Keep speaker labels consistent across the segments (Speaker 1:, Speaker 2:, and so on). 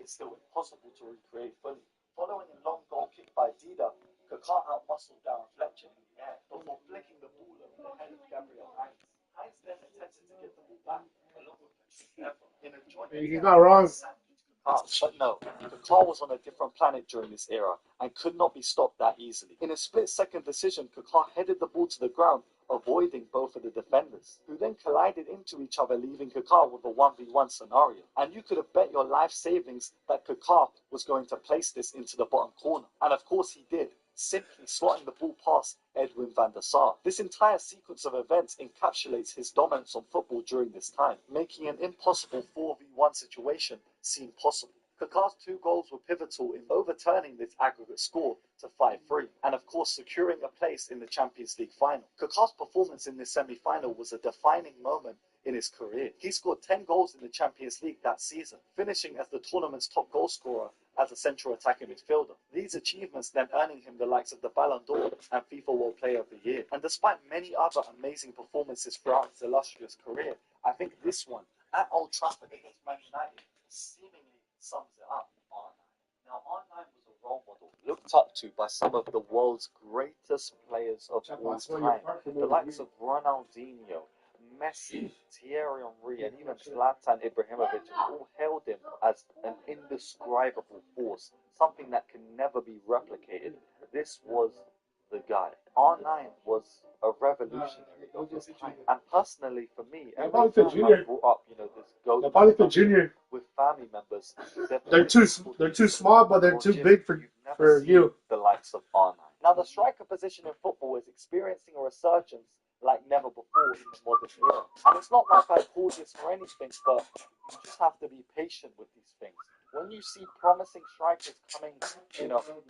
Speaker 1: is still impossible to recreate fully. Following a long goal kick by Dida, Kaká out-muscled Darren Fletcher in the air before flicking the ball over the head of Gabriel Heinz. Heinz then attempted to get the ball back, along with Patrick Evra, in a joint.
Speaker 2: He's not wrong.
Speaker 1: But no, Kaká was on a different planet during this era and could not be stopped that easily. In a split-second decision, Kaká headed the ball to the ground, avoiding both of the defenders, who then collided into each other, leaving Kaká with a 1v1 scenario. And you could have bet your life savings that Kaká was going to place this into the bottom corner. And of course he did, simply slotting the ball past Edwin van der Sar. This entire sequence of events encapsulates his dominance on football during this time, making an impossible 4v1 situation seem possible. Kaká's 2 goals were pivotal in overturning this aggregate score to 5-3, and of course securing a place in the Champions League final. Kaká's performance in this semi-final was a defining moment in his career. He scored 10 goals in the Champions League that season, finishing as the tournament's top goal scorer as a central attacking midfielder. These achievements then earning him the likes of the Ballon d'Or and FIFA World Player of the Year. And despite many other amazing performances throughout his illustrious career, I think this one, at Old Trafford against Man United, seemingly sums it up. R9. Now, R9 was a role model looked up to by some of the world's greatest players of all time, the likes of Ronaldinho, Messi, Thierry Henry, and even Zlatan Ibrahimovic all hailed him as an indescribable force, something that can never be replicated. This was the guy. R9 was a revolutionary of his time, and personally for me, I brought up, this go with family members.
Speaker 2: They're too small, but they're too big for you.
Speaker 1: The likes of R9. Now, the striker position in football is experiencing a resurgence like never before in the modern era. And it's not like I call this for anything, but you just have to be patient with these things. When you see promising strikers coming,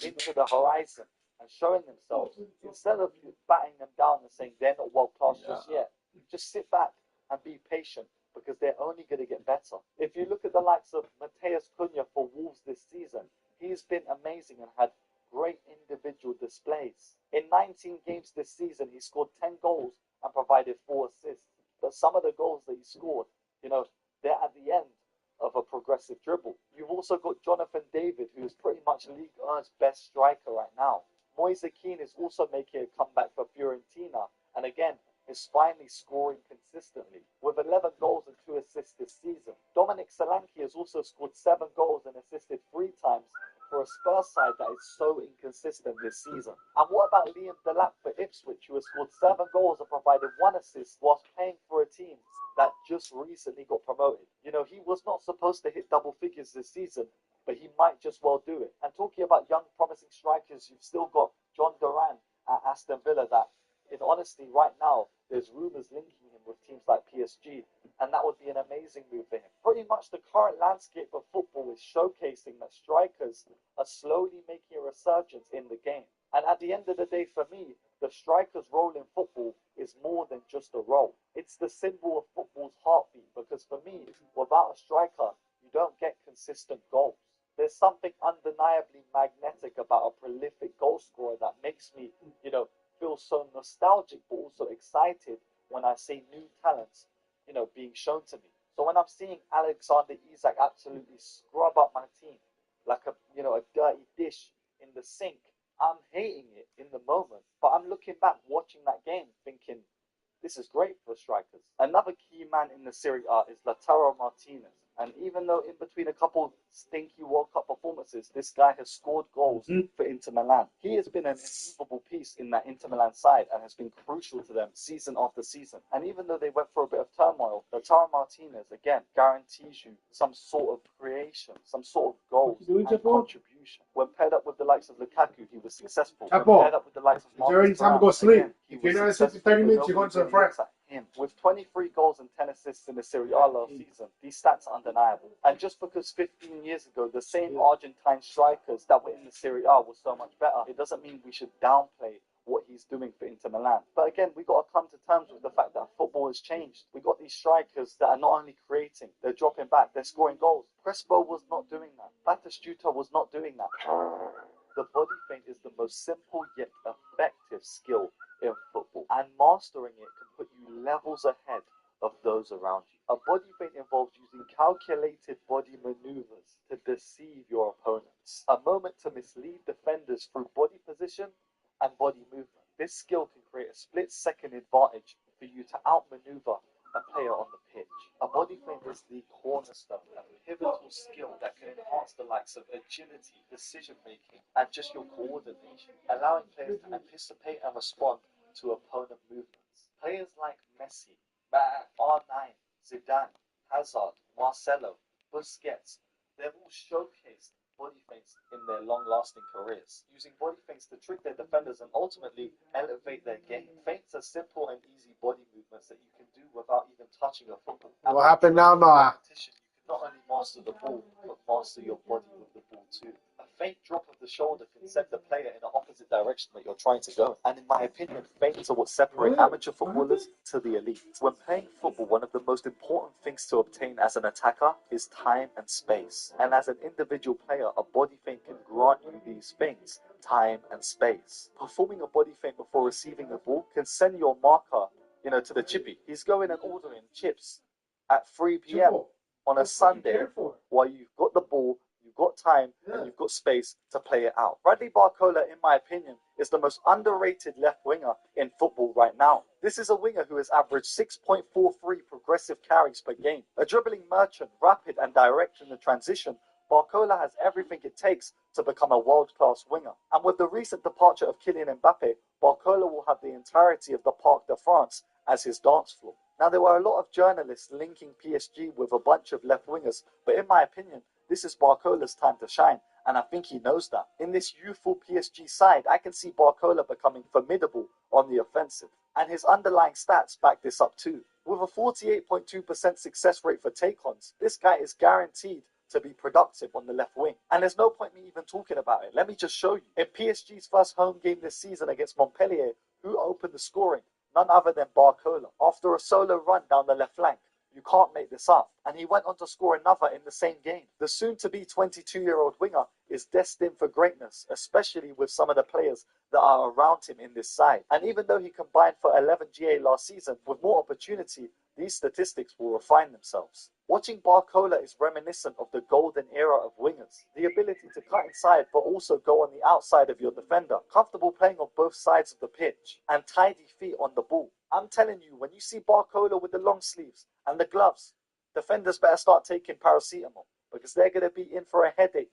Speaker 1: into the horizon and showing themselves, instead of batting them down and saying they're not world class just yet, just sit back and be patient, because they're only going to get better. If you look at the likes of Matheus Cunha for Wolves this season, he's been amazing and had great individual displays. In 19 games this season, he scored 10 goals and provided 4 assists. But some of the goals that he scored, they're at the end of a progressive dribble. You've also got Jonathan David, who is pretty much Ligue 1's best striker right now. Moise Kean is also making a comeback for Fiorentina, and again, is finally scoring consistently, with 11 goals and 2 assists this season. Dominic Solanke has also scored 7 goals and assisted 3 times for a Spurs side that is so inconsistent this season. And what about Liam Delap for Ipswich, who has scored 7 goals and provided 1 assist whilst playing for a team that just recently got promoted? He was not supposed to hit double figures this season, but he might just well do it. And talking about young promising strikers, you've still got John Duran at Aston Villa that, in honesty, right now, there's rumours linking him with teams like PSG, and that would be an amazing move for him. Pretty much the current landscape of football is showcasing that strikers are slowly making a resurgence in the game. And at the end of the day, for me, the striker's role in football is more than just a role. It's the symbol of football's heartbeat, because for me, without a striker, you don't get consistent goals. There's something undeniably magnetic about a prolific goal scorer that makes me, feel so nostalgic but also excited when I see new talents, being shown to me. So when I'm seeing Alexander Isak absolutely scrub up my team like a dirty dish in the sink, I'm hating it in the moment. But I'm looking back, watching that game, thinking, this is great for strikers. Another key man in the Serie A is Lautaro Martinez. And even though in between a couple stinky World Cup performances, this guy has scored goals for Inter Milan. He has been an immovable piece in that Inter Milan side and has been crucial to them season after season. And even though they went through a bit of turmoil, Lautaro Martinez, again, guarantees you some sort of creation, some sort of goals and contribution. When paired up with the likes of Lukaku, he was successful. When paired up with the likes of Marcus
Speaker 2: time to go sleep.
Speaker 1: Again,
Speaker 2: if you're not assisting 30 minutes, you're going to the front.
Speaker 1: With 23 goals and 10 assists in the Serie A last season, these stats are undeniable. And just because 15 years ago, the same Argentine strikers that were in the Serie A were so much better, it doesn't mean we should downplay what he's doing for Inter Milan. But again, we've got to come to terms with the fact that football has changed. We've got these strikers that are not only creating, they're dropping back, they're scoring goals. Crespo was not doing that. Batistuta was not doing that. The body feint is the most simple yet effective skill in football, and mastering it can put you levels ahead of those around you. A body feint involves using calculated body maneuvers to deceive your opponents. A moment to mislead defenders through body position and body movement. This skill can create a split-second advantage for you to outmaneuver a player on the pitch. A body feint is the cornerstone, a pivotal skill that can enhance the likes of agility, decision-making, and just your coordination, allowing players to anticipate and respond to opponent movements. Players like Messi, R9, Zidane, Hazard, Marcelo, Busquets, they've all showcased body feints in their long-lasting careers, using body feints to trick their defenders and ultimately elevate their game. Feints are simple and easy body movements that you can do without even touching a football.
Speaker 2: What happened now, Noah?
Speaker 1: You can not only master the ball, but master your body with the ball too. A faint drop of the shoulder can send the player in the opposite direction that you're trying to go. And in my opinion, feints are what separate amateur footballers to the elite. When playing football, one of the most important things to obtain as an attacker is time and space. And as an individual player, a body feint can grant you these things, time and space. Performing a body feint before receiving the ball can send your marker, to the chippy. He's going and ordering chips at 3 p.m. on a Sunday while you've got the ball, you've got time, and you've got space to play it out. Bradley Barcola, in my opinion, is the most underrated left winger in football right now. This is a winger who has averaged 6.43 progressive carries per game. A dribbling merchant, rapid and direct in the transition, Barcola has everything it takes to become a world-class winger. And with the recent departure of Kylian Mbappe, Barcola will have the entirety of the Parc de France as his dance floor. Now, there were a lot of journalists linking PSG with a bunch of left wingers, but in my opinion, this is Barcola's time to shine, and I think he knows that. In this youthful PSG side, I can see Barcola becoming formidable on the offensive, and his underlying stats back this up too. With a 48.2% success rate for take-ons, this guy is guaranteed to be productive on the left wing. And there's no point me even talking about it. Let me just show you. In PSG's first home game this season against Montpellier, who opened the scoring? None other than Barcola. After a solo run down the left flank. You can't make this up. And he went on to score another in the same game. The soon-to-be 22-year-old winger is destined for greatness, especially with some of the players that are around him in this side. And even though he combined for 11 GA last season, with more opportunity, these statistics will refine themselves. Watching Barcola is reminiscent of the golden era of wingers. The ability to cut inside but also go on the outside of your defender. Comfortable playing on both sides of the pitch. And tidy feet on the ball. I'm telling you, when you see Barcola with the long sleeves and the gloves, defenders better start taking paracetamol because they're going to be in for a headache.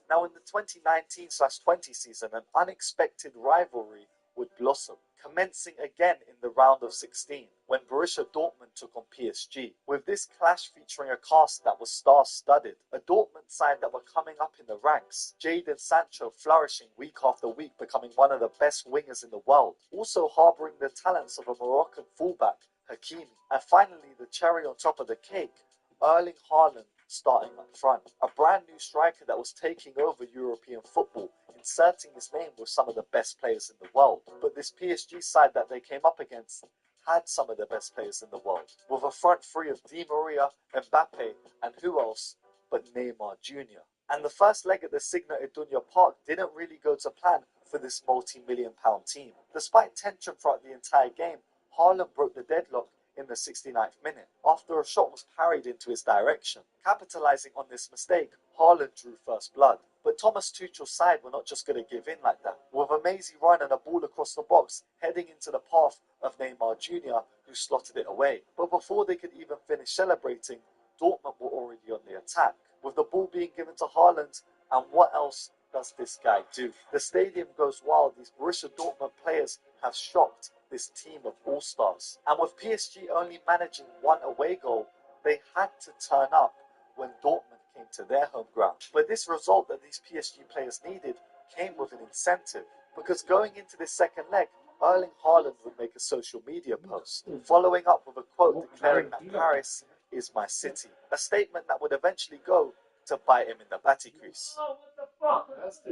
Speaker 1: Now, in the 2019/20 season, an unexpected rivalry would blossom, commencing again in the round of 16 when Borussia Dortmund took on PSG. With this clash featuring a cast that was star-studded, a Dortmund side that were coming up in the ranks, Jadon Sancho flourishing week after week, becoming one of the best wingers in the world, also harbouring the talents of a Moroccan fullback, Hakimi, and finally the cherry on top of the cake, Erling Haaland starting up front, a brand new striker that was taking over European football, inserting his name with some of the best players in the world. But this PSG side that they came up against had some of the best players in the world, with a front three of Di Maria, Mbappe, and who else but Neymar Jr. And the first leg at the Signal Iduna Park didn't really go to plan for this multi-million-pound team. Despite tension throughout the entire game, Haaland broke the deadlock in the 69th minute, after a shot was parried into his direction. Capitalizing on this mistake, Haaland drew first blood. But Thomas Tuchel's side were not just going to give in like that. With a mazy run and a ball across the box, heading into the path of Neymar Jr., who slotted it away. But before they could even finish celebrating, Dortmund were already on the attack, with the ball being given to Haaland, and what else does this guy do? The stadium goes wild. These Borussia Dortmund players have shocked this team of all-stars. And with PSG only managing one away goal, they had to turn up when Dortmund came to their home ground. But this result that these PSG players needed came with an incentive, because going into this second leg, Erling Haaland would make a social media post, following up with a quote declaring that Paris is my city, a statement that would eventually go to bite him in the batty crease,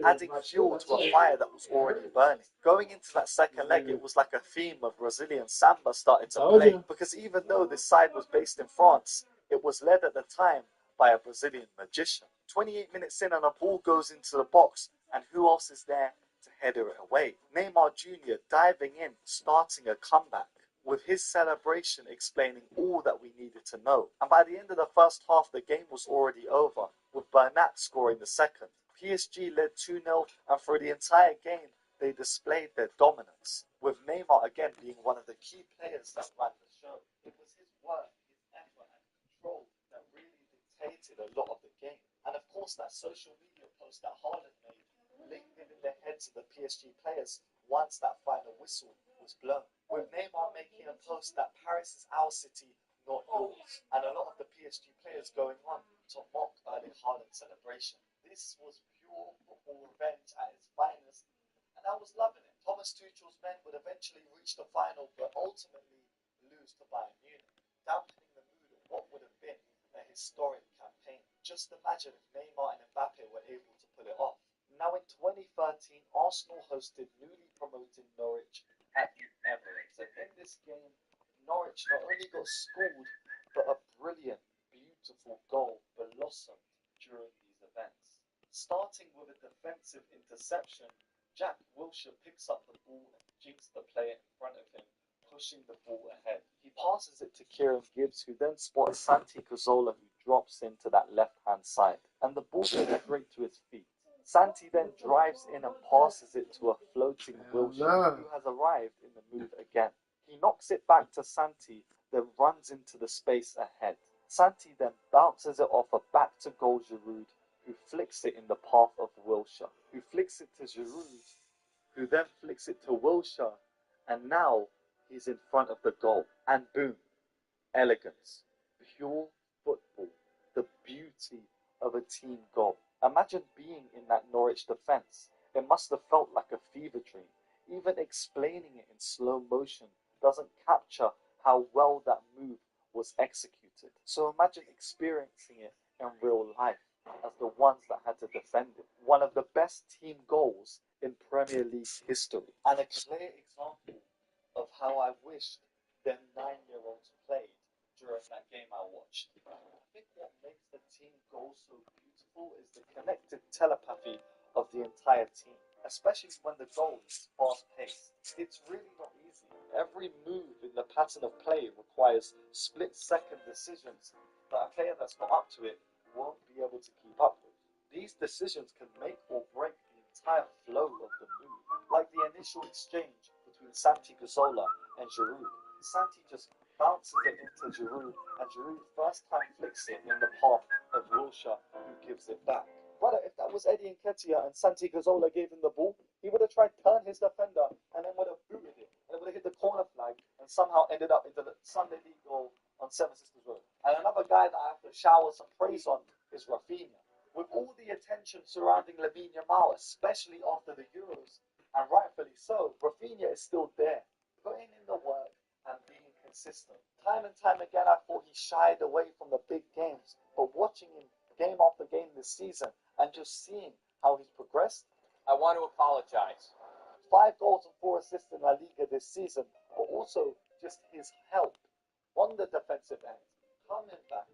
Speaker 1: adding fuel to a fire that was already burning. Going into that second leg, it was like a theme of Brazilian samba started to play, because even though this side was based in France, it was led at the time by a Brazilian magician. 28 minutes in and a ball goes into the box, and who else is there to header it away? Neymar Jr. diving in, starting a comeback. with his celebration explaining all that we needed to know. And by the end of the first half, the game was already over, with Bernat scoring the second. PSG led 2-0, and for the entire game, they displayed their dominance, with Neymar again being one of the key players that ran the show. It was his work, his effort, and control that really dictated a lot of the game. And of course, that social media post that Haaland made linked it in the heads of the PSG players once that final whistle was blown. With Neymar making a post that Paris is our city, not yours, and a lot of the PSG players going on to mock Erling Haaland's celebration. This was pure football revenge at its finest, and I was loving it. Thomas Tuchel's men would eventually reach the final, but ultimately lose to Bayern Munich, dampening the mood of what would have been a historic campaign. Just imagine if Neymar and Mbappe were able to pull it off. Now in 2013, Arsenal hosted newly promoted Norwich at the Emirates, and in this game, Norwich not only got schooled, but a brilliant, beautiful goal blossomed during these events. Starting with a defensive interception, Jack Wilshere picks up the ball and jinks the player in front of him, pushing the ball ahead. He passes it to Kieran Gibbs, who then spots Santi Cazorla, who drops into that left-hand side, and the ball goes straight to his feet. Santi then drives in and passes it to a floating Wilshere, who has arrived in the mood again. He knocks it back to Santi, then runs into the space ahead. Santi then bounces it off a back-to-goal Giroud, who flicks it in the path of Wilshere, who flicks it to Giroud, who then flicks it to Wilshere, and now he's in front of the goal. And boom, elegance, pure football, the beauty of a team goal. Imagine being in that Norwich defence. It must have felt like a fever dream. Even explaining it in slow motion doesn't capture how well that move was executed. So imagine experiencing it in real life as the ones that had to defend it. One of the best team goals in Premier League history. And a clear example of how I wished them 9-year-olds played during that game I watched. I think what makes the team goal so beautiful is the connected telepathy of the entire team, especially when the goal is fast-paced. It's really not easy. Every move in the pattern of play requires split-second decisions that a player that's not up to it won't be able to keep up with. These decisions can make or break the entire flow of the move, like the initial exchange between Santi Cazorla and Giroud. Santi just bounces it into Giroud, and Giroud first time flicks it in the path of Wilshere, who gives it back. Brother, if that was Eddie Nketiah and Santi Cazorla gave him the ball, he would have tried to turn his defender and then would have booted it, and it would have hit the corner flag and somehow ended up into the Sunday League goal on Seven Sisters Road. And another guy that I have to shower some praise on is Rafinha. With all the attention surrounding Lamine Yamal, especially after the Euros, and rightfully so, Rafinha is still there, putting in the work and being consistent. Time and time again, I thought he shied away from the big games, but watching him game after game this season and just seeing how he's progressed,
Speaker 3: I want to apologize.
Speaker 1: 5 goals and 4 assists in La Liga this season, but also just his help on the defensive end, coming back,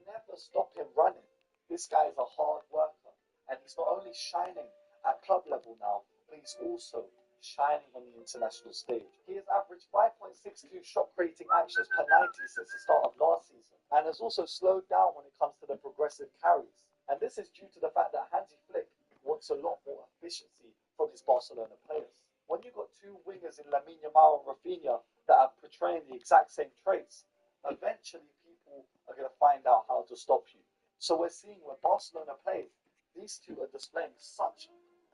Speaker 1: never stop him running. This guy is a hard worker, and he's not only shining at club level now, but he's also shining on the international stage. He has averaged 5.62 shot creating actions per 90 since the start of last season, and has also slowed down when it comes to the progressive carries. And this is due to the fact that Hansi Flick wants a lot more efficiency from his Barcelona players. When you've got 2 wingers in Lamine Yamal and Rafinha that are portraying the exact same traits, eventually people are going to find out how to stop you. So we're seeing when Barcelona play, these two are displaying such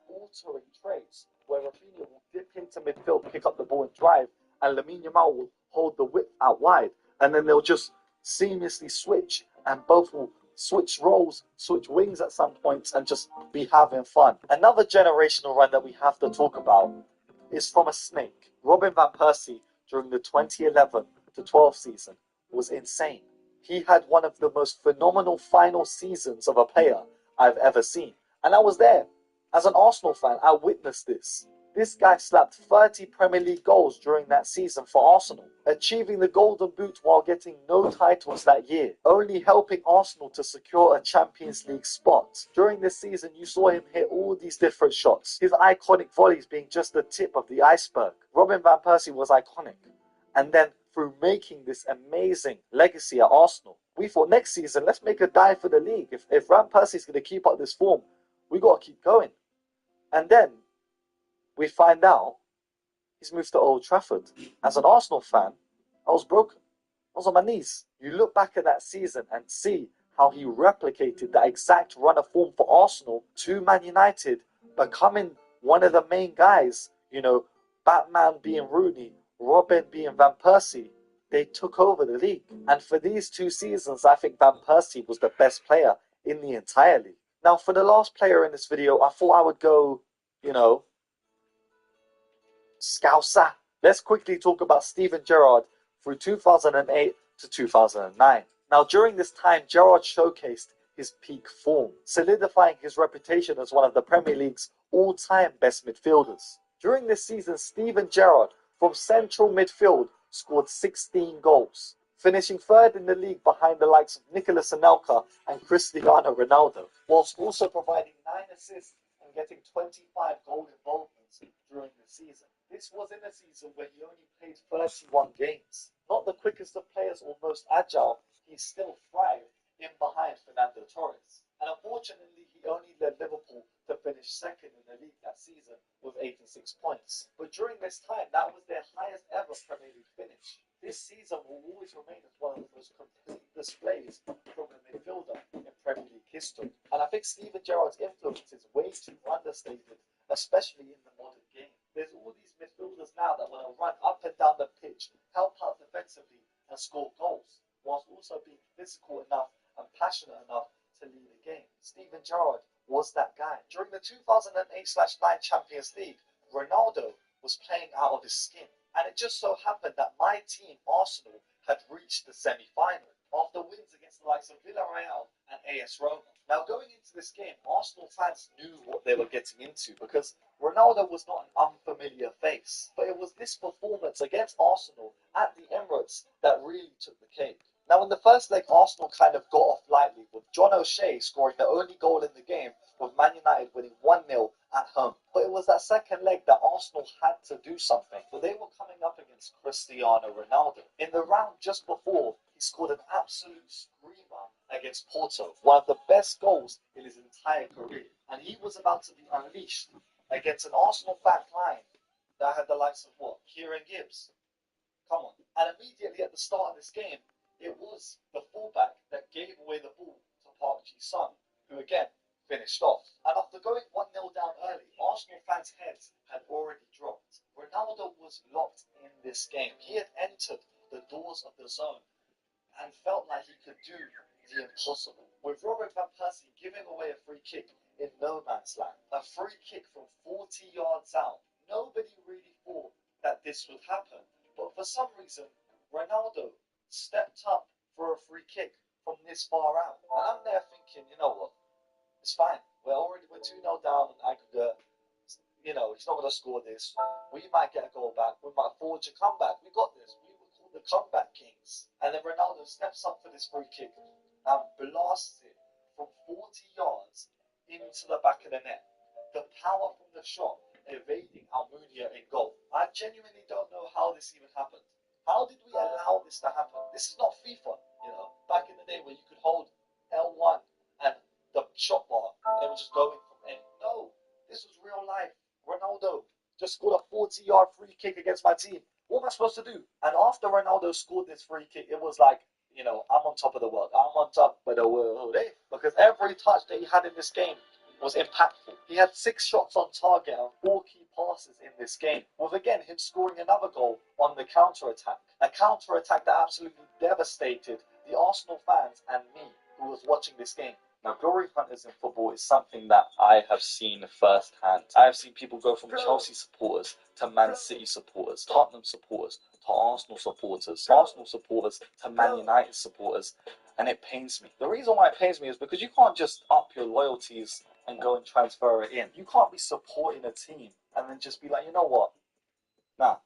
Speaker 1: altering traits where Rafinha will dip into midfield, pick up the ball and drive, and Lamine Yamal will hold the width out wide, and then they'll just seamlessly switch, and both will switch roles, switch wings at some points, and just be having fun. Another generational run that we have to talk about is from a snake. Robin van Persie during the 2011-12 season was insane. He had one of the most phenomenal final seasons of a player I've ever seen. And I was there. As an Arsenal fan, I witnessed this. This guy slapped 30 Premier League goals during that season for Arsenal, achieving the Golden Boot while getting no titles that year, only helping Arsenal to secure a Champions League spot. During this season, you saw him hit all these different shots, his iconic volleys being just the tip of the iceberg. Robin van Persie was iconic, And then through making this amazing legacy at Arsenal, we thought next season, let's make a dive for the league. If Van Persie's going to keep up this form, we got to keep going. And then we find out he's moved to Old Trafford. As an Arsenal fan, I was broken. I was on my knees. You look back at that season and see how he replicated that exact run of form for Arsenal to Man United, becoming one of the main guys. You know, Batman being Rooney, Robin being Van Persie. They took over the league. And for these 2 seasons, I think Van Persie was the best player in the entire league. Now, for the last player in this video, I thought I would go, Scouser. Let's quickly talk about Steven Gerrard through 2008 to 2009. Now, during this time, Gerrard showcased his peak form, solidifying his reputation as one of the Premier League's all-time best midfielders. During this season, Steven Gerrard, from central midfield, scored 16 goals, finishing third in the league behind the likes of Nicolas Anelka and Cristiano Ronaldo, whilst also providing 9 assists and getting 25 goal involvements during the season. This was in a season where he only played 31 games. Not the quickest of players or most agile, he still thrived in behind Fernando Torres. And unfortunately, he only led Liverpool to finish second in the league that season with 86 points. But during this time, that was their highest ever Premier League finish. This season will always remain as one of the most complete displays from a midfielder in Premier League history. And I think Steven Gerrard's influence is way too understated, especially in the modern game. There's all these midfielders now that want to run up and down the pitch, help out defensively, and score goals, whilst also being physical enough and passionate enough to lead a game. Steven Gerrard was that guy. During the 2008/9 Champions League, Ronaldo was playing out of his skin. And it just so happened that my team, Arsenal, had reached the semi-final after wins against the likes of Villarreal and AS Roma. Now, going into this game, Arsenal fans knew what they were getting into because Ronaldo was not an unfamiliar face. But it was this performance against Arsenal at the Emirates that really took the cake. Now, in the first leg, Arsenal kind of got off lightly, with John O'Shea scoring the only goal in the game, with Man United winning 1-0 at home. But it was that second leg that Arsenal had to do something, for they were coming up against Cristiano Ronaldo. In the round just before, he scored an absolute screamer against Porto, one of the best goals in his entire career. And he was about to be unleashed against an Arsenal back line that had the likes of Kieran Gibbs. Come on. And immediately at the start of this game, it was the fullback that gave away the ball to Park Ji-sung, who again finished off. And after going 1-0 down early, Arsenal fans' heads had already dropped. Ronaldo was locked in this game. He had entered the doors of the zone and felt like he could do the impossible. With Robin Van Persie giving away a free kick in no man's land, a free kick from 40 yards out, nobody really thought that this would happen. But for some reason, Ronaldo stepped up for a free kick from this far out. And I'm there thinking, you know what? It's fine. We're 2-0 down in aggregate. He's not going to score this. We might get a goal back. We might forge a comeback. We got this. We were called the comeback kings. And then Ronaldo steps up for this free kick and blasts it from 40 yards into the back of the net. The power from the shot evading Almunia in goal. I genuinely don't know how this even happened. How did we allow this to happen? This is not FIFA, back in the day where you could hold L1 and the shot bar and it was just going from in. No, this was real life. Ronaldo just scored a 40-yard free kick against my team. What am I supposed to do? And after Ronaldo scored this free kick, it was like, I'm on top of the world. I'm on top of the world, eh? Because every touch that he had in this game was impactful. He had 6 shots on target and 4 key passes in this game, with again him scoring another goal on the counter-attack. A counter-attack that absolutely devastated the Arsenal fans and me who was watching this game. Now, glory hunters in football is something that I have seen firsthand. I have seen people go from Chelsea supporters to Man City supporters, Tottenham supporters to Arsenal supporters, Arsenal supporters to Man United supporters, and it pains me. The reason why it pains me is because you can't just up your loyalties and go and transfer it in. You can't be supporting a team and then just be like, you know what? Nah,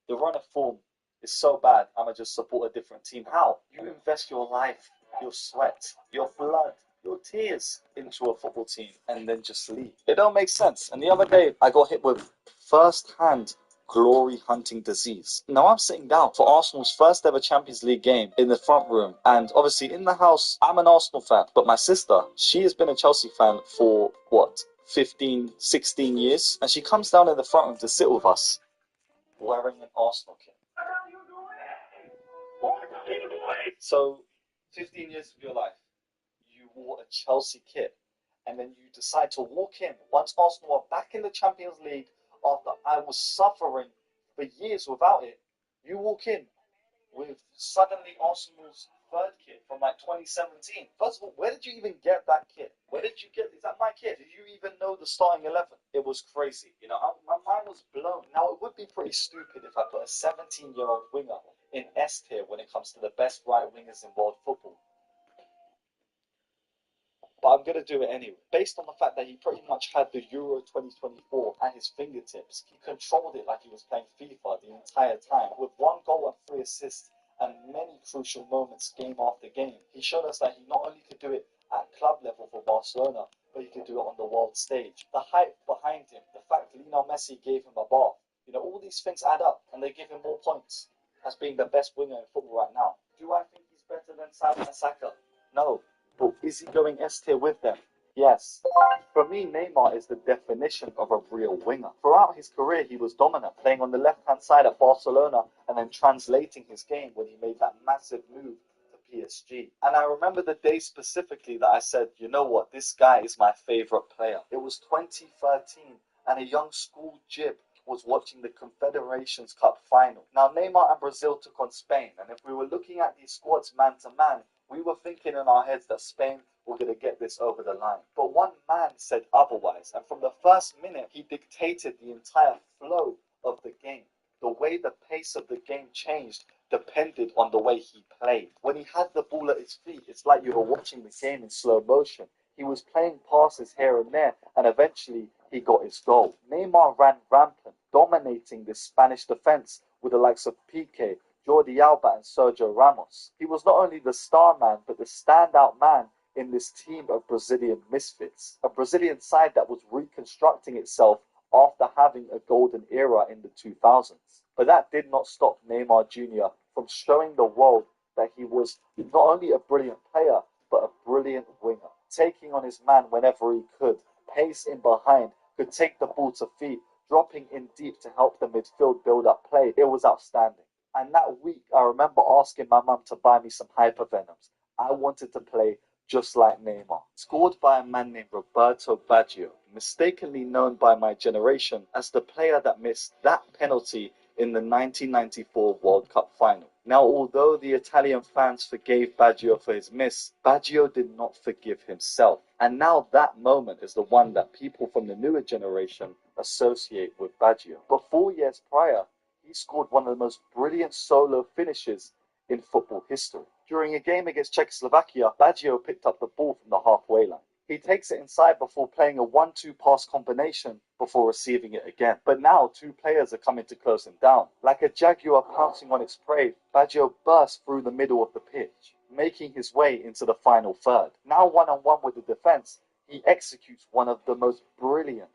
Speaker 1: the run of form is so bad, I'm going to just support a different team. How? You invest your life, your sweat, your blood, your tears into a football team and then just leave. It don't make sense. And the other day, I got hit with first-hand glory hunting disease. Now I'm sitting down for Arsenal's first ever Champions League game in the front room, and obviously in the house I'm an Arsenal fan, but my sister, she has been a Chelsea fan for what, 15, 16 years, and she comes down in the front room to sit with us wearing an Arsenal kit. So 15 years of your life, you wore a Chelsea kit, and then you decide to walk in once Arsenal are back in the Champions League after I was suffering for years without it. You walk in with suddenly Arsenal's third kit from like 2017. First of all, where did you even get that kit? Where did you get, is that my kit? Did you even know the starting 11? It was crazy. You know, my mind was blown. Now, it would be pretty stupid if I put a 17-year-old winger in S tier when it comes to the best right wingers in world football. But I'm going to do it anyway. Based on the fact that he pretty much had the Euro 2024 at his fingertips, he controlled it like he was playing FIFA the entire time. With 1 goal and 3 assists and many crucial moments game after game, he showed us that he not only could do it at club level for Barcelona, but he could do it on the world stage. The hype behind him, the fact Lionel Messi gave him a bath, you know, all these things add up and they give him more points as being the best winger in football right now. Do I think he's better than Salah and Saka? No. But is he going S tier with them? Yes. For me, Neymar is the definition of a real winger. Throughout his career, he was dominant, playing on the left-hand side at Barcelona and then translating his game when he made that massive move to PSG. And I remember the day specifically that I said, you know what, this guy is my favorite player. It was 2013, and a young school jib was watching the Confederations Cup final. Now, Neymar and Brazil took on Spain, and if we were looking at these squads man to man, we were thinking in our heads that Spain were going to get this over the line. But one man said otherwise, and from the first minute, he dictated the entire flow of the game. The way the pace of the game changed depended on the way he played. When he had the ball at his feet, it's like you were watching the game in slow motion. He was playing passes here and there, and eventually he got his goal. Neymar ran rampant, dominating the Spanish defense with the likes of Piqué, Jordi Alba and Sergio Ramos. He was not only the star man, but the standout man in this team of Brazilian misfits. A Brazilian side that was reconstructing itself after having a golden era in the 2000s. But that did not stop Neymar Jr. from showing the world that he was not only a brilliant player, but a brilliant winger. Taking on his man whenever he could, pace in behind, could take the ball to feet, dropping in deep to help the midfield build up play. It was outstanding. And that week, I remember asking my mum to buy me some Hypervenoms. I wanted to play just like Neymar. Scored by a man named Roberto Baggio, mistakenly known by my generation as the player that missed that penalty in the 1994 World Cup final. Now, although the Italian fans forgave Baggio for his miss, Baggio did not forgive himself. And now that moment is the one that people from the newer generation associate with Baggio. But 4 years prior, he scored one of the most brilliant solo finishes in football history. During a game against Czechoslovakia, Baggio picked up the ball from the halfway line. He takes it inside before playing a 1-2 pass combination before receiving it again. But now 2 players are coming to close him down. Like a jaguar pouncing on its prey, Baggio bursts through the middle of the pitch, making his way into the final third. Now one-on-one with the defense, he executes one of the most brilliant,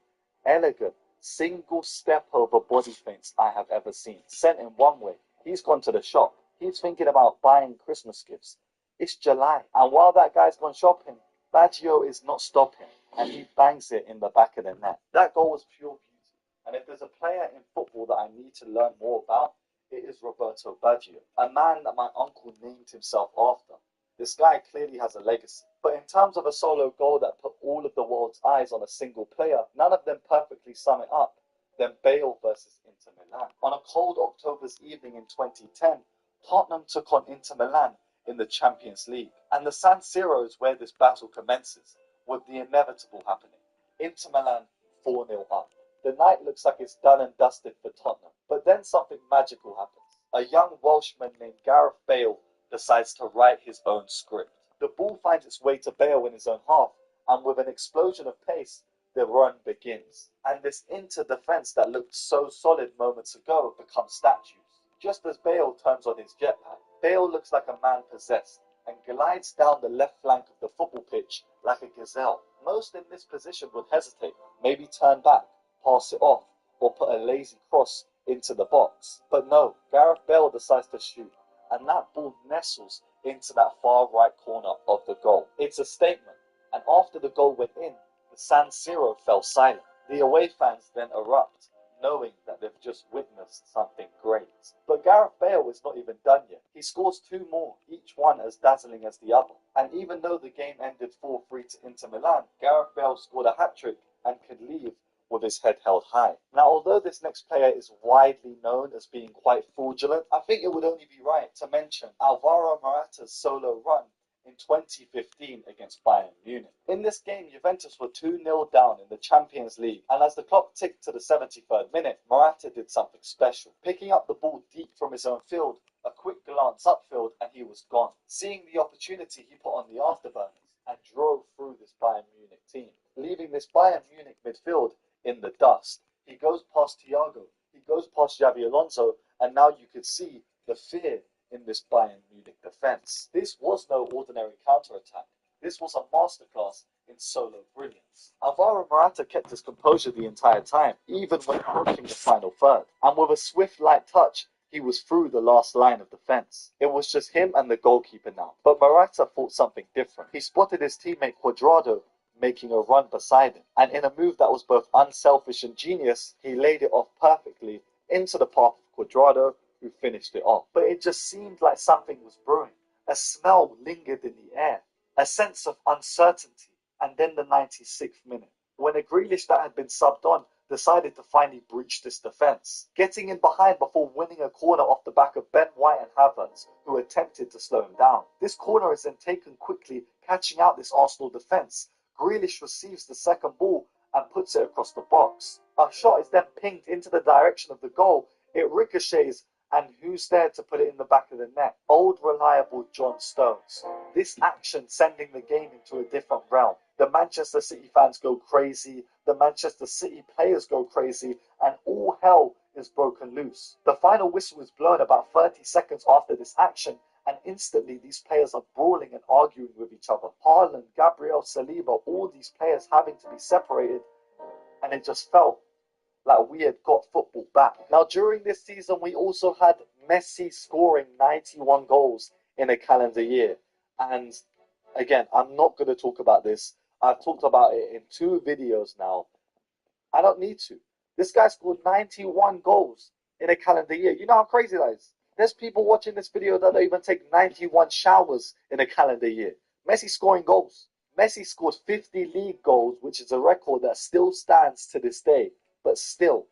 Speaker 1: elegant, single step over body feints I have ever seen. Sent in one way, he's gone to the shop. He's thinking about buying Christmas gifts. It's July, and while that guy's gone shopping, Baggio is not stopping, and he bangs it in the back of the net. That goal was pure beauty, and if there's a player in football that I need to learn more about, it is Roberto Baggio, a man that my uncle named himself after. This guy clearly has a legacy. But in terms of a solo goal that put all of the world's eyes on a single player, none of them perfectly sum it up than Bale versus Inter Milan. On a cold October's evening in 2010, Tottenham took on Inter Milan in the Champions League. And the San Siro is where this battle commences, with the inevitable happening. Inter Milan 4-0 up. The night looks like it's done and dusted for Tottenham. But then something magical happens. A young Welshman named Gareth Bale decides to write his own script. The ball finds its way to Bale in his own half, and with an explosion of pace, the run begins. And this Inter defense that looked so solid moments ago becomes statues. Just as Bale turns on his jetpack, Bale looks like a man possessed and glides down the left flank of the football pitch like a gazelle. Most in this position would hesitate, maybe turn back, pass it off, or put a lazy cross into the box. But no, Gareth Bale decides to shoot, and that ball nestles into that far right corner of the goal. It's a statement, and after the goal went in, the San Siro fell silent. The away fans then erupt, knowing that they've just witnessed something great. But Gareth Bale is not even done yet. He scores 2 more, each one as dazzling as the other. And even though the game ended 4-3 to Inter Milan, Gareth Bale scored a hat-trick and could leave with his head held high. Now, although this next player is widely known as being quite fraudulent, I think it would only be right to mention Alvaro Morata's solo run in 2015 against Bayern Munich. In this game, Juventus were 2-0 down in the Champions League, and as the clock ticked to the 73rd minute, Morata did something special. Picking up the ball deep from his own field, a quick glance upfield, and he was gone. Seeing the opportunity, he put on the afterburners and drove through this Bayern Munich team, leaving this Bayern Munich midfield in the dust. He goes past Thiago, he goes past Xabi Alonso, and now you could see the fear in this Bayern Munich defense. This was no ordinary counterattack. This was a masterclass in solo brilliance. Alvaro Morata kept his composure the entire time, even when approaching the final third. And with a swift, light touch, he was through the last line of defense. It was just him and the goalkeeper now. But Morata thought something different. He spotted his teammate Cuadrado making a run beside him, and in a move that was both unselfish and genius, he laid it off perfectly into the path of Cuadrado, who finished it off. But it just seemed like something was brewing. A smell lingered in the air, a sense of uncertainty. And then the 96th minute, when a Grealish that had been subbed on decided to finally breach this defense, getting in behind before winning a corner off the back of Ben White and Havertz, who attempted to slow him down. This corner is then taken quickly, catching out this Arsenal defense. Grealish receives the second ball and puts it across the box. A shot is then pinged into the direction of the goal. It ricochets, and who's there to put it in the back of the net? Old reliable John Stones. This action sending the game into a different realm. The Manchester City fans go crazy, the Manchester City players go crazy, and all hell is broken loose. The final whistle is blown about 30 seconds after this action, and instantly these players are brawling and arguing with each other. Haaland, Gabriel, Saliba, all these players having to be separated, and it just felt like we had got football back. Now, during this season, we also had Messi scoring 91 goals in a calendar year. And again, I'm not going to talk about this. I've talked about it in 2 videos now. I don't need to. This guy scored 91 goals in a calendar year. You know how crazy that is? There's people watching this video that don't even take 91 showers in a calendar year. Messi scoring goals. Messi scored 50 league goals, which is a record that still stands to this day. But still,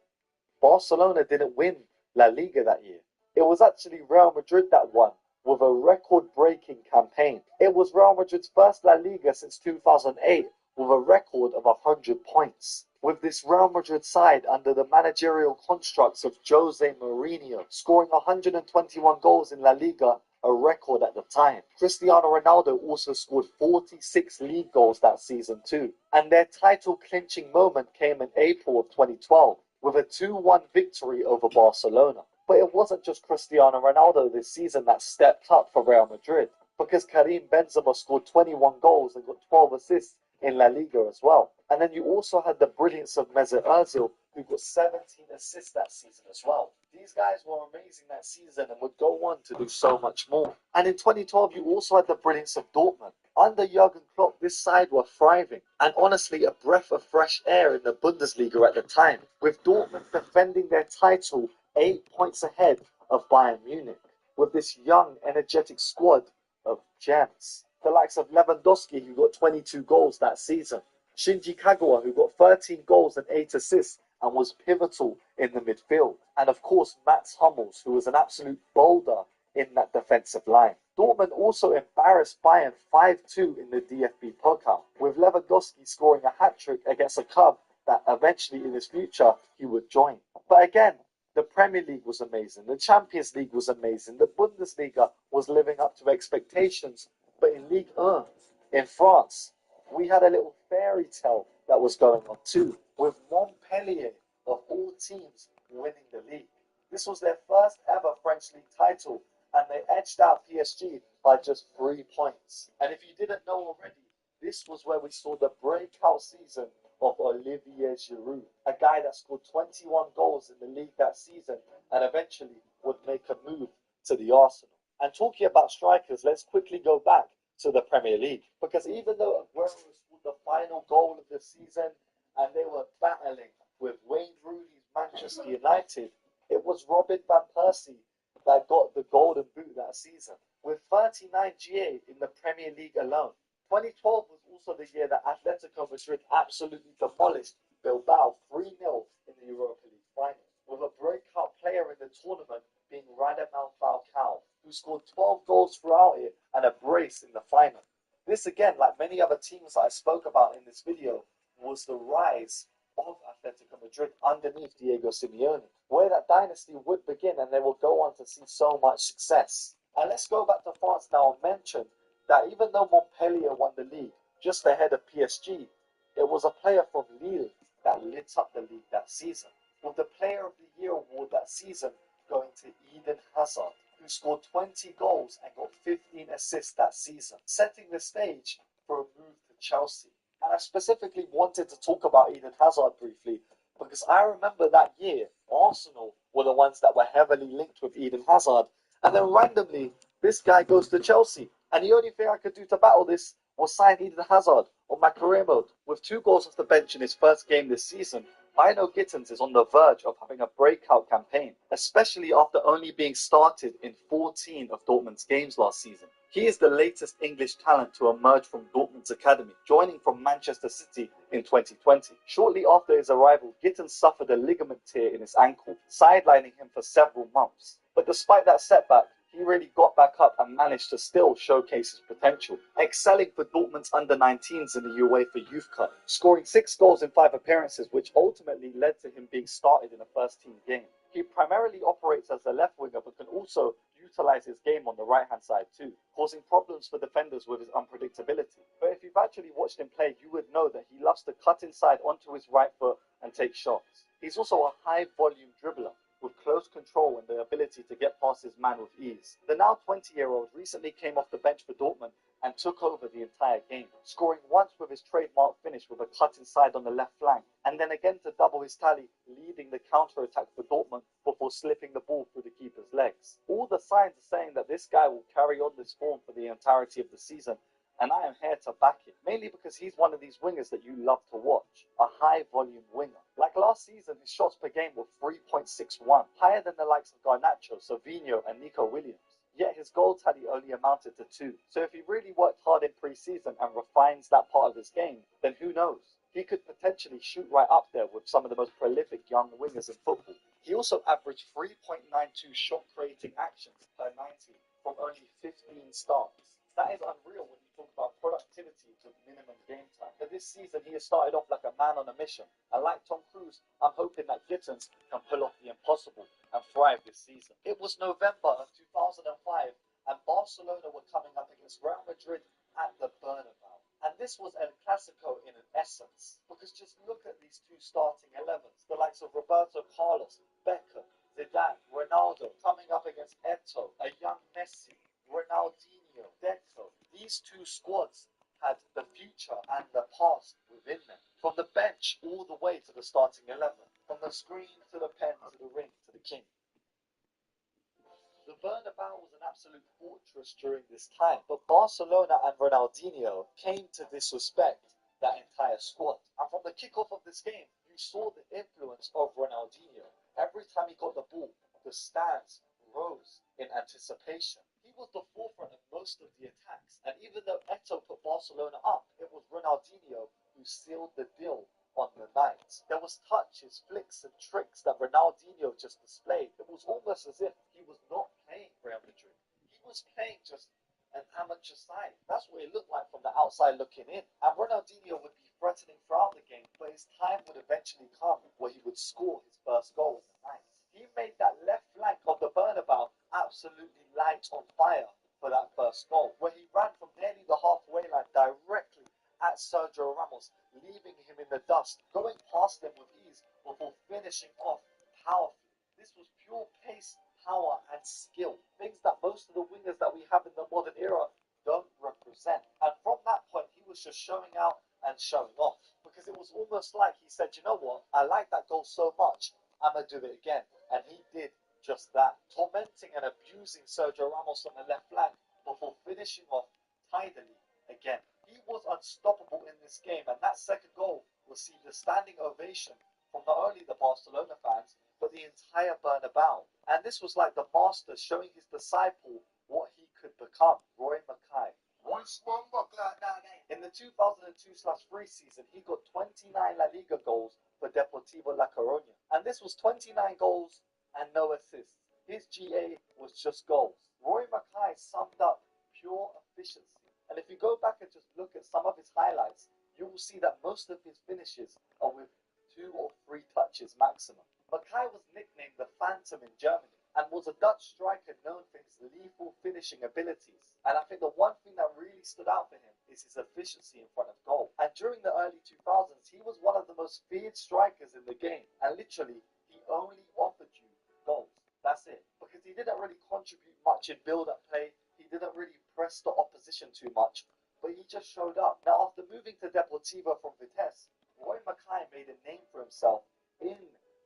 Speaker 1: Barcelona didn't win La Liga that year. It was actually Real Madrid that won, with a record-breaking campaign. It was Real Madrid's first La Liga since 2008, with a record of 100 points. With this Real Madrid side under the managerial constructs of Jose Mourinho, scoring 121 goals in La Liga, a record at the time. Cristiano Ronaldo also scored 46 league goals that season too. And their title-clinching moment came in April of 2012, with a 2-1 victory over Barcelona. But it wasn't just Cristiano Ronaldo this season that stepped up for Real Madrid, because Karim Benzema scored 21 goals and got 12 assists in La Liga as well. And then you also had the brilliance of Mesut Ozil, who got 17 assists that season as well. These guys were amazing that season and would go on to do so much more. And in 2012, you also had the brilliance of Dortmund. Under Jurgen Klopp, this side were thriving, and honestly a breath of fresh air in the Bundesliga at the time, with Dortmund defending their title 8 points ahead of Bayern Munich, with this young, energetic squad of gems. The likes of Lewandowski, who got 22 goals that season. Shinji Kagawa, who got 13 goals and 8 assists and was pivotal in the midfield. And of course, Mats Hummels, who was an absolute boulder in that defensive line. Dortmund also embarrassed Bayern 5-2 in the DFB Pokal, with Lewandowski scoring a hat-trick against a club that eventually in his future he would join. But again, the Premier League was amazing, the Champions League was amazing, the Bundesliga was living up to expectations, but in Ligue 1, in France, we had a little fairy tale that was going on too, with Montpellier, of all teams, winning the league. This was their first ever French league title, and they edged out PSG by just 3 points. And if you didn't know already, this was where we saw the breakout season of Olivier Giroud, a guy that scored 21 goals in the league that season and eventually would make a move to the Arsenal. And talking about strikers, let's quickly go back to the Premier League, because even though Aguero scored the final goal of the season and they were battling with Wayne Rooney's Manchester United, it was Robin van Persie that got the golden boot that season, with 39 GA in the Premier League alone. 2012 was also the year that Atletico Madrid absolutely demolished Bilbao 3-0 in the Europa League final, with a breakout player in the tournament being Radamel Falcao, who scored 12 goals throughout it and a brace in the final. This again, like many other teams that I spoke about in this video, was the rise of Atletico Madrid underneath Diego Simeone, where that dynasty would begin and they will go on to see so much success. And let's go back to France now and mention that even though Montpellier won the league just ahead of PSG, it was a player from Lille that lit up the league that season, with the Player of the Year award that season going to Eden Hazard, who scored 20 goals and got 15 assists that season, setting the stage for a move to Chelsea. And I specifically wanted to talk about Eden Hazard briefly because I remember that year Arsenal were the ones that were heavily linked with Eden Hazard, and then randomly this guy goes to Chelsea, and the only thing I could do to battle this was sign Eden Hazard on my career mode. With 2 goals off the bench in his first game this season, I know Gittins is on the verge of having a breakout campaign, especially after only being started in 14 of Dortmund's games last season. He is the latest English talent to emerge from Dortmund's academy, joining from Manchester City in 2020. Shortly after his arrival, Gittins suffered a ligament tear in his ankle, sidelining him for several months. But despite that setback, he really got back up and managed to still showcase his potential, excelling for Dortmund's under-19s in the UEFA Youth Cup, scoring 6 goals in 5 appearances, which ultimately led to him being started in a first-team game. He primarily operates as a left winger, but can also utilize his game on the right-hand side too, causing problems for defenders with his unpredictability. But if you've actually watched him play, you would know that he loves to cut inside onto his right foot and take shots. He's also a high-volume dribbler, with close control and the ability to get past his man with ease. The now 20-year-old recently came off the bench for Dortmund and took over the entire game, scoring once with his trademark finish with a cut inside on the left flank, and then again to double his tally, leading the counter-attack for Dortmund before slipping the ball through the keeper's legs. All the signs are saying that this guy will carry on this form for the entirety of the season, and I am here to back it, mainly because he's one of these wingers that you love to watch, a high-volume winger. Like last season, his shots per game were 3.61, higher than the likes of Garnacho, Savinho, and Nico Williams. Yet his goal tally only amounted to 2. So if he really worked hard in pre-season and refines that part of his game, then who knows? He could potentially shoot right up there with some of the most prolific young wingers in football. He also averaged 3.92 shot-creating actions per 90 from only 15 starts. That is unreal when you talk about productivity with minimum game time. But this season, he has started off like a man on a mission. And like Tom Cruise, I'm hoping that Gittins can pull off the impossible and thrive this season. It was November of 2005, and Barcelona were coming up against Real Madrid at the Bernabeu. And this was El Clasico in an essence, because just look at these 2 starting 11s, the likes of Roberto Carlos, Beckham, Zidane, Ronaldo, coming up against Eto'o, a young Messi, Ronaldinho, Deco. These 2 squads had the future and the past within them. From the bench all the way to the starting 11. From the screen to the pen to the ring to the king. The Bernabeu was an absolute fortress during this time, but Barcelona and Ronaldinho came to disrespect that entire squad. And from the kickoff of this game, you saw the influence of Ronaldinho. Every time he got the ball, the stands rose in anticipation. He was the forefront of most of the attacks, and even though Eto'o put Barcelona up, it was Ronaldinho who sealed the deal on the night. There was touches, flicks, and tricks that Ronaldinho just displayed. It was almost as if he was not playing Real Madrid. He was playing just an amateur side. That's what it looked like from the outside looking in. And Ronaldinho would be threatening throughout the game, but his time would eventually come where he would score his first goal in the night. He made that left flank of the Bernabeu absolutely light on fire for that first goal, where he ran from nearly the halfway line directly at Sergio Ramos, leaving him in the dust, going past him with ease before finishing off powerfully. This was pure pace, power, and skill, things that most of the wingers that we have in the modern era don't represent. And from that point, he was just showing out and showing off. Because it was almost like he said, you know what, I like that goal so much, I'm going to do it again. And he did just that, tormenting and abusing Sergio Ramos on the left flank before finishing off tidily again. He was unstoppable in this game, and that second goal received a standing ovation from not only the Barcelona fans, but the entire Bernabeu. And this was like the master showing his disciple what he could become, Roy Mackay. In the 2002/03 season, he got 29 La Liga goals for Deportivo La Coruña. And this was 29 goals and no assists. His GA was just goals. Roy Mackay summed up pure efficiency. And if you go back and just look at some of his highlights, you will see that most of his finishes are with 2 or 3 touches maximum. Mackay was nicknamed the Phantom in Germany and was a Dutch striker known for his lethal finishing abilities. And I think the one thing that really stood out for him is his efficiency in front of goal. And during the early 2000s, he was one of the most feared strikers in the game. And literally, he only offered you goals. That's it. Because he didn't really contribute much in build-up play. He didn't really press the opposition too much. But he just showed up. Now, after moving to Deportivo from Vitesse, Roy Mackay made a name for himself in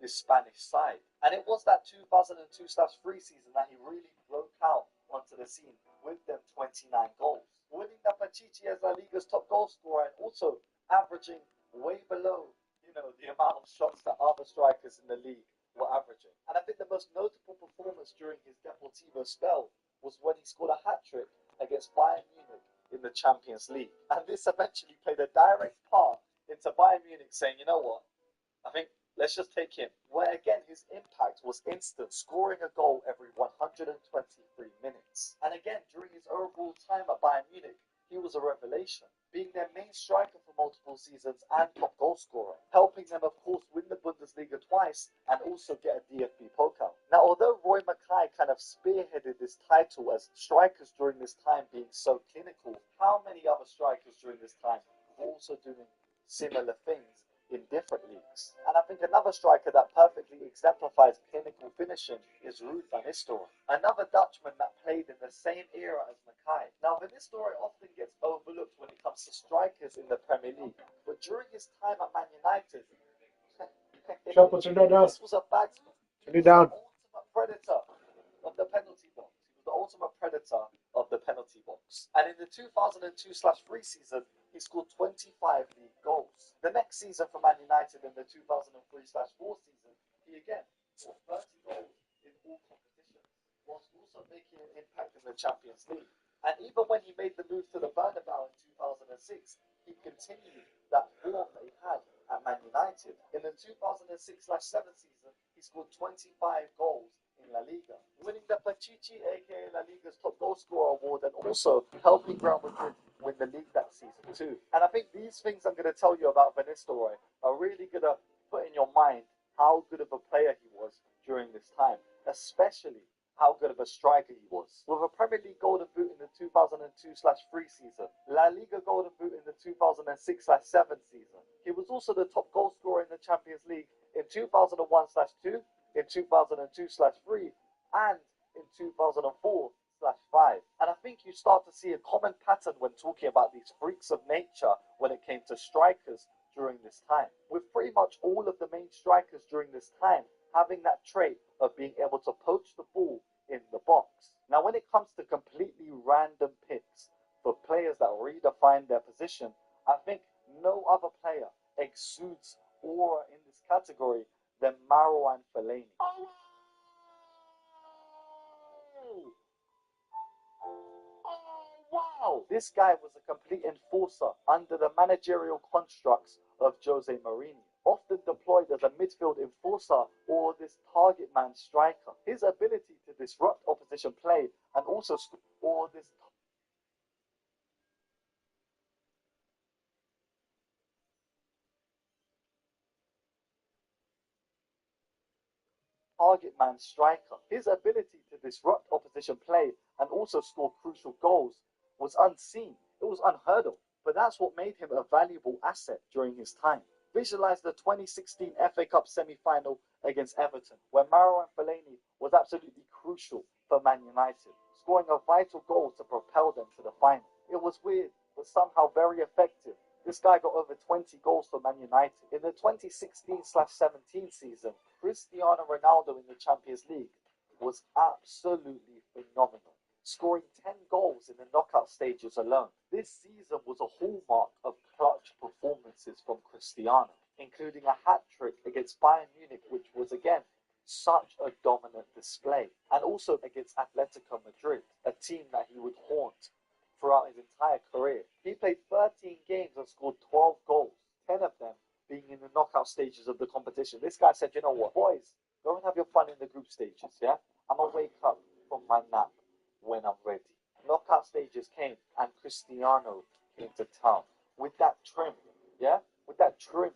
Speaker 1: this Spanish side. And it was that 2002/03 season that he really broke out onto the scene with them 29 goals. Winning the Pichichi as La Liga's top goal scorer and also averaging way below, the amount of shots that other strikers in the league were averaging. And I think the most notable performance during his Deportivo spell was when he scored a hat-trick against Bayern Munich in the Champions League. And this eventually played a direct part into Bayern Munich saying, you know what, I think let's just take him. Where again, his impact was instant, scoring a goal every 123 minutes. And again, during his overall time at Bayern Munich, he was a revelation, being their main striker for multiple seasons and top goal scorer, helping them, of course, win the Bundesliga twice and also get a DFB Pokal. Now, although Roy Mackay kind of spearheaded this title as strikers during this time being so clinical, how many other strikers during this time were also doing similar things in different leagues? And I think another striker that perfectly exemplifies clinical finishing is Ruud van Nistelrooy, another Dutchman that played in the same era as Mackay. Now, Van Nistelrooy often gets overlooked when it comes to strikers in the Premier League, but during his time at Man United, this was a batsman.
Speaker 2: Turn it down.
Speaker 1: The ultimate predator of the penalty box. He was the ultimate predator of the penalty box. And in the 2002/03 season, he scored 25 league goals. The next season for Man United, in the 2003/04 season, he again scored 30 goals in all competitions, whilst also making an impact in the Champions League. And even when he made the move to the Bernabeu in 2006, he continued that form that he had at Man United. In the 2006/07 season, he scored 25 goals in La Liga, winning the Pichichi, aka La Liga's top goal scorer award, and also helping Real Madrid win the league that season too. And I think these things I'm going to tell you about Van Nistelrooy are really going to put in your mind how good of a player he was during this time, especially how good of a striker he was. With a Premier League Golden Boot in the 2002/03 season, La Liga Golden Boot in the 2006/07 season. He was also the top goal scorer in the Champions League in 2001/02, in 2002/03, and in 2004/05. And I think you start to see a common pattern when talking about these freaks of nature when it came to strikers during this time, with pretty much all of the main strikers during this time having that trait of being able to poach the ball in the box. Now, when it comes to completely random picks for players that redefine their position, I think no other player exudes aura in this category than Marouane Fellaini. Oh, wow! This guy was a complete enforcer under the managerial constructs of Jose Mourinho, often deployed as a midfield enforcer or this target man striker. His ability to disrupt opposition play and also or this target man striker. His ability to disrupt opposition play and also score crucial goals was unseen. It was unheard of. But that's what made him a valuable asset during his time. Visualize the 2016 FA Cup semi-final against Everton, where Marouane Fellaini was absolutely crucial for Man United, scoring a vital goal to propel them to the final. It was weird, but somehow very effective, This guy got over 20 goals for Man United. In the 2016/17 season, Cristiano Ronaldo in the Champions League was absolutely phenomenal, scoring 10 goals in the knockout stages alone. This season was a hallmark of clutch performances from Cristiano, including a hat-trick against Bayern Munich, which was again such a dominant display, and also against Atletico Madrid, a team that he would haunt throughout his entire career. He played 13 games and scored 12 goals, 10 of them being in the knockout stages of the competition. This guy said, you know what, boys, go and have your fun in the group stages, yeah? I'm going to wake up from my nap when I'm ready. Knockout stages came, and Cristiano came to town with that trim, yeah? With that trim.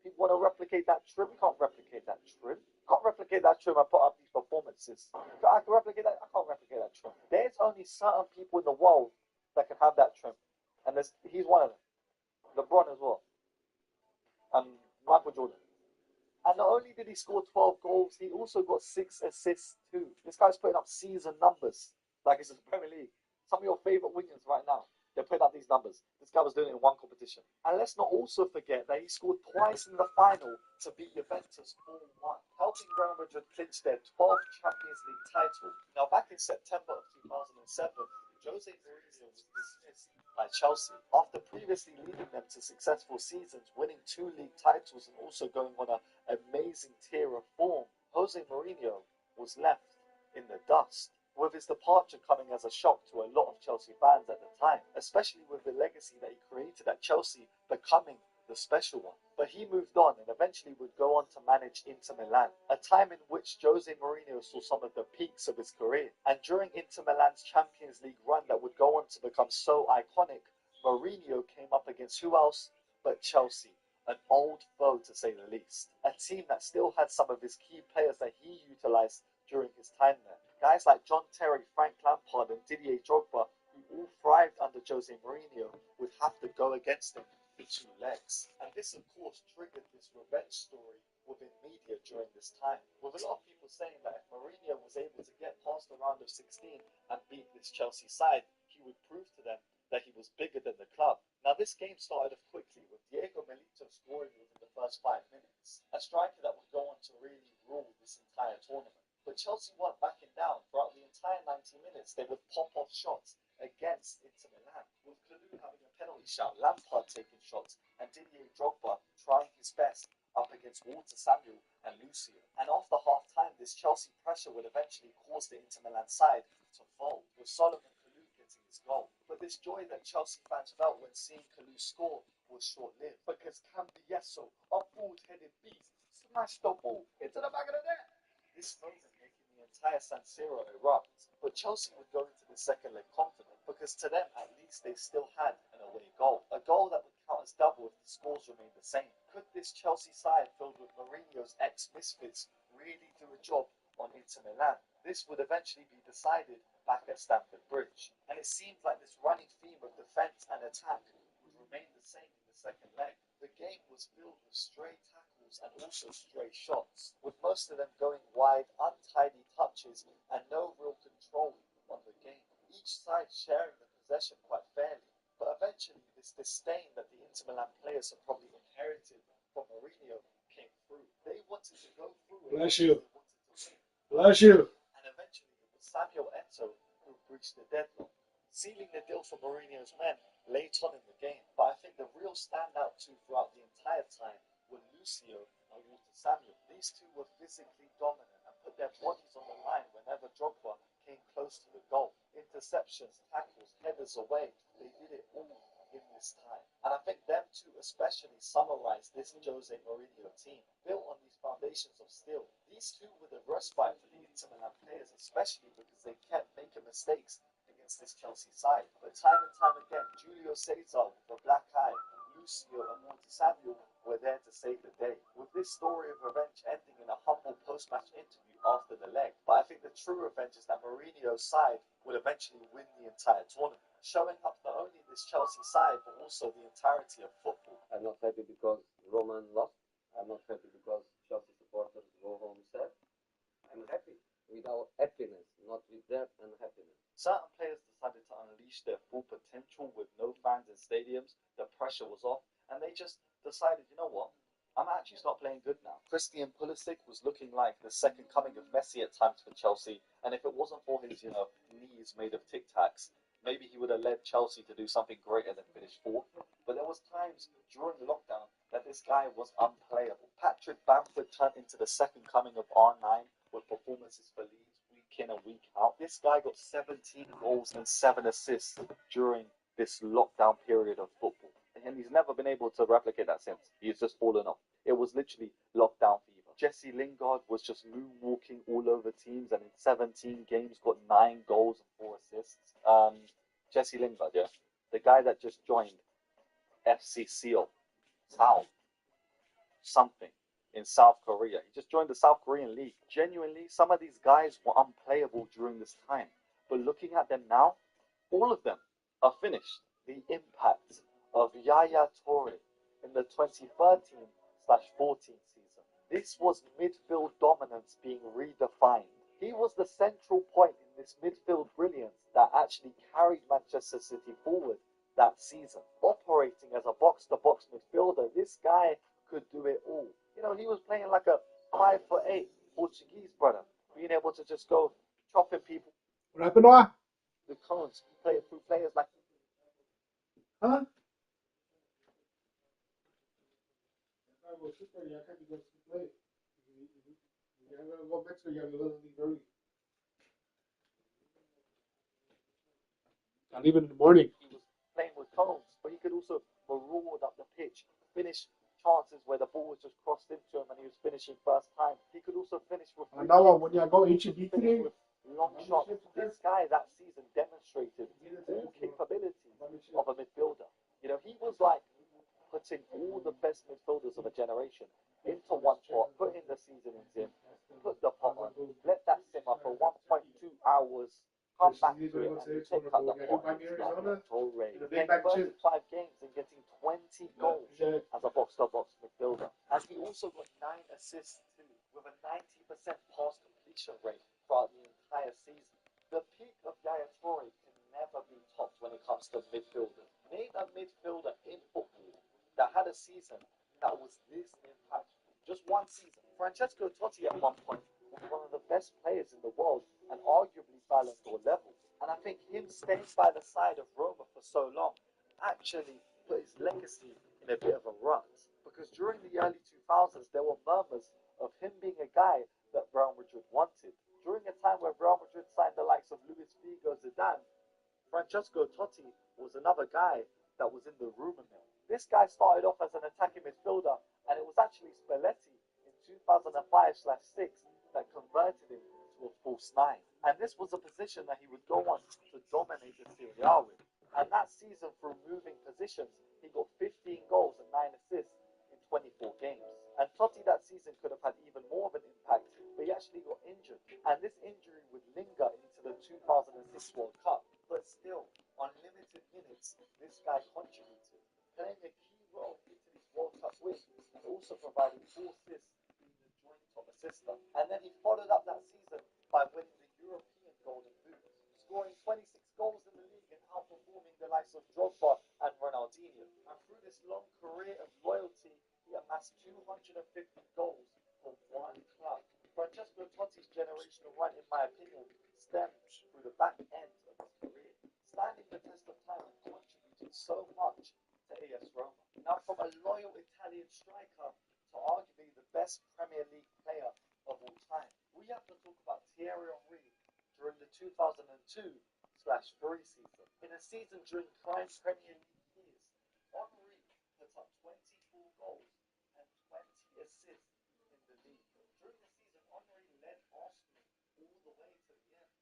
Speaker 1: People want to replicate that trim. You can't replicate that trim. Can't replicate that trim and put up these performances. I can replicate that. I can't replicate that trim. There's only certain people in the world that can have that trim, and he's one of them. LeBron as well, and Michael Jordan. And not only did he score 12 goals, he also got 6 assists too. This guy's putting up season numbers like it's the Premier League. Some of your favorite wingers right now, they're putting up these numbers. This guy was doing it in one competition. And let's not also forget that he scored twice in the final to beat Juventus 4-1, helping Real Madrid clinch their 12th Champions League title. Now, back in September of 2007, Jose Mourinho was dismissed by Chelsea after previously leading them to successful seasons, winning 2 league titles and also going on an amazing tier of form. Jose Mourinho was left in the dust, with his departure coming as a shock to a lot of Chelsea fans at the time, especially with the legacy that he created at Chelsea becoming the special one. But he moved on and eventually would go on to manage Inter Milan, a time in which Jose Mourinho saw some of the peaks of his career. And during Inter Milan's Champions League run that would go on to become so iconic, Mourinho came up against who else but Chelsea, an old foe to say the least. A team that still had some of his key players that he utilised during his time there. Guys like John Terry, Frank Lampard and Didier Drogba, who all thrived under Jose Mourinho, would have to go against him with 2 legs. And this, of course, triggered this revenge story within media during this time, with a lot of people saying that if Mourinho was able to get past the round of 16 and beat this Chelsea side, he would prove to them that he was bigger than the club. Now, this game started off quickly with Diego Milito scoring within the first 5 minutes, a striker that would go on to really rule this entire tournament. But Chelsea weren't backing down. Throughout the entire 90 minutes, they would pop off shots against Inter Milan, with Kalou having a penalty shot, Lampard taking shots, and Didier Drogba trying his best up against Walter Samuel and Lucio. And after half-time, this Chelsea pressure would eventually cause the Inter Milan side to fold, with Solomon Kalou getting his goal. But this joy that Chelsea fans felt when seeing Kalou score was short-lived, because Cambiasso, a bald-headed beast, smashed the ball into the back of the net. This moment making the entire San Siro erupt. But Chelsea would go into the second leg confident, because to them at least they still had an away goal. A goal that would count as double if the scores remained the same. Could this Chelsea side filled with Mourinho's ex-misfits really do a job on Inter Milan? This would eventually be decided back at Stamford Bridge. And it seemed like this running theme of defence and attack would remain the same in the second leg. The game was filled with stray tackles and also stray shots, with most of them going wide, untidy touches and no real control on the game. Each side sharing the possession quite fairly, but eventually this disdain that the Inter Milan players had probably inherited from Mourinho came through. They wanted to go through it.
Speaker 2: Bless you.
Speaker 1: They wanted to win.
Speaker 2: Bless you.
Speaker 1: And eventually it was Samuel Eto'o who breached the deadlock, sealing the deal for Mourinho's men late on in the game. But I think the real standout two throughout the entire time were Lucio and Walter Samuel. These two were physically dominant and put their bodies on the line whenever Drogba came close to the goal. Interceptions, tackles, headers away, they did it all in this time. And I think them two especially summarised this Jose Mourinho team, built on these foundations of steel. These two were the respite for the Inter Milan players, especially because they kept making mistakes against this Chelsea side. But time and time again, Julio Cesar with a black eye, Lucio and Walter Samuel were there to save the day, with this story of revenge ending in a humble post-match interview after the leg. But I think the true revenge is that Mourinho's side would eventually win the entire tournament, showing up not only this Chelsea side but also the entirety of football.
Speaker 4: I'm not happy because Roman lost. I'm not happy because Chelsea supporters go home sad. I'm happy with our happiness, not with their unhappiness.
Speaker 1: Certain players decided to unleash their full potential with no fans in stadiums, the pressure was off, and they just decided, you know what, I'm actually not playing good now. Christian Pulisic was looking like the second coming of Messi at times for Chelsea, and if it wasn't for his, knees made of Tic Tacs, maybe he would have led Chelsea to do something greater than finish fourth. But there was times during the lockdown that this guy was unplayable. Patrick Bamford turned into the second coming of R9 with performances for Leeds week in and week out. This guy got 17 goals and 7 assists during this lockdown period of football. And he's never been able to replicate that since. He's just fallen off. It was literally lockdown fever. Jesse Lingard was just moonwalking all over teams and in 17 games got 9 goals and 4 assists. Jesse Lingard, yeah? The guy that just joined FC Seoul, something in South Korea. He just joined the South Korean league. Genuinely, some of these guys were unplayable during this time. But looking at them now, all of them are finished. The impact of Yaya Toure in the 2013/14 season. This was midfield dominance being redefined. He was the central point in this midfield brilliance that actually carried Manchester City forward that season. Operating as a box-to-box midfielder, this guy could do it all. He was playing like a 5'8" Portuguese brother, being able to just go chopping people.
Speaker 2: What happened, Noah?
Speaker 1: The cones, play it through players like.
Speaker 2: Huh? Not even in the morning.
Speaker 1: He was playing with cones, but he could also maraud up the pitch, finish chances where the ball was just crossed into him and he was finishing first time. He could also finish with
Speaker 2: I know when you go HB today.
Speaker 1: long shots. This guy that season demonstrated all capabilities of a midfielder. He was like putting all the best midfielders of a generation into one pot, putting the seasonings in, put the pot on, let that simmer for 1.2 hours, come back to it, and you take out the pot. Playing 35 games and getting 20 goals as a box-to-box midfielder. And he also got 9 assists too, with a 90% pass completion rate throughout the entire season. The peak of Yaya Toure can never be topped when it comes to midfielders. Name a midfielder in football that had a season that was this impactful. Just one season. Francesco Totti at one point was one of the best players in the world and arguably Ballon d'Or level. And I think him staying by the side of Roma for so long actually put his legacy in a bit of a rut. Because during the early 2000s, there were murmurs of him being a guy that Real Madrid wanted. During a time where Real Madrid signed the likes of Luis Figo, Zidane, Francesco Totti was another guy that was in the rumor mill. This guy started off as an attacking midfielder, and it was actually Spalletti in 2005/6 that converted him to a false 9. And this was a position that he would go on to dominate the Serie A with. And that season, through moving positions, he got 15 goals and 9 assists in 24 games. And Totti that season could have had even more of an impact, but he actually got injured. And this injury would linger into the 2006 World Cup. But still, on limited minutes, this guy contributed, playing a key role in Italy's World Cup win, and also providing 4 assists, being the joint top assister. And then he followed up that season by winning the European Golden Boot, scoring 26 goals in the league and outperforming the likes of Drogba and Ronaldinho. And through this long career of loyalty, he amassed 250 goals for one club. Francesco Totti's generational run, in my opinion, stemmed through the back end of his career, standing the test of time and contributing so much to AS Roma. Now, from a loyal Italian striker to arguably the best Premier League player of all time, we have to talk about Thierry Henry during the 2002/3 season. In a season during prime Premier League years, Henry put up 24 goals and 20 assists in the league. During the season, Henry led Arsenal all the way to the end.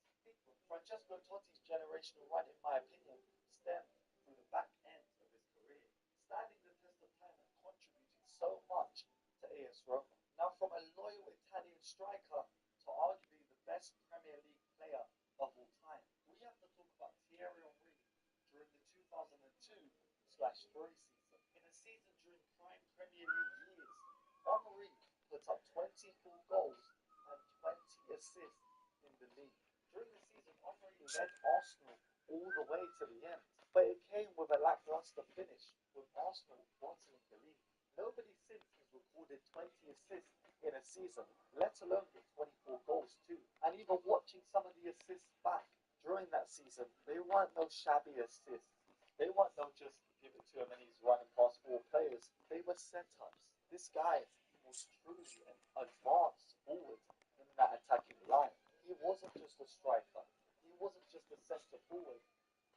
Speaker 1: Francesco Totti's generational run, in my opinion, stemmed through the back end of his career, standing the test of time and contributing so much to AS Roma. Now, from a loyal Italian striker to arguably the best Premier League player of all time, we have to talk about Thierry Henry during the 2002/3 season. In a season during prime Premier League years, Henry put up 24 goals and 20 assists in the league. During the season, Henry led Arsenal all the way to the end. but it came with a lackluster finish, with Arsenal bottling the league. Nobody since has recorded 20 assists in a season, let alone get 24 goals too. And even watching some of the assists back during that season, they weren't no shabby assists. They weren't no just give it to him and he's running past 4 players. They were set-ups. This guy was truly an advanced forward in that attacking line. He wasn't just a striker. He wasn't just a centre forward.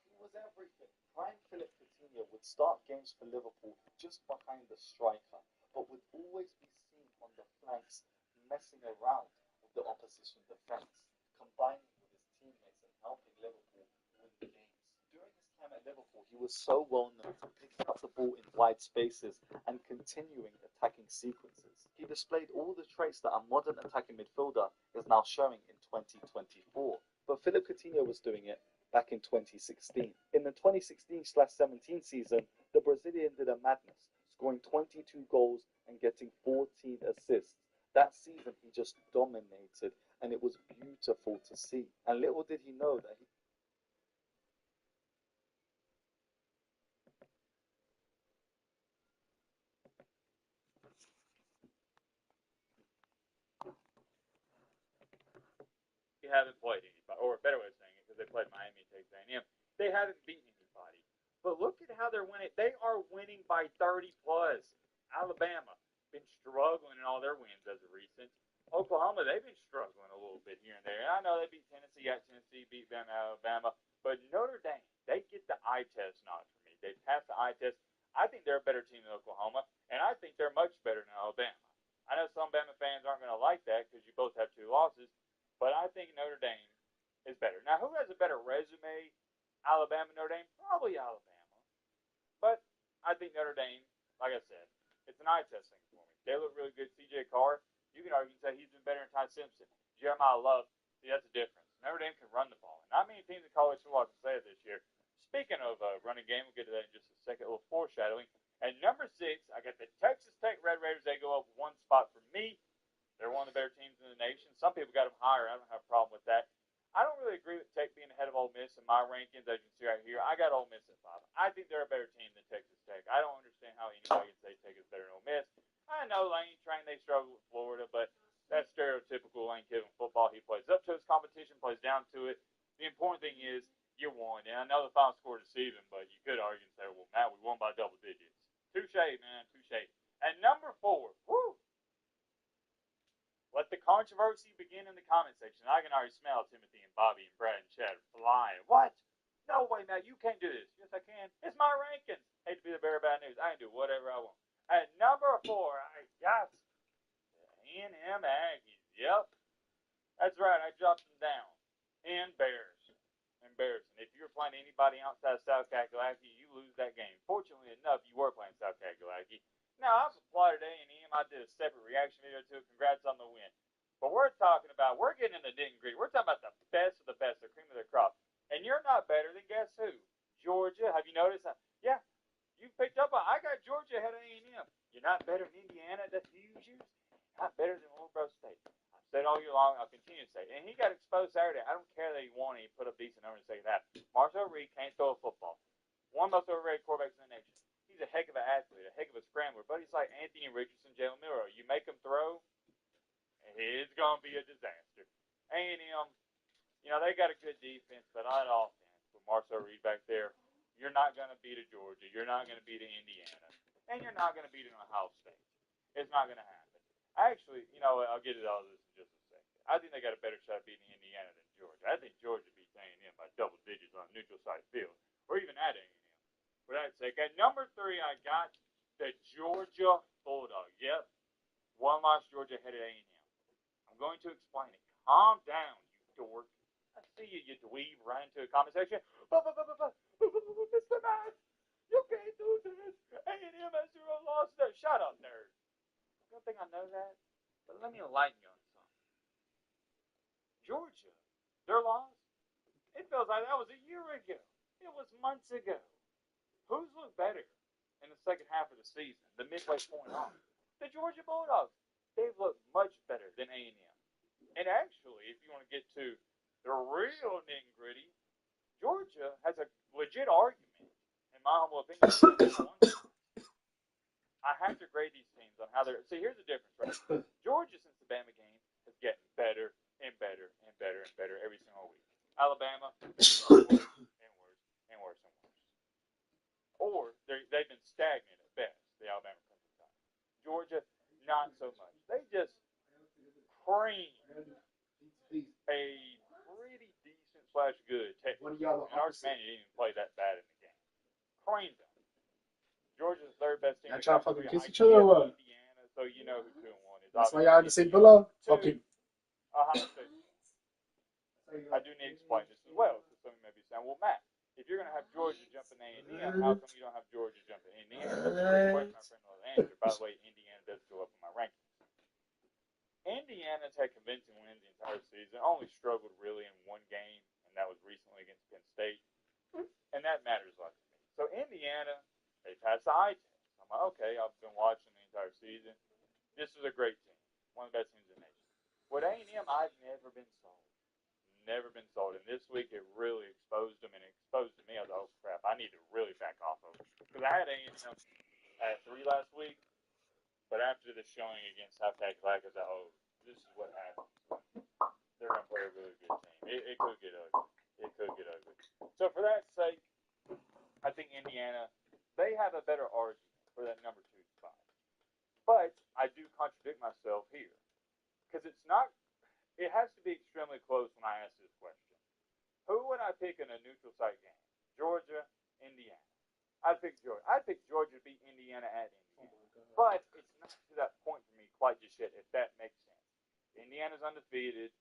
Speaker 1: He was everything. Prime Philip Coutinho would start games for Liverpool just behind the striker, but would always be seen on the flanks messing around with the opposition defence, combining with his teammates and helping Liverpool win the games. During his time at Liverpool, he was so well known for picking up the ball in wide spaces and continuing attacking sequences. He displayed all the traits that a modern attacking midfielder is now showing in 2024. But Philip Coutinho was doing it back in 2016. In the 2016/17 season, the Brazilian did a madness, scoring 22 goals and getting 14 assists. That season, he just dominated, and it was beautiful to see. And little did he know that
Speaker 5: He haven't played anybody, or a better way of saying it, because they played Miami, Texas A&M. They haven't beaten anybody. But look at how they're winning. They are winning by 30 plus. Alabama been struggling in all their wins as of recent. Oklahoma, they've been struggling a little bit here and there. And I know they beat Tennessee at Tennessee, beat them at Alabama. But Notre Dame, they get the eye test notch for me. They pass the eye test. I think they're a better team than Oklahoma, and I think they're much better than Alabama. I know some Bama fans aren't going to like that because you both have 2 losses, but I think Notre Dame is better. Now, who has a better resume? Alabama, Notre Dame? Probably Alabama. But I think Notre Dame, like I said, it's an eye test thing for me. They look really good. C.J. Carr, you can argue and say he's been better than Ty Simpson. Jeremiah Love, see, that's the difference. Notre Dame can run the ball. Not many teams in college football can say it this year. Speaking of running game, we'll get to that in just a second. A little foreshadowing. At number 6, I got the Texas Tech Red Raiders. They go up 1 spot for me. They're one of the better teams in the nation. Some people got them higher. I don't have a problem with that. I don't really agree with Tech being ahead of Ole Miss in my rankings, as you can see right here. I got Ole Miss at 5. I think they're a better team than Texas Tech. I don't understand how anybody can say Tech is better than Ole Miss. I know Lane Train, they struggle with Florida, but that's stereotypical Lane Kiffin football. He plays up to his competition, plays down to it. The important thing is you won. And I know the final score deceiving, but you could argue and say, well, Matt, we won by double digits. Touche, man, touche. At number 4, woo! Let the controversy begin in the comment section. I can already smell Timothy and Bobby and Brad and Chad flying. What? No way, Matt. You can't do this. Yes, I can. It's my rankings. Hate to be the bearer of bad news. I can do whatever I want. At number 4, I got the A&M Aggies. Yep. That's right. I dropped them down. Embarrassing. If you were playing anybody outside of South Kakalaki, you lose that game. Fortunately enough, you were playing South Kakalaki. Now, I've applauded A&M. I did a separate reaction video to it. Congrats on the win. But we're getting into nitty gritty. We're talking about the best of the best, the cream of the crop. And you're not better than guess who? Georgia. Have you noticed? Yeah, you picked up on. I got Georgia ahead of A&M. You're not better than Indiana. That's huge. Not better than Old Bro State. I've said all year long. I'll continue to say. And he got exposed Saturday. I don't care that he won and he put up decent numbers in the second half. Marcel Reed can't throw a football. One of the most overrated quarterbacks in the nation. He's a heck of an athlete, a heck of a scrambler, but he's like Anthony Richardson, Jalen Milroe. You make him throw, it's going to be a disaster. A&M, they got a good defense, but not offense. With Marcel Reed back there, you're not going to beat a Georgia. You're not going to beat an Indiana. And you're not going to beat an Ohio State. It's not going to happen. Actually, I'll get to all this in just a second. I think they got a better shot at beating Indiana than Georgia. I think Georgia beats A&M by double digits on a neutral site field, or even at A&M. For that sake, at number 3, I got the Georgia Bulldogs. Yep, 1 loss Georgia ahead of A&M. I'm going to explain it. Calm down, you dork. I see you dweeb, right into a comment section. Mr. Matt, you can't do this. A&M has 0 losses. Shut up, nerd. I don't think I know that, but let me enlighten you on something. Georgia, their loss, it feels like that was a year ago. It was months ago. Who's looked better in the second half of the season, the midway point on? The Georgia Bulldogs. They've looked much better than A&M. And actually, if you want to get to the real nitty-gritty, Georgia has a legit argument my humble opinion, I have to grade these teams on how they're. See, here's the difference, right? Georgia, since the Bama game, is getting better and better and better and better every single week. Alabama, worse and worse and worse and worse. Or they've been stagnant at best, the Alabama Crimson Tide. Georgia, not so much. They just cream a pretty decent / good Texas. And Arch Manning didn't even play that bad in the game. Creamed them. Georgia's the third best team.
Speaker 2: Y'all trying to fucking kiss each other or what?
Speaker 5: Indiana, so you know who 2-1 is.
Speaker 2: That's why y'all in the same pillow? Fucking.
Speaker 5: Ohio State. I do need to explain this as well, because some of you may be saying, well, Matt, if you're going to have Georgia jumping A&M, how come you don't have Georgia jumping Indiana? That's a great question my friend will answer. By the way, Indiana does go up in my rankings. Indiana's had convincing wins the entire season, only struggled really in one game, and that was recently against Penn State. And that matters a lot to me. So Indiana, they passed the eye test. I'm like, okay, I've been watching the entire season. This is a great team. One of the best teams in the nation. With A&M, I've never been sold. Never been sold. And this week, it really exposed them, and it exposed to me. I was like, oh, crap, I need to really back off of it. Because I had A&M at 3 last week, but after the showing against South Carolina, I was like, oh, this is what happens. They're going to play a really good team. It could get ugly. It could get ugly. So for that sake, I think Indiana, they have a better argument for that number 2 spot. But I do contradict myself here. Because it's not, it has to be extremely close when I ask this question. Who would I pick in a neutral site game? Georgia, Indiana. I'd pick Georgia. I'd pick Georgia to beat Indiana at Indiana. But it's not to that point for me quite just yet, if that makes sense. Indiana's undefeated,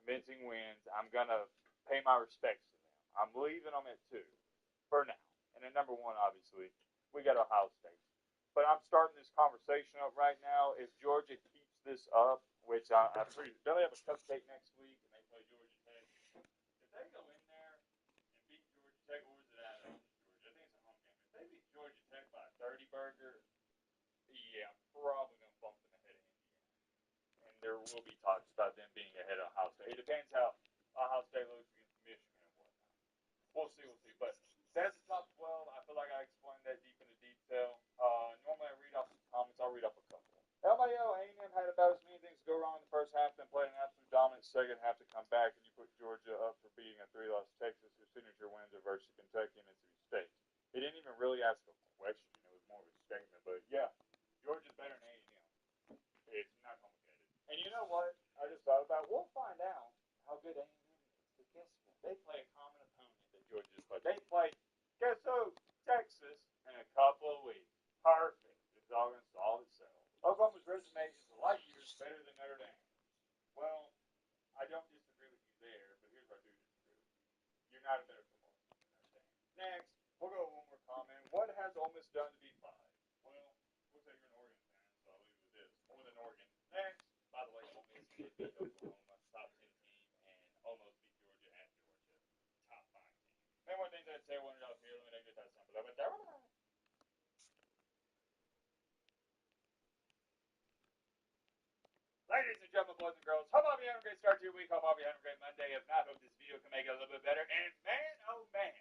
Speaker 5: convincing wins. I'm going to pay my respects to them. I'm leaving them at 2 for now. And at number 1, obviously, we got Ohio State. But I'm starting this conversation up right now. If Georgia keeps this up, which I'm pretty, don't they have a cupcake next week and they play Georgia Tech? If they go in there and beat Georgia Tech, or is it at Georgia? I think it's a home game. If they beat Georgia Tech by a 30 burger, yeah, I'm probably going to bump them ahead of Indiana. And there will be talks about them being ahead of Ohio State. It depends how Ohio State looks against Michigan and whatnot. We'll see. But that's the top 12. I feel like I explained that deep into detail. Normally I read off some comments. I'll read off a couple. LMAO, A&M had about as many things go wrong in the first half, then played an absolute dominant second half to come back, and you put Georgia up for beating a 3-loss Texas, whose signature wins are versus Kentucky and Mississippi State. They didn't even really ask a question. It was more of a statement. But, yeah, Georgia's better than A&M. It's not complicated. And you know what? I just thought about it. We'll find out how good A&M is. But guess what? They play a common opponent that Georgia just played. They play, guess who? Texas in a couple of weeks. Perfect. It's all going to solve itself. Oklahoma's resume is a light years better than Notre Dame. Well, I don't disagree with you there, but here's what I do disagree with you. You're not a better football team than Notre Dame. Next, we'll go with one more comment. What has Ole Miss done to be 5? Well, looks like you're an Oregon fan, so I'll leave it with this. More than Oregon. Next, by the way, Ole Miss did beat Oklahoma, top 10 team, and almost beat Georgia at Georgia, top 5 team. Many more things I'd say. I wanted out here. Let me get that some below. But there we go. Ladies and gentlemen, boys and girls, hope all of you having a great start to your week. Hope all of you having a great Monday. If not, hope this video can make it a little bit better. And man, oh man,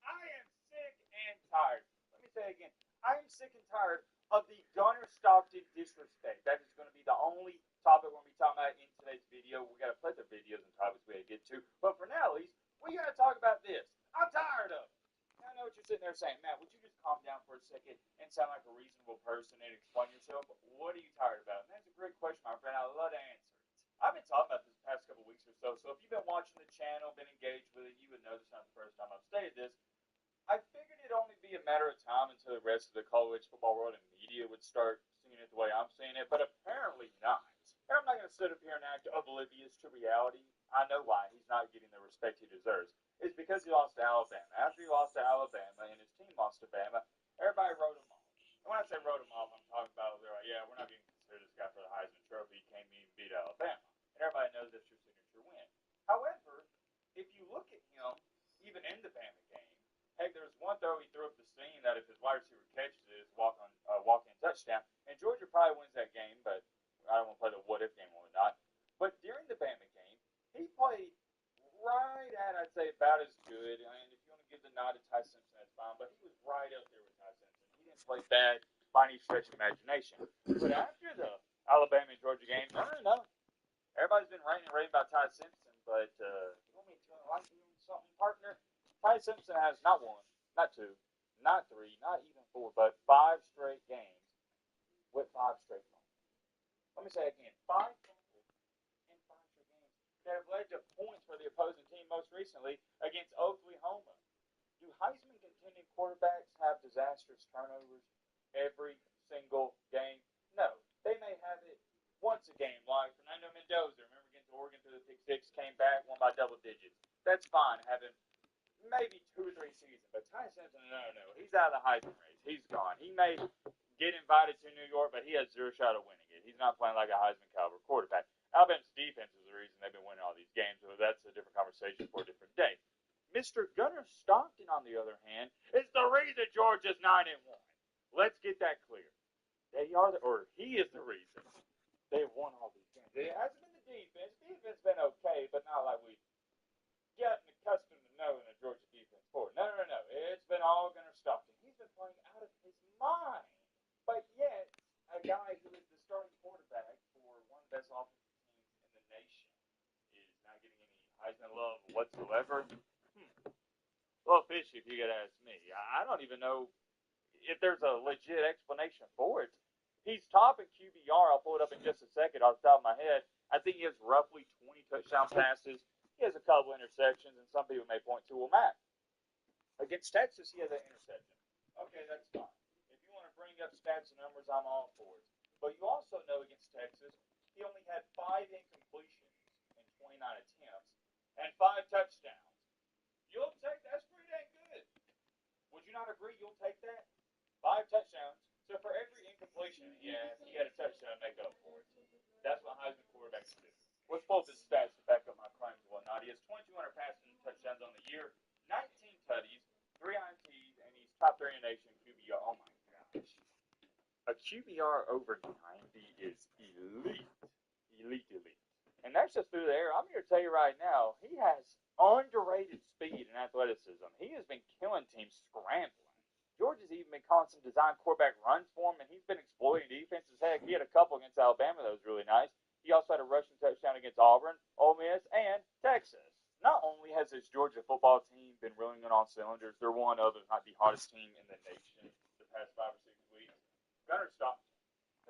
Speaker 5: I am sick and tired. Let me say it again. I am sick and tired of the Gunner Stockton disrespect. That is going to be the only topic we're going to be talking about in today's video. We got a plethora of videos and topics we got to get to. But for now, at least, we got to talk about this. I'm tired of it. I know what you're sitting there saying, Matt, would you just calm down for a second and sound like a reasonable person and explain yourself? What are you tired about? And that's a great question, my friend. I love to answer it. I've been talking about this the past couple weeks or so, so if you've been watching the channel, been engaged with it, you would know this is not the first time I've stated this. I figured it'd only be a matter of time until the rest of the college football world and media would start seeing it the way I'm seeing it, but apparently not. And I'm not going to sit up here and act oblivious to reality. I know why he's not getting the respect he deserves. It's because he lost to Alabama. After he lost to Alabama and his team lost to Bama, everybody wrote him off. And when I say wrote him off, I'm talking about, they're like, yeah, we're not going to consider this guy for the Heisman Trophy. He can't even beat Alabama. And everybody knows that's your signature win. However, if you look at him, even in the Bama game, heck, there was one throw he threw up the seam that if his wide receiver catches it, it's walk-in touchdown. And Georgia probably wins that game, but I don't want to play the what-if game or not. But during the Bama game, he played right at, I'd say, about as good. And if you want to give the nod to Ty Simpson, that's fine, but he was right up there with Ty Simpson. He didn't play bad by any stretch of imagination. But after the Alabama and Georgia game, no. Everybody's been raving about Ty Simpson, but you want me to like you something, partner? Ty Simpson has not one, not two, not three, not even four, but 5 straight games with 5 straight fumbles. Let me say it again. 5 fumbles in 5 straight games that have led to points for the opposing team most recently against Oklahoma. Do Heisman contending quarterbacks have disastrous turnovers every single game? No. They may have it once a game, like Fernando Mendoza. Remember against Oregon through the pick six, came back, won by double digits. That's fine, having maybe 2 or 3 seasons. But Ty Simpson, no. He's out of the Heisman race. He's gone. He may get invited to New York, but he has 0 shot of winning it. He's not playing like a Heisman caliber quarterback. Alabama's defense is the reason they've been winning all these games, so that's a different conversation for a different day. Mr. Gunnar Stockton, on the other hand, is the reason Georgia's 9-1. Let's get that clear. He is the reason they've won all these games. It hasn't been the defense. The defense has been okay, but not like we've gotten accustomed to knowing the Georgia defense for. No. It's been all Gunnar Stockton. He's been playing out of his mind. But yet, a guy who is the starting quarterback for one of the best offensive teams in the nation is not getting any Heisman love whatsoever. Well, fishy, if you could ask me. I don't even know if there's a legit explanation for it. He's top in QBR. I'll pull it up in just a second off the top of my head. I think he has roughly 20 touchdown passes. He has a couple interceptions, and some people may point to, well, Matt, against Texas, he has an interception. Okay, that's fine. If you want to bring up stats and numbers, I'm all for it. But you also know against Texas, he only had 5 incompletions in 29 attempts and 5 touchdowns. You'll take that's pretty dang good. Would you not agree? You'll take that 5 touchdowns. So for every incompletion, he had a touchdown to make up for it. That's what Heisman quarterbacks do. Let's pull up his stats to back up my claims and whatnot. He has 2,200 passing touchdowns on the year, 19 tutties, 3 INTs, and he's top 3 in the nation QBR. Oh my gosh. A QBR over 90 is elite. And that's just through the air. I'm here to tell you right now, he has underrated speed and athleticism. He has been killing teams scrambling. Georgia's even been calling some design quarterback runs for him, and he's been exploiting defenses. Heck, he had a couple against Alabama that was really nice. He also had a rushing touchdown against Auburn, Ole Miss, and Texas. Not only has this Georgia football team been rolling on all cylinders, they're one of, if not the hottest team in the nation the past 5 or 6 weeks. Gunnar Stockton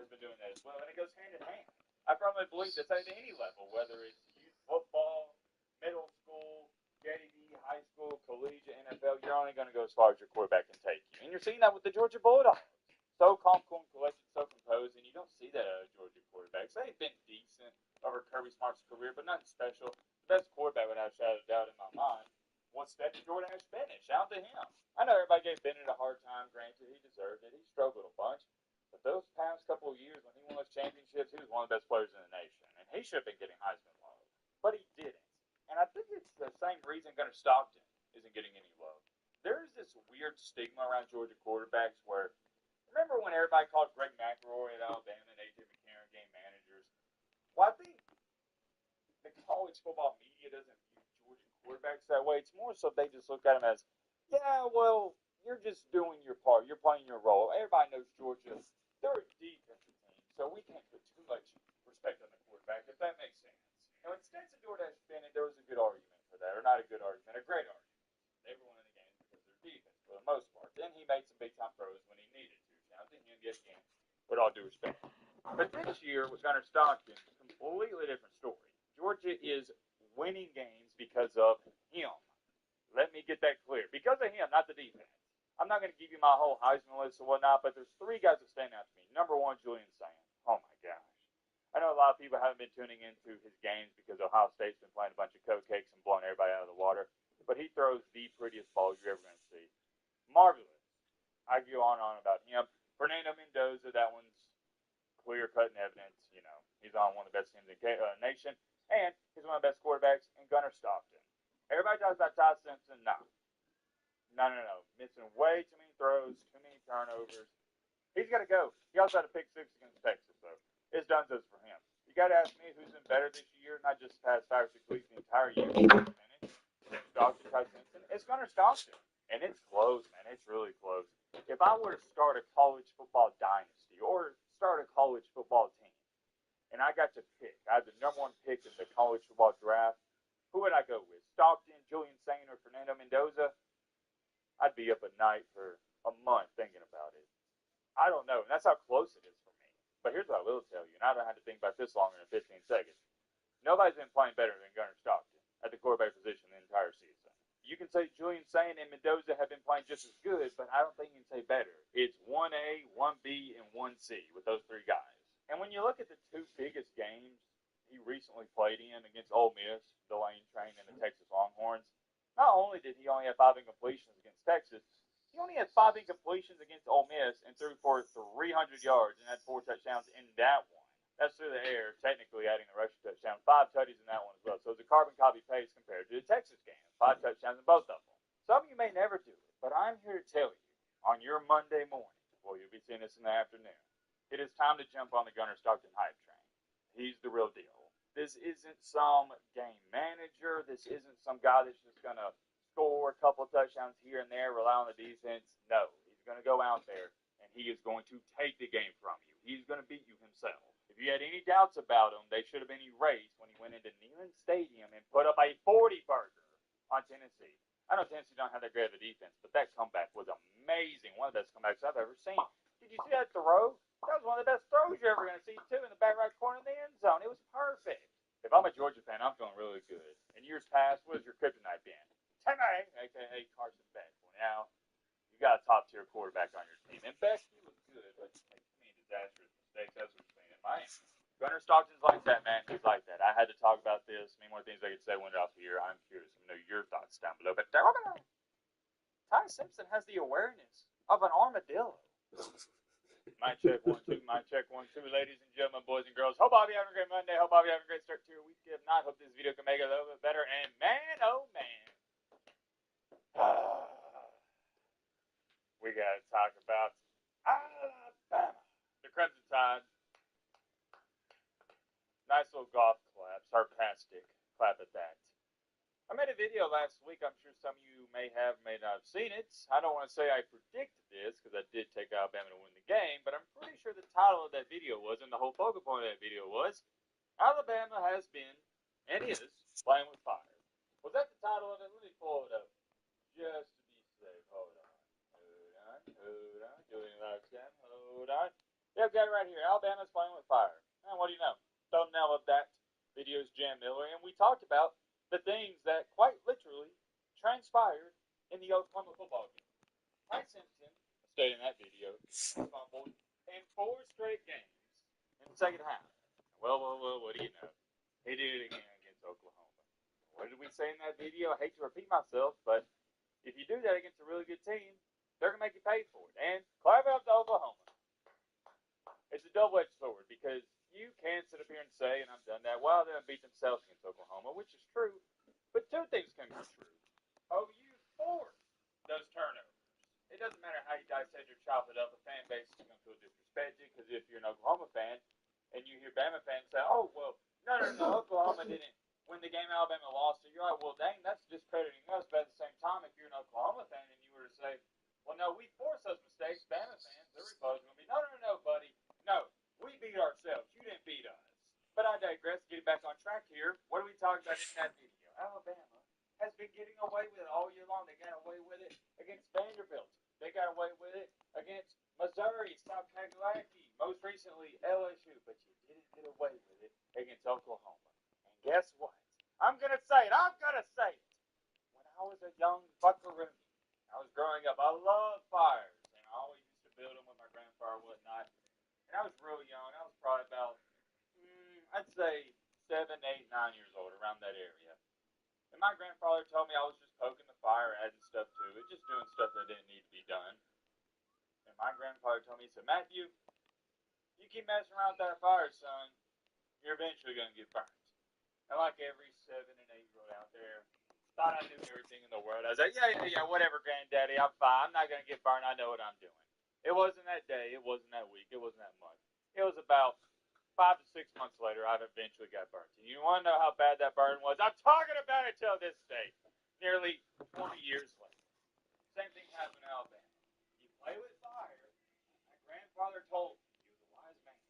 Speaker 5: has been doing that as well, and it goes hand in hand. I firmly believe this at any level, whether it's youth football, middle school, JV, high school, collegiate, NFL, you're only going to go as far as your quarterback can take you. And you're seeing that with the Georgia Bulldogs. So calm, cool, and collected, so composed, and you don't see that out of Georgia quarterbacks. They've been decent over Kirby Smart's career, but nothing special. The best quarterback, without a shadow of doubt in my mind, was Jordan Bennett. Shout out to him. I know everybody gave Bennett a hard time. Granted, he deserved it. He struggled a bunch. But those past couple of years when he won those championships, he was one of the best players in the nation. And he should have been getting Heisman love. But he didn't. And I think it's the same reason Gunnar Stockton isn't getting any love. There's this weird stigma around Georgia quarterbacks where, remember when everybody called Greg McElroy at Alabama and A.J. McCarron game managers? Well, I think the college football media doesn't view Georgia quarterbacks that way. It's more so they just look at them as, yeah, well, you're just doing your part. You're playing your role. Everybody knows Georgia. They're a defensive team, so we can't put too much respect on the quarterback, if that makes sense. Now, instead of Jordan Bennett, there was a good argument for that, or not a good argument, a great argument. They won in the game because of their defense, for the most part. Then he made some big-time throws when he needed to. Shout out to him yet again, with all due respect. But this year, with Gunnar Stockton, completely different story. Georgia is winning games because of him. Let me get that clear. Because of him, not the defense. I'm not going to give you my whole Heisman list or whatnot, but there's 3 guys that stand out to me. Number 1, Julian Sand. Oh, my gosh. I know a lot of people haven't been tuning into his games because Ohio State's been playing a bunch of cupcakes and blowing everybody out of the water. But he throws the prettiest ball you're ever going to see. Marvelous. I go on and on about him. Fernando Mendoza, that one's clear-cut and evidence. You know, he's on one of the best teams in the nation. And he's one of the best quarterbacks in Gunnar Stockton. Everybody talks about Ty Simpson. No. Missing way too many throws, too many turnovers. He's got to go. He also had a pick 6 against Texas, though. It's done this for him. You got to ask me who's been better this year, not just the past 5 or 6 weeks, the entire year. Stockton, Ty Simpson. It's Gunnar Stockton. And it's close, man. It's really close. If I were to start a college football dynasty or start a college football team, and I got to pick, I had the number one pick in the college football draft, who would I go with? Stockton, Julian Saint, or Fernando Mendoza? I'd be up at night for a month thinking about it. I don't know, and that's how close it is for me. But here's what I will tell you, and I don't have to think about this longer than 15 seconds. Nobody's been playing better than Gunnar Stockton at the quarterback position the entire season. You can say Julian Saint and Mendoza have been playing just as good, but I don't think you can say better. It's 1A, 1B, and 1C with those three guys. And when you look at the two biggest games he recently played in against Ole Miss, the Lane Train, and the Texas Longhorns, not only did he only have 5 incompletions against Texas, he only had 5 incompletions against Ole Miss and threw for 300 yards and had 4 touchdowns in that one. That's through the air, technically adding the rushing touchdown. 5 tutties in that one as well. So it's a carbon copy paste compared to the Texas game. 5 touchdowns in both of them. Some of you may never do it, but I'm here to tell you, on your Monday morning, well, you'll be seeing this in the afternoon, it is time to jump on the Gunnar Stockton hype train. He's the real deal. This isn't some game manager. This isn't some guy that's just going to score a couple of touchdowns here and there, rely on the defense. No, he's going to go out there, and he is going to take the game from you. He's going to beat you himself. If you had any doubts about him, they should have been erased when he went into Neyland Stadium and put up a 40-burger on Tennessee. I know Tennessee don't have that great of a defense, but that comeback was amazing. One of the best comebacks I've ever seen. Did you see that throw? That was one of the best throws you're ever going to see, too, in the back right corner of the end zone. It was perfect. If I'm a Georgia fan, I'm feeling really good. In years past, what has your kryptonite been? Timmy, a.k.a. Carson Beck. Well, now, you got a top-tier quarterback on your team. And Beck, he was good, but he made disastrous mistakes. That's what we're seeing in Miami. Gunnar Stockton's like that, man. He's like that. I had to talk about this. I mean, one of the things I could say when it off here, I'm curious to know your thoughts down below. But Ty Simpson has the awareness of an armadillo. Mic check 1 2, mic check 1 2, ladies and gentlemen, boys and girls. Hope all of you having a great Monday. Hope all of you having a great start to your week. If not, hope this video can make it a little bit better. And man, oh man, we got to talk about Alabama, the Crimson Tide. Nice little golf clap, sarcastic clap at that. I made a video last week. I'm sure some of you may have, may not have seen it. I don't want to say I predicted this because I did take Alabama to win the game, but I'm pretty sure the title of that video was, and the whole focal point of that video was, Alabama has been, and is, playing with fire. Was that the title of it? Let me pull it up just to be safe. Hold on. Doing it like that. Hold on. Yeah, got it right here. Alabama's playing with fire. And what do you know? Thumbnail of that video is Jam Miller, and we talked about the things that quite literally transpired in the Oklahoma football game. Ty Simpson, stayed in that video, fumbled in 4 straight games in the second half. Well, what do you know? He did it again against Oklahoma. What did we say in that video? I hate to repeat myself, but if you do that against a really good team, they're going to make you pay for it. And clap out to Oklahoma. It's a double-edged sword because you can sit up here and say, and I've done that, well, they're going to beat themselves against Oklahoma, which is true. But 2 things can be true. OU forced those turnovers. It doesn't matter how you dissect or chop it up, a fan base is going to feel disrespected because if you're an Oklahoma fan and you hear Bama fans say, oh, well, no, Oklahoma didn't win the game, Alabama lost it, you're like, well, dang, that's discrediting us. But at the same time, if you're an Oklahoma fan and you were to say, well, no, we forced those mistakes, Bama fans, their repose going to be, no, buddy, no. We beat ourselves. You didn't beat us. But I digress. Getting back on track here. What are we talking about in that video? Alabama has been getting away with it all year long. They got away with it against Vanderbilt. They got away with it against Missouri, South Carolina, most recently LSU. But you didn't get away with it against Oklahoma. And guess what? I'm going to say it. When I was a young buckaroo, I was growing up. I loved fires. And I always used to build them with my grandfather and whatnot. And I was real young. I was probably about, I'd say 7, 8, 9 years old, around that area. And my grandfather told me I was just poking the fire, adding stuff to it, just doing stuff that didn't need to be done. And my grandfather told me, he said, Matthew, you keep messing around with that fire, son, you're eventually going to get burnt. And like every 7 and 8-year-old out there, thought I knew everything in the world. I was like, yeah, whatever, granddaddy, I'm fine. I'm not going to get burned. I know what I'm doing. It wasn't that day. It wasn't that week. It wasn't that month. It was about 5 to 6 months later, I eventually got burnt. And you want to know how bad that burn was? I'm talking about it till this day, nearly 20 years later. Same thing happened in Alabama. You play with fire. My grandfather told me, he was a wise man,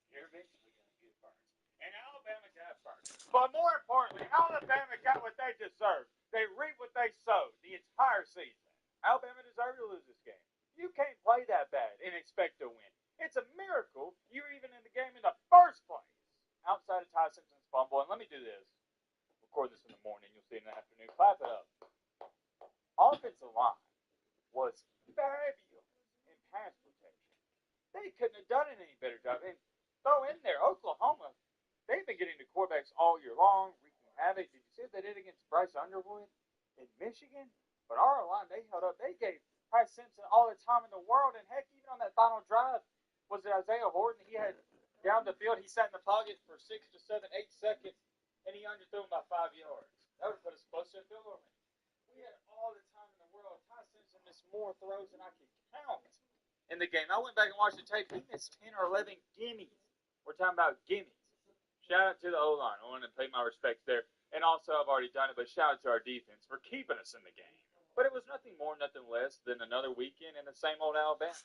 Speaker 5: you're eventually going to get burned. And Alabama got burned. But more importantly, Alabama got what they deserved. They reaped what they sowed the entire season. Alabama deserved to lose this game. You can't play that bad and expect to win. It's a miracle you're even in the game in the first place. Outside of Ty Simpson's fumble, and let me do this. Record this in the morning, you'll see it in the afternoon. Clap it up. Offensive line was fabulous in pass protection. They couldn't have done an any better job. And throw in there, Oklahoma, they've been getting to quarterbacks all year long, wreaking havoc. Did you see what they did against Bryce Underwood in Michigan? But our line, they held up. They gave Ty Simpson all the time in the world. And heck, even on that final drive, was it Isaiah Horton? He had down the field. He sat in the pocket for 6 to 7, 8 seconds, and he underthrew him by 5 yards. That would put us close to a field goal. We had all the time in the world. Ty Simpson missed more throws than I could count in the game. I went back and watched the tape. He missed 10 or 11 gimmies. We're talking about gimmies. Shout out to the O-line. I want to pay my respects there. And also, I've already done it, but shout out to our defense for keeping us in the game. But it was nothing more, nothing less than another weekend in the same old Alabama.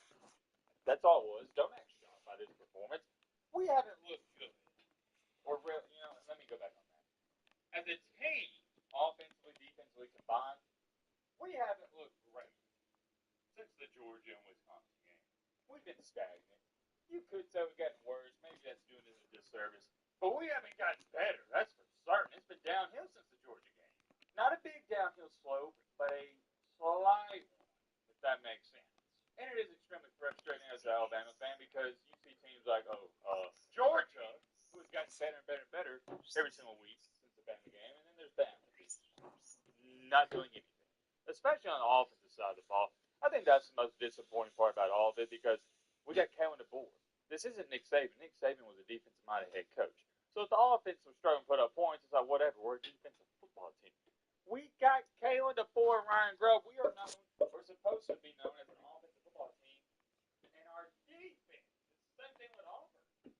Speaker 5: That's all it was. Don't act shocked by this performance. We haven't looked good. Or really, let me go back on that. As a team, offensively, defensively combined, we haven't looked great since the Georgia and Wisconsin game. We've been stagnant. You could say we've gotten worse. Maybe that's doing us a disservice. But we haven't gotten better. That's for certain. It's been downhill since the Georgia game. Not a big downhill slope, but a slight one, if that makes sense. And it is extremely frustrating as an Alabama fan because you see teams like, Georgia, who has gotten better and better and better every single week since the Bama game, and then there's Bama, not doing anything, especially on the offensive side of the ball. I think that's the most disappointing part about all of it because we got Kalen DeBoer. This isn't Nick Saban. Nick Saban was a defensive-minded head coach. So if the offense was struggling to put up points, it's like, whatever, we're a defensive football team. We got Kalen DeBoer and Ryan Grove. We are known, we're supposed to be known as an offensive football team. And our defense, it's the same thing with Auburn.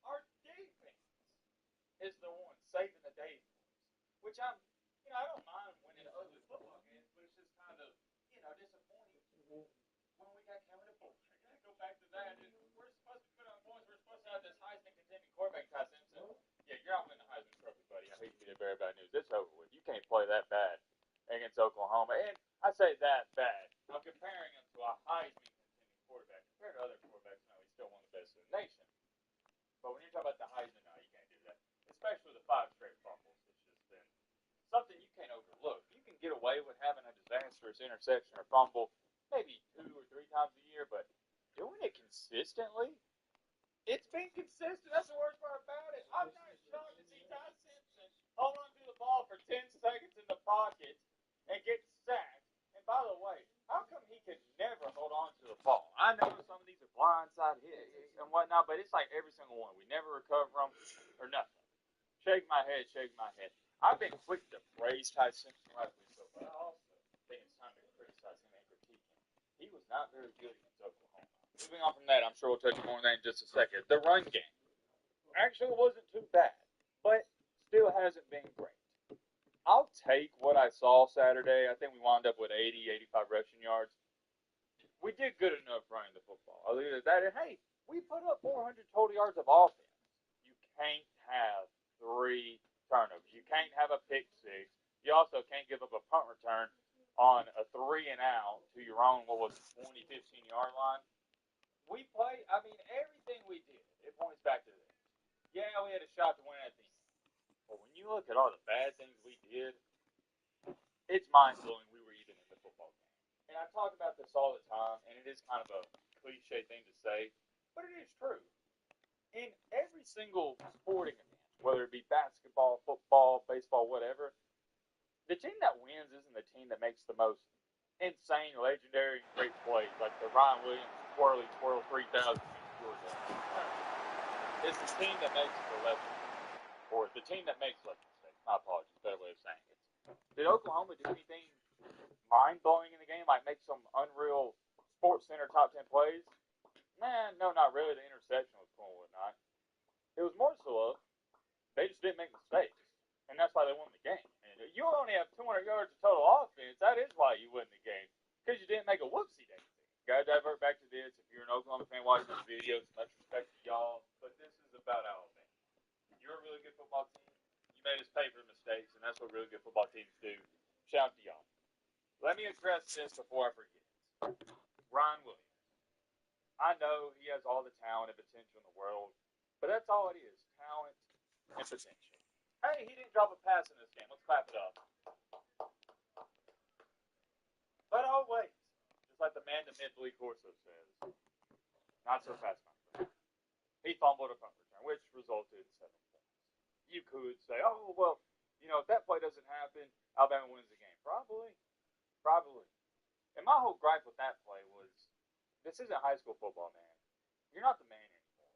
Speaker 5: Our defense is the one saving the day for us. Which I don't mind winning ugly football games, but it's just kind of, disappointing when we got Kalen DeBoer. I got to go back to that. We're supposed to put on points. We're supposed to have this Heisman contending quarterback, Ty Simpson. Yeah, you're not winning the Heisman Trophy, buddy. I hate to be the bearer of bad news. It's over with. You can't play that bad against Oklahoma. And I say that bad. I'm comparing him to a Heisman contending quarterback. Compared to other quarterbacks, no, he's still one of the best in the nation. But when you're talking about the Heisman, no, you can't do that. Especially with the 5 straight fumbles. It's just been something you can't overlook. You can get away with having a disastrous interception or fumble maybe 2 or 3 times a year, but doing it consistently, it's been consistent. That's the worst part about it. I'm not shocked to see Ty Simpson hold on to the ball for 10 seconds in the pocket and get sacked. And by the way, how come he can never hold on to the ball? I know some of these are blindside hits and whatnot, but it's like every single one. We never recover them or nothing. Shake my head, shake my head. I've been quick to praise Ty Simpson rightfully so, but I also think it's time to criticize him and critique him. He was not very good against Oklahoma. Moving on from that, I'm sure we'll touch more on that in just a second. The run game actually wasn't too bad, but still hasn't been great. I'll take what I saw Saturday. I think we wound up with 80, 85 rushing yards. We did good enough running the football. I'll leave it at that. And hey, we put up 400 total yards of offense. You can't have 3 turnovers. You can't have a pick 6. You also can't give up a punt return on a 3 and out to your own, 20, 15-yard line. We play, everything we did, it points back to this. Yeah, we had a shot to win at the end. But when you look at all the bad things we did, it's mind-blowing we were even in the football game. And I talk about this all the time, and it is kind of a cliche thing to say, but it is true. In every single sporting event, whether it be basketball, football, baseball, whatever, the team that wins isn't the team that makes the most insane, legendary, great plays, like the Ryan Williams twirl 3,000 Georgia. It's the team that makes the level, or the team that makes less mistakes. My apologies, better way of saying it. Did Oklahoma do anything mind-blowing in the game, like make some unreal Sports Center top 10 plays? No, not really. The interception was cool and whatnot. It was more so they just didn't make mistakes, and that's why they won the game. And you only have 200 yards of total offense. That is why you win the game, because you didn't make a whoopsie daisy. Gotta divert back to this. If you're an Oklahoma fan watching this video, much respect to y'all, but this is about Alabama. You're a really good football team. You made us pay for mistakes, and that's what really good football teams do. Shout out to y'all. Let me address this before I forget. Ryan Williams. I know he has all the talent and potential in the world, but that's all it is, talent and potential. Hey, he didn't drop a pass in this game. Let's clap it up. But oh wait, just like the man that Billy Corso says, not so fast, my friend. He fumbled a punt return, which resulted in 7 points. You could say, oh well, if that play doesn't happen, Alabama wins the game. Probably. And my whole gripe with that play was, this isn't high school football, man. You're not the man anymore.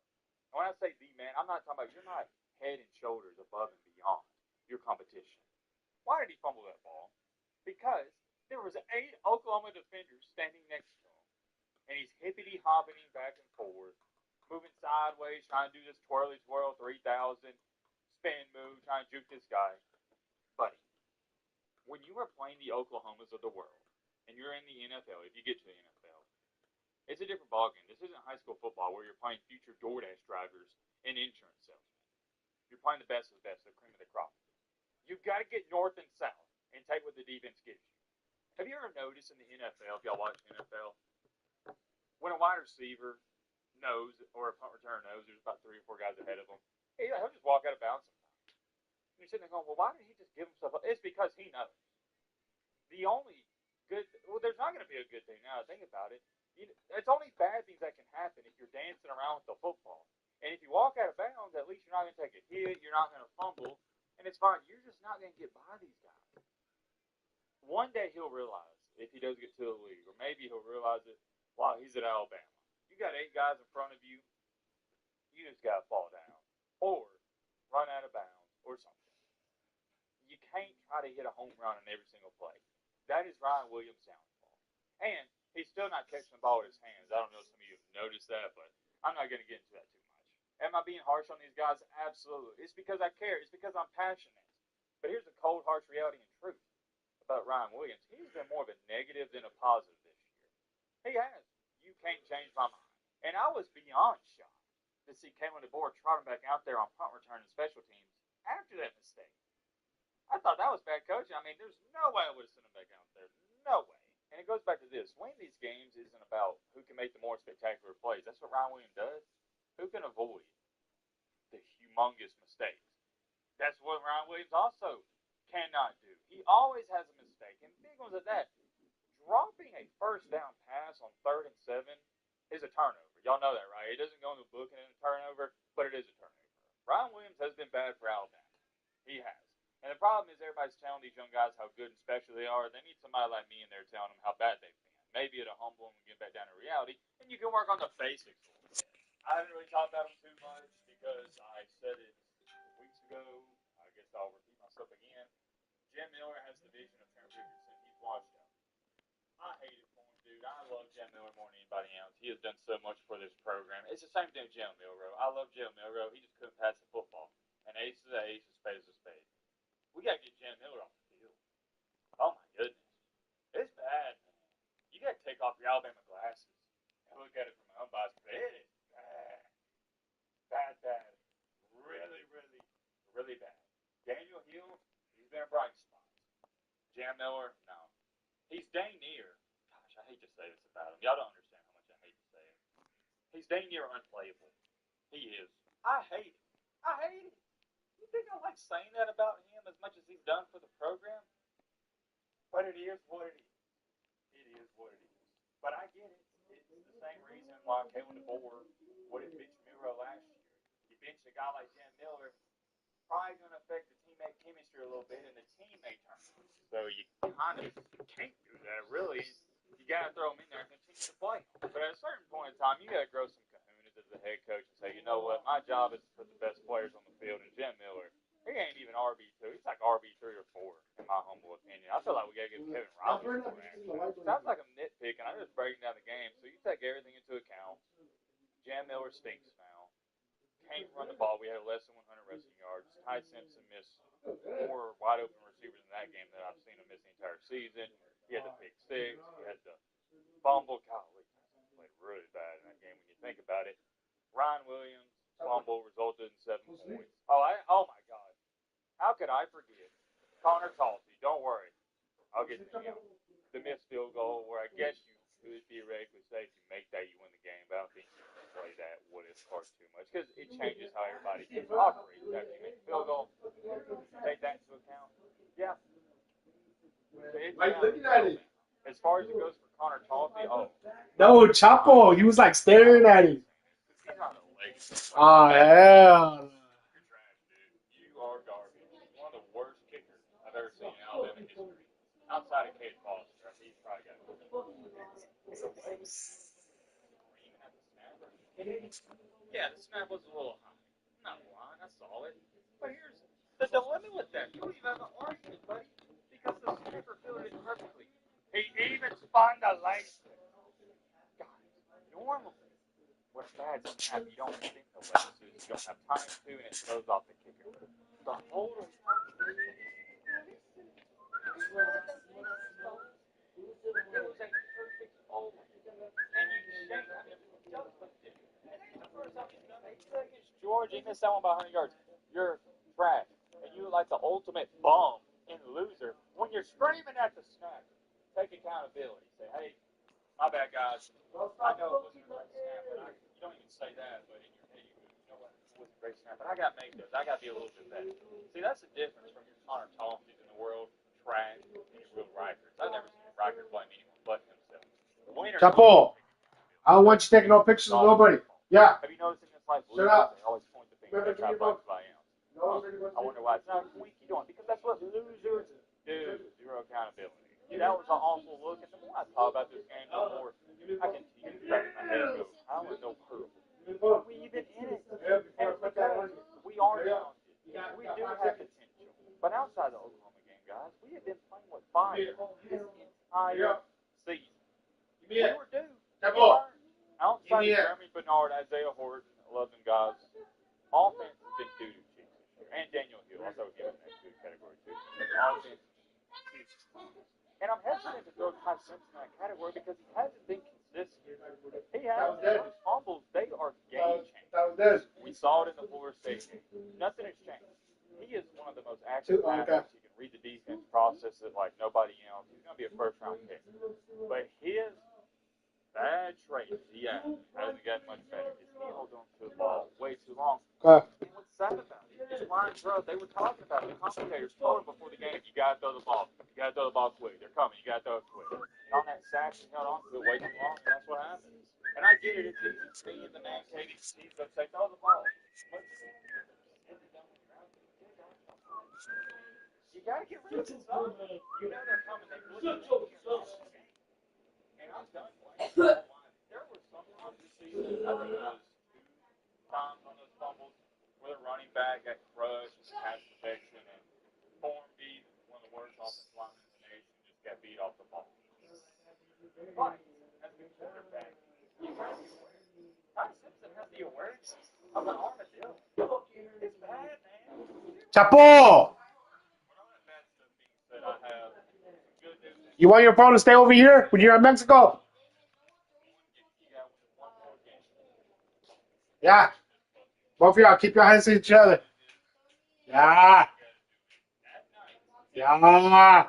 Speaker 5: And when I say the man, I'm not talking about you're not head and shoulders above and beyond your competition. Why did he fumble that ball? Because there was 8 Oklahoma defenders standing next to him. And he's hippity-hopping back and forth, moving sideways, trying to do this twirly-twirl 3,000 spin move, trying to juke this guy. Buddy, when you are playing the Oklahomas of the world, and you're in the NFL, if you get to the NFL, it's a different ballgame. This isn't high school football where you're playing future DoorDash drivers and insurance salesmen. You're playing the best of the best, the cream of the crop. You've got to get north and south and take what the defense gives you. Have you ever noticed in the NFL, if y'all watch the NFL, when a wide receiver knows, or a punt returner knows, there's about 3 or 4 guys ahead of him, he'll just walk out of bounds sometimes. And you're sitting there going, well, why didn't he just give himself up? It's because he knows. The only there's not going to be a good thing now. Think about it. It's only bad things that can happen if you're dancing around with the football. And if you walk out of bounds, at least you're not going to take a hit. You're not going to fumble. And it's fine. You're just not going to get by these guys. One day he'll realize, if he does get to the league, or maybe he'll realize it while he's at Alabama. You got 8 guys in front of you. You just got to fall down. Or run out of bounds or something. You can't try to hit a home run on every single play. That is Ryan Williams' downfall. And he's still not catching the ball with his hands. I don't know if some of you have noticed that, but I'm not going to get into that too much. Am I being harsh on these guys? Absolutely. It's because I care. It's because I'm passionate. But here's the cold, harsh reality and truth about Ryan Williams. He's been more of a negative than a positive this year. He has. You can't change my mind. And I was beyond shocked to see Kalen DeBoer trot him back out there on punt return and special teams after that mistake. I thought that was bad coaching. I mean, there's no way I would have sent him back out there. No way. And it goes back to this. Winning these games isn't about who can make the more spectacular plays. That's what Ryan Williams does. Who can avoid the humongous mistakes? That's what Ryan Williams also cannot do. He always has a mistake. And big ones at that. Dropping a first down pass on 3rd and 7 is a turnover. Y'all know that, right? It doesn't go in the book in a turnover, but it is a turnover. Ryan Williams has been bad for Alabama. He has. And the problem is everybody's telling these young guys how good and special they are. They need somebody like me in there telling them how bad they've been. Maybe it'll humble them and get back down to reality, and you can work on the basics a little bit. I haven't really talked about them too much because I said it weeks ago. I guess I'll repeat myself again. Jim Miller has the vision of Trent Richardson. He's washed up. I hate it for him, dude. I love Jim Miller more than anybody else. He has done so much for this program. It's the same thing with Jalen Milroe. I love Jalen Milroe. He just couldn't pass the football. An ace is an ace, a spade is a spade. We got to get Jalen Miller off the field. Oh, my goodness. It's bad, man. You got to take off your Alabama glasses and look at it from an unbiased perspective. It is bad. Bad. Really, really, really bad. Daniel Hill, he's been a bright spot. Jam Miller, no. He's dang near. Gosh, I hate to say this about him. Y'all don't understand how much I hate to say it. He's dang near unplayable. He is. I hate it. You think I like saying that about him as much as he's done for the program? But it is what it is. But I get it. It's the same reason why Kalen DeBoer would have benched Milroe last year. You bench a guy like Jam Miller, probably going to affect the teammate chemistry a little bit, and the team may turn. So you kind of can't do that, really. You got to throw him in there and continue to play. But at a certain point in time, you got to grow some kahunas as a head coach and say, you know what, my job is to put the best players on the field. And Jim Miller, he ain't even RB2. He's like RB3 or 4, in my humble opinion. I feel like we got to give Kevin Robinson more action. Sounds like I'm nitpicking. I'm just breaking down the game. So you take everything into account. Jam Miller stinks now. Can't run the ball. We had less than 100 rushing yards. Ty Simpson missed more wide open receivers in that game than I've seen him miss the entire season. He had the pick six. He had the fumble. Golly, he played really bad in that game when you think about it. Ryan Williams fumble resulted in 7 points. Oh my God. How could I forget? Connor Talty, don't worry. I'll get the missed field goal where I guess you could theoretically say if you make that, you win the game. But I don't think you can play that what if part too much because it changes how everybody operates after you make the field goal. Take that into account. Yeah.
Speaker 2: Why are you looking at it?
Speaker 5: As far as it goes for Connor Talty,
Speaker 2: No, Chapo. He was like staring at him.
Speaker 5: he's not a leg.
Speaker 2: Oh, hell.
Speaker 5: You're trash, dude. You are garbage. One of the worst kickers I've ever seen in Alabama history. Outside of Cade Foster, he's probably got Yeah, the snap was a little high. Not lying, I saw it. But here's the dilemma with that. You don't even have an argument, buddy, because the snapper fielded it perfectly. He even spun the leg. God, normally, with a bad snap, you don't spin the leg suits. You don't have time to, and it throws off the kicker. The holder. George, he missed that one by 100 yards. You're trash. And you like the ultimate bum and loser when you're screaming at the snap. Take accountability. Say, hey, my bad, guys. I know it wasn't a great snap, but you don't even say that, but in your head, you know what? It wasn't a great snap, but I got to make those. I got to be a little bit better. See, that's the difference from your Connor Thompsons in the world, trash, and your real Rikers. I've never seen a Riker blame anyone but himself.
Speaker 2: Chapo. I don't want you taking no pictures of nobody. Yeah.
Speaker 5: Have you noticed in this life,
Speaker 2: Shut up.
Speaker 5: they always point the finger at how bugs I am? I wonder why. It's not what you doing because that's what losers do. Zero accountability. That was an awful look. And the more I thought about this game, the more I continue to scratch my head and go, I don't know who. We even in it. And it's because we are talented. We do have potential. But outside the Oklahoma game, guys, we have been playing with fire this entire season. We were due. Outside of Jeremy Bernard, Isaiah Horton, 11 guys, offense has been doo-doo cheeks this year. And Daniel Hill, I thought he was in that good category too. Offense. And I'm hesitant to throw Ty Simpson in that category because he hasn't been consistent. He has those fumbles, they are game changers. We saw it in the Florida State game. Nothing has changed. He is one of the most active athletes. He can read the defense, process it like nobody else. He's going to be a first-round pick. But his bad trait he hasn't gotten much better. He holds on to the ball way too long. And what's sad about it is Ryan Grove, they were talking about it. The commentators told him before the game, you got to throw the ball. You got to throw the ball quick. They're coming. You got to throw it quick. And on that sack, he held on to it way too long, and that's what happens. And I get it. It's easy seeing the man, Katie, he's going to say, throw the ball. You got to get rid of this stuff. You know they're coming. They're looking at you. And I'm done playing. There were some times this season, I think it was 2 times on those fumbles where the running back got crushed, pass protection, and Formby, one of the worst offensive linemen in the nation, just got beat off the ball. But, as a quarterback, you got to be aware. Ty Simpson has the awareness of an armadillo. It's bad, man.
Speaker 2: Chapo! You want your phone to stay over here when you're in Mexico? Yeah. Both of y'all, keep your hands to each other. Yeah. Yeah.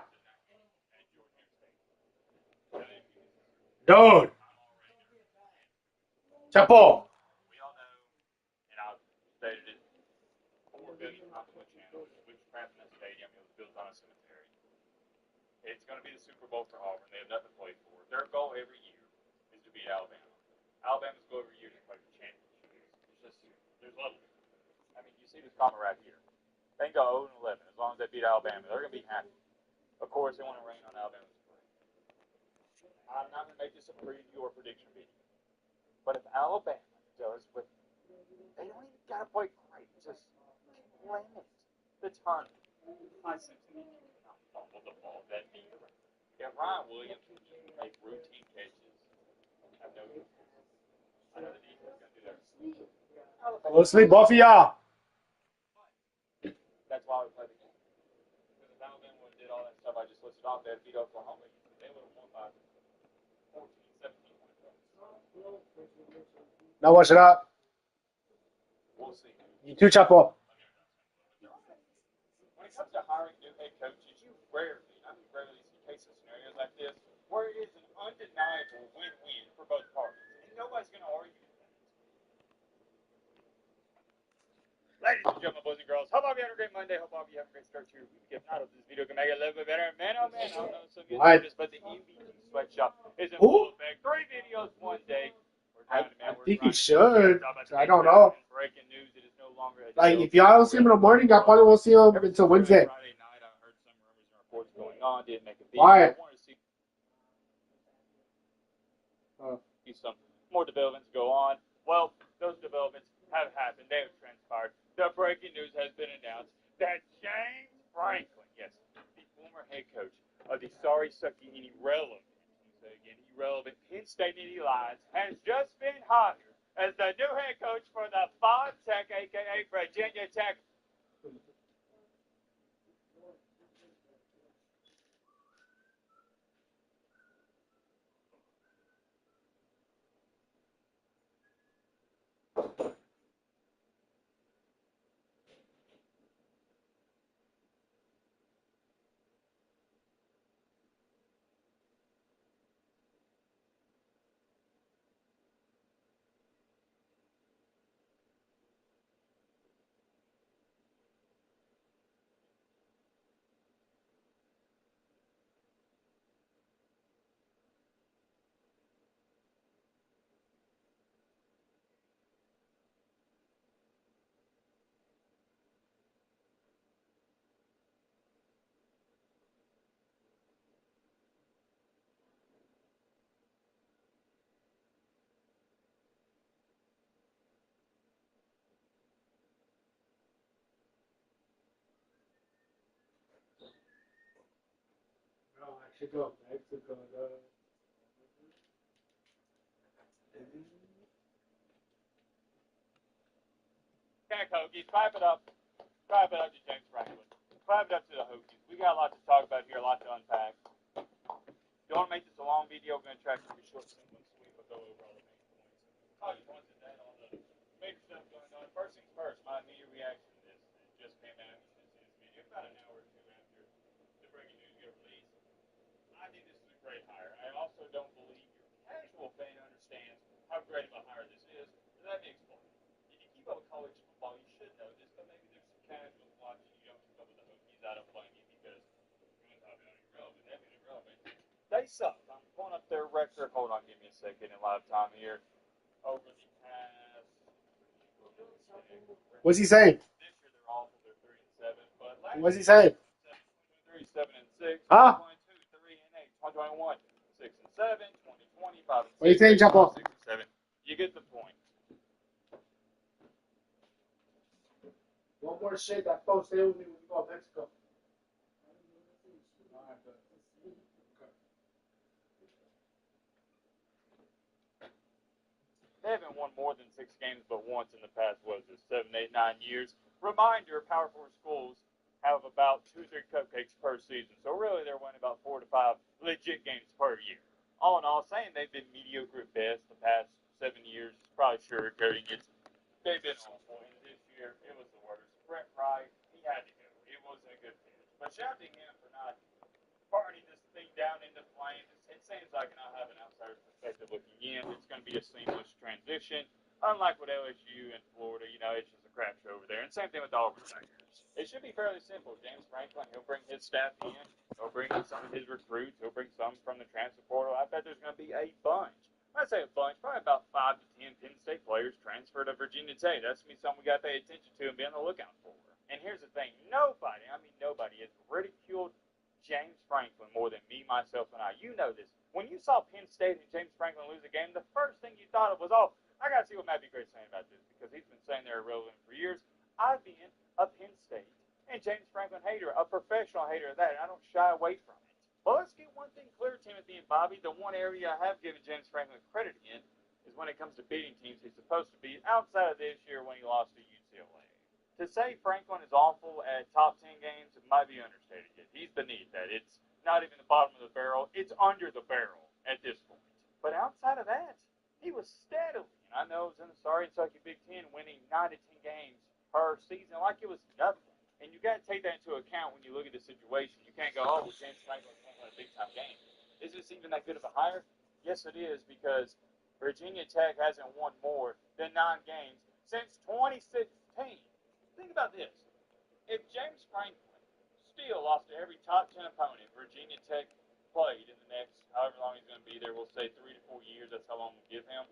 Speaker 2: Dude. Chapo.
Speaker 5: We all know, and I've stated it 4 billion times on the channel, witchcraft in that stadium, it was built on a cemetery. It's going to be the Super Bowl for Auburn. They have nothing to play for. Their goal every year is to beat Alabama. Alabama's goal every year is to play for championships. It's just, there's levels. I mean, you see this comment right here. They can go 0-11 as long as they beat Alabama. They're going to be happy. Of course, they want to rain on Alabama's parade. I'm not going to make this a preview or prediction video. But if Alabama does what they don't even got to play great, just limit the time. I simply cannot fumble the ball that deep. If Ryan Williams can make routine catches, I know the defense is going to do that.
Speaker 2: Listen, both of y'all.
Speaker 5: That's why we play the game. Because if Alabama would have did all that stuff I just listed off, they'd beat Oklahoma. They
Speaker 2: Now wash it up.
Speaker 5: We'll see.
Speaker 2: You too, Chapo.
Speaker 5: When it comes to hiring new head coaches, you rarely see cases scenarios like this where it is an undeniable win-win for both parties, and nobody's going to argue with that. Ladies and gentlemen, boys and girls, hope all of you had a great Monday. Hope all of you have a great start to your week. If not, hope this video can make it a little bit better. Man, oh man, I don't know if some of you noticed, but the MVP sweatshop is in full effect. 3 videos, 1 day.
Speaker 2: I think he should. I don't know.
Speaker 5: Breaking news, it is no longer
Speaker 2: like, if y'all don't see him in the morning, I probably won't see him until Wednesday.
Speaker 5: Friday night, I heard some rumors and reports going on. Didn't make a video.
Speaker 2: Why?
Speaker 5: I wanted to see some more developments go on. Well, those developments have happened. They have transpired. The breaking news has been announced that James Franklin, yes, the former head coach of the sorry-sucking and irrelevant Penn State Nittany Lions, has just been hired as the new head coach for the Bob Tech, a.k.a. Virginia Tech.
Speaker 2: No, I should go Mexico.
Speaker 5: Okay, Hokies, pipe it up. Pipe it up to James Franklin. Pipe it up to the Hokies. We got a lot to talk about here, a lot to unpack. Don't want to make this a long video. We're going to try to keep it short, simple, and sweet. We'll go over all the main points. All your points in that, all the major stuff going on. First things first, my immediate reaction to this. It just came out. You should see this video about an hour or two after the breaking news got released. I think this is a great hire. I also don't believe your casual fan understands how great of a hire this is. Let me explain. If you keep up with college football, you should know this, but maybe there's some casuals watching. You don't keep up with the Hokies. I don't blame you because you're talking about irrelevant. They've been irrelevant. They suck. I'm pulling up their record. Hold on, give me a second in live time here. Over the past.
Speaker 2: What's he saying?
Speaker 5: This year they're awful. They're 3-7. But last
Speaker 2: What's he saying?
Speaker 5: 7-6.
Speaker 2: Huh?
Speaker 5: 22, 3-8. 2021. 6-7. 2020. 5-6.
Speaker 2: What are you saying, Chapo?
Speaker 5: 6-7. You get the point.
Speaker 2: One more shit that folks stay with me when we go to Mexico.
Speaker 5: They haven't won more than 6 games but once in the past, 7, 8, 9 years. Reminder, Power 4 schools have about 2-3 cupcakes per season. So really they're winning about 4 to 5 legit games per year. All in all, saying they've been mediocre at best the past 7 years is probably sugarcoating it. They've been awful. And this year, it was the worst. Brett Wright, he had to go. It wasn't a good fit. But shout to him for not parting this thing down into flames. It seems like, and I'll have an outsider's perspective looking in, it's going to be a seamless transition. Unlike with LSU and Florida, it's just a crap show over there. And same thing with the Auburn Tigers. It should be fairly simple. James Franklin, he'll bring his staff in. He'll bring in some of his recruits. He'll bring some from the transfer portal. I bet there's going to be a bunch. I'd say a bunch, probably about 5 to 10 Penn State players transferred to Virginia Tech. That's going to be something we got to pay attention to and be on the lookout for. And here's the thing. Nobody has ridiculed James Franklin more than me, myself, and I. You know this. When you saw Penn State and James Franklin lose a game, the first thing you thought of was, oh, I got to see what Matthew Gray's saying about this because he's been saying they're irrelevant for years. I've been a Penn State and James Franklin hater, a professional hater of that, and I don't shy away from it. Well, let's get one thing clear, Timothy and Bobby. The one area I have given James Franklin credit in is when it comes to beating teams he's supposed to beat outside of this year when he lost to UCLA. To say Franklin is awful at top 10 games, it might be understated. He's beneath that. It's not even the bottom of the barrel. It's under the barrel at this point. But outside of that, he was steadily, and I know it was in the sorry and sucky Big Ten, winning 9 to 10 games per season like it was nothing. And you got to take that into account when you look at the situation. You can't go, oh, well, James Franklin can't win a big-time game. Is this even that good of a hire? Yes, it is, because Virginia Tech hasn't won more than 9 games since 2016. Think about this. If James Franklin still lost to every top 10 opponent Virginia Tech played in the next, however long he's going to be there, we'll say 3 to 4 years, that's how long we'll give him.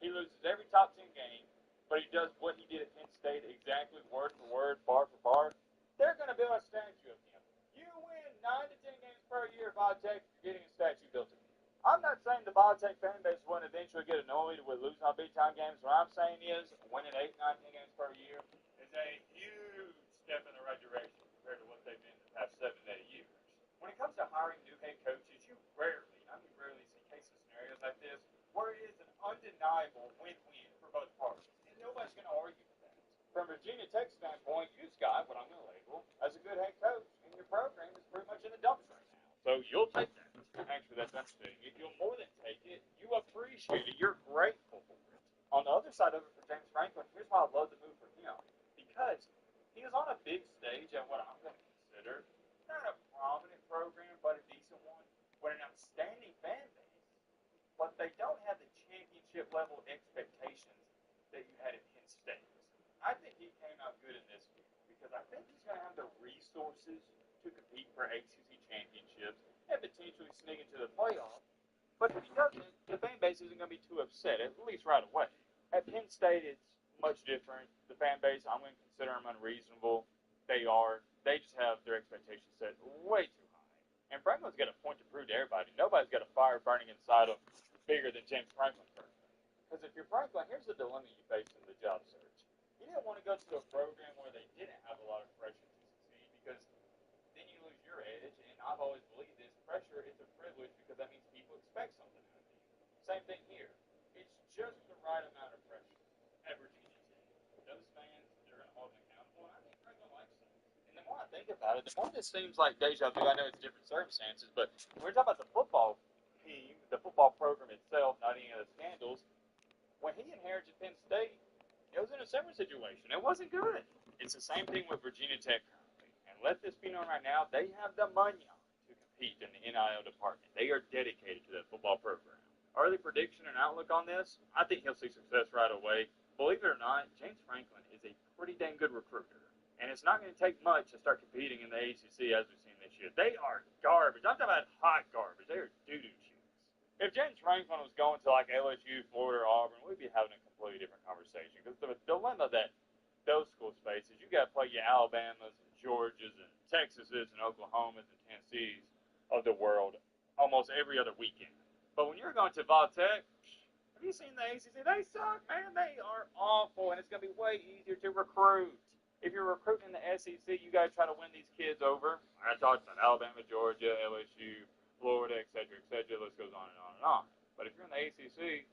Speaker 5: He loses every top 10 game, but he does what he did at Penn State exactly word for word, bar for bar. They're going to build a statue of him. You win 9 to 10 games per year at Vodtech, you're getting a statue built of him. I'm not saying the Vodtech fan base wouldn't eventually get annoyed with losing on big-time games. What I'm saying is winning 8, 9, 10 games per year is a huge step in the right direction compared to what they've been the past 7 to 8 years. When it comes to hiring new head coaches, you rarely see cases scenarios like this where it is an undeniable win-win for both parties. And nobody's going to argue with that. From Virginia Tech's standpoint, you just got what I'm going to label as a good head coach, and your program is pretty much in the dumps right now. So you'll take that. Actually, that's interesting. You'll more than take it. You appreciate it. You're grateful for it. On the other side of it for James Franklin, here's why I love the move for him. Because he was on a big stage at what I'm going to consider not a prominent program, but a decent one, with an outstanding fan base. But they don't have the championship level expectations that you had at Penn State. I think he came out good in this year because I think he's going to have the resources to compete for ACC championships and potentially sneak into the playoffs. But if he doesn't, the fan base isn't going to be too upset, at least right away. At Penn State, it's much different. The fan base, I'm going to consider them unreasonable. They are. They just have their expectations set way too high. And Franklin's got a point to prove to everybody. Nobody's got a fire burning inside them bigger than James Franklin. Because if you're Franklin, here's the dilemma you face in the job search. You didn't want to go to a program where they didn't have a lot of pressure to succeed because then you lose your edge. And I've always believed this. Pressure is a privilege because that means people expect something out of you. Same thing here. It's just the right amount of pressure at Virginia Tech. Those fans, they're going to hold them accountable. And I think Franklin likes that. And the more I think about it, the more this seems like deja vu. I know it's different circumstances, but when we're talking about the football team, the football program itself, not any of the scandals, when he inherited Penn State, it was in a similar situation. It wasn't good. It's the same thing with Virginia Tech currently. And let this be known right now, they have the money to compete in the NIL department. They are dedicated to that football program. Early prediction and outlook on this, I think he'll see success right away. Believe it or not, James Franklin is a pretty dang good recruiter. And it's not going to take much to start competing in the ACC as we've seen this year. They are garbage. I'm talking about hot garbage. They are doo-doo shoes. If James Franklin was going to like LSU, Florida, or Auburn, we'd be having a completely different conversation. Because the dilemma that those schools face is you got to play your Alabamas and Georgias and Texases and Oklahomas and Tennessees of the world almost every other weekend. But when you're going to Vodtech, have you seen the ACC? They suck, man. They are awful, and it's going to be way easier to recruit. If you're recruiting in the SEC, you got to try to win these kids over. I talked about Alabama, Georgia, LSU, Florida, et cetera, et cetera. List goes on and on and on. But if you're in the ACC,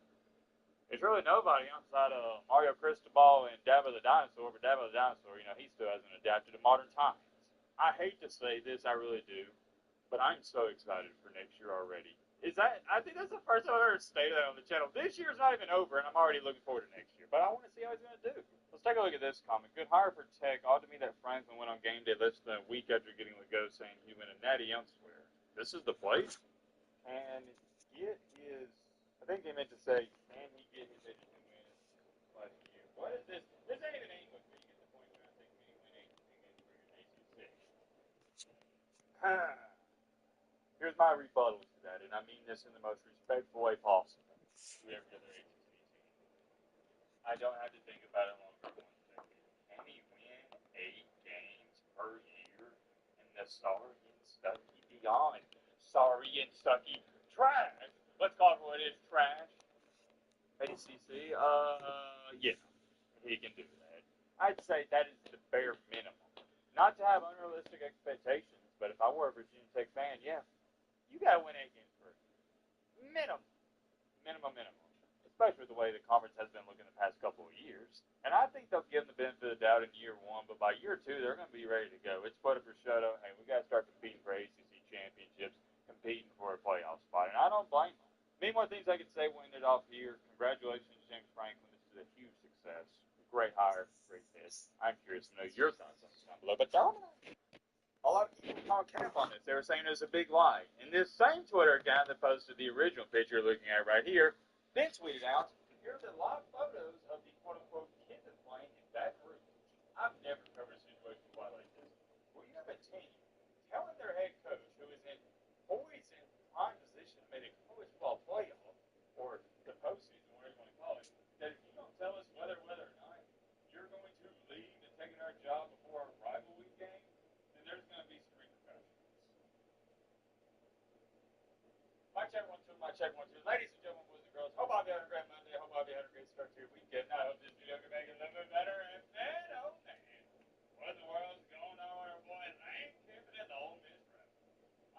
Speaker 5: it's really nobody outside of Mario Cristobal and Dabba the Dinosaur. But Dabba the Dinosaur, he still hasn't adapted to modern times. I hate to say this, I really do, but I'm so excited for next year already. I think that's the first time I've ever stated that on the channel. This year's not even over, and I'm already looking forward to next year. But I want to see how he's going to do. Let's take a look at this comment. Good hire for Tech. Odd to me that Franklin went on game day less than a week after getting let go, saying he went a natty elsewhere. This is the place, and it is. I think they meant to say, can he get his edge to win last year? What is this? This ain't even English, but you get the point when I think we win 18 games for your ACC. Here's my rebuttal to that, and I mean this in the most respectful way possible to every other ACC team. I don't have to think about it longer than 1 second. Can he win 8 games per year in the sorry and sucky beyond sorry and sucky trash? Let's call it what it is, trash. ACC, yeah, he can do that. I'd say that is the bare minimum. Not to have unrealistic expectations, but if I were a Virginia Tech fan, yeah, you got to win 8 games per year. Minimum. Especially with the way the conference has been looking the past couple of years. And I think they'll give them the benefit of the doubt in year 1, but by year 2, they're going to be ready to go. It's put up or shut up. Hey, we got to start competing for ACC championships, competing for a playoff spot, and I don't blame them. Many more things I could say. We'll end it off here. Congratulations, James Franklin. This is a huge success. Great hire, great fit. I'm curious to know your thoughts on this down below. But a lot of people call cap on this. They were saying it was a big lie. And this same Twitter account that posted the original picture you're looking at right here then tweeted out, here are the live photos of the quote-unquote Kiffin plane in Baton Rouge. I've never covered a situation quite like this, where you have a team telling their head coach, who is in poised in prime position to make a college football playoff, or the postseason, whatever you want to call it, that if you don't tell us whether or not you're going to leave and take our job before our rivalry game, then there's going to be some repercussions. My check 1 2, my check 1 2. Ladies and gentlemen, boys and girls, hope I'll be having a great Monday. Hope I'll be having a great start to your weekend. I hope this video can make it a little bit better. And man, oh man, what in the world's going on with our boy Lane Kiffin and the Ole Miss rep?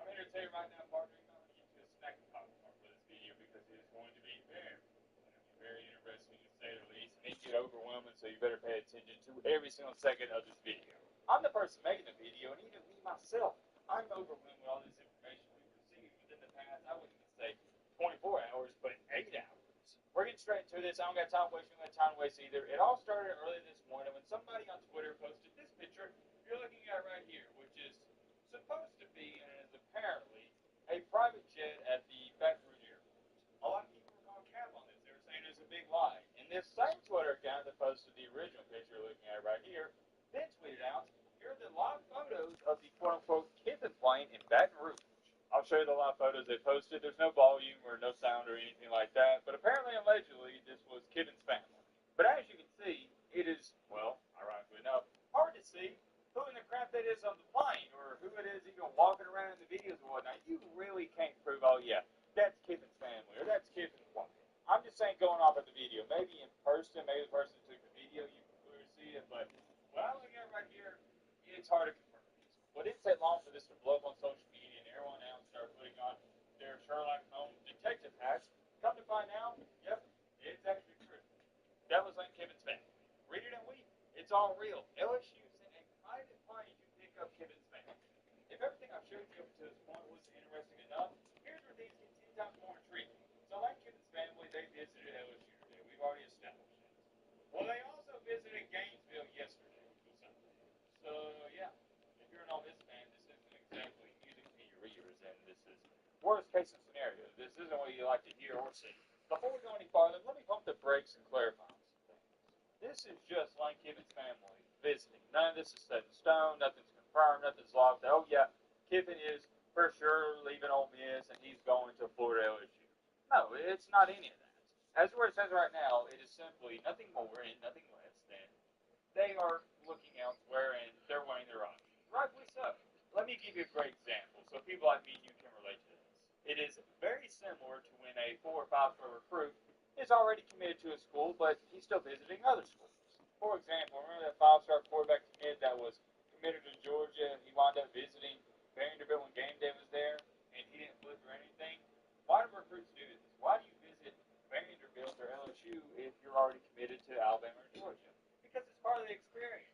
Speaker 5: I'm here to tell you right now, partner, I'm going to get you a snack pop for this video because it is going to be very interesting to say the least. And it get overwhelming, so you better pay attention to every single second of this video. I'm the person making the video, and even me myself, I'm overwhelmed with all this information we've received within the past, I wouldn't even say 24 hours, but 8 hours. We're getting straight into this. I don't got time to waste. You don't got time to waste either. It all started early this morning when somebody on Twitter posted this picture you're looking at right here, which is supposed to be and is apparently a private jet at the Baton Rouge airport. A lot of people were calling cap on this. They were saying it was a big lie. And this same Twitter account that posted the original picture you're looking at right here then tweeted out, here are the live photos of the quote-unquote Kiffin plane in Baton Rouge. I'll show you the live photos they posted. There's no volume or no sound or anything like that, but apparently, allegedly, this was Kiffin's family. But as you can see, it is, well, ironically enough, hard to see who in the crap that is on the plane or who it is even walking around in the videos and whatnot. You really can't prove, oh yeah, that's Kiffin's family or that's Kiffin's wife. I'm just saying going off of the video. Maybe in person, maybe the person who took the video, you can clearly see it, but what I'm looking at right here, it's hard to confirm. Well, it didn't take long for this to blow up on social media and everyone else started putting on their Sherlock Holmes detective hats. Come to find out, yep, it's actually true. That was like Kiffin's family. Read it and weep. It's all real. LSU sent a private plane to pick up Kiffin's family. If everything I've showed you up to this point was interesting enough, here's where things get 10 times more intriguing. So like Kiffin's family, they visited LSU today. We've already established it. Well, they also visited Gainesville yesterday. So, yeah. If you're an Ole Miss fan, this isn't exactly music to your ears, and this is worst case scenario. This isn't what you like to hear or see. Before we go any farther, let me pump the brakes and clarify some things. This is just like Kiffin's family visiting. None of this is set in stone. Nothing's confirmed. Nothing's locked. Oh yeah, Kiffin is for sure leaving Ole Miss and he's going to Florida LSU. No, it's not any of that. As where it says right now, it is simply nothing more and nothing less than they are looking elsewhere and they're weighing their options. Rightfully so. Let me give you a great example so people like me and you can relate to this. It is very similar to when a 4 or 5 star recruit is already committed to a school, but he's still visiting other schools. For example, remember that 5-star quarterback commit that was committed to Georgia and he wound up visiting Vanderbilt when game day was there and he didn't flip or anything? Why do recruits do this? Why do you visit Vanderbilt or LSU if you're already committed to Alabama or Georgia? Because it's part of the experience.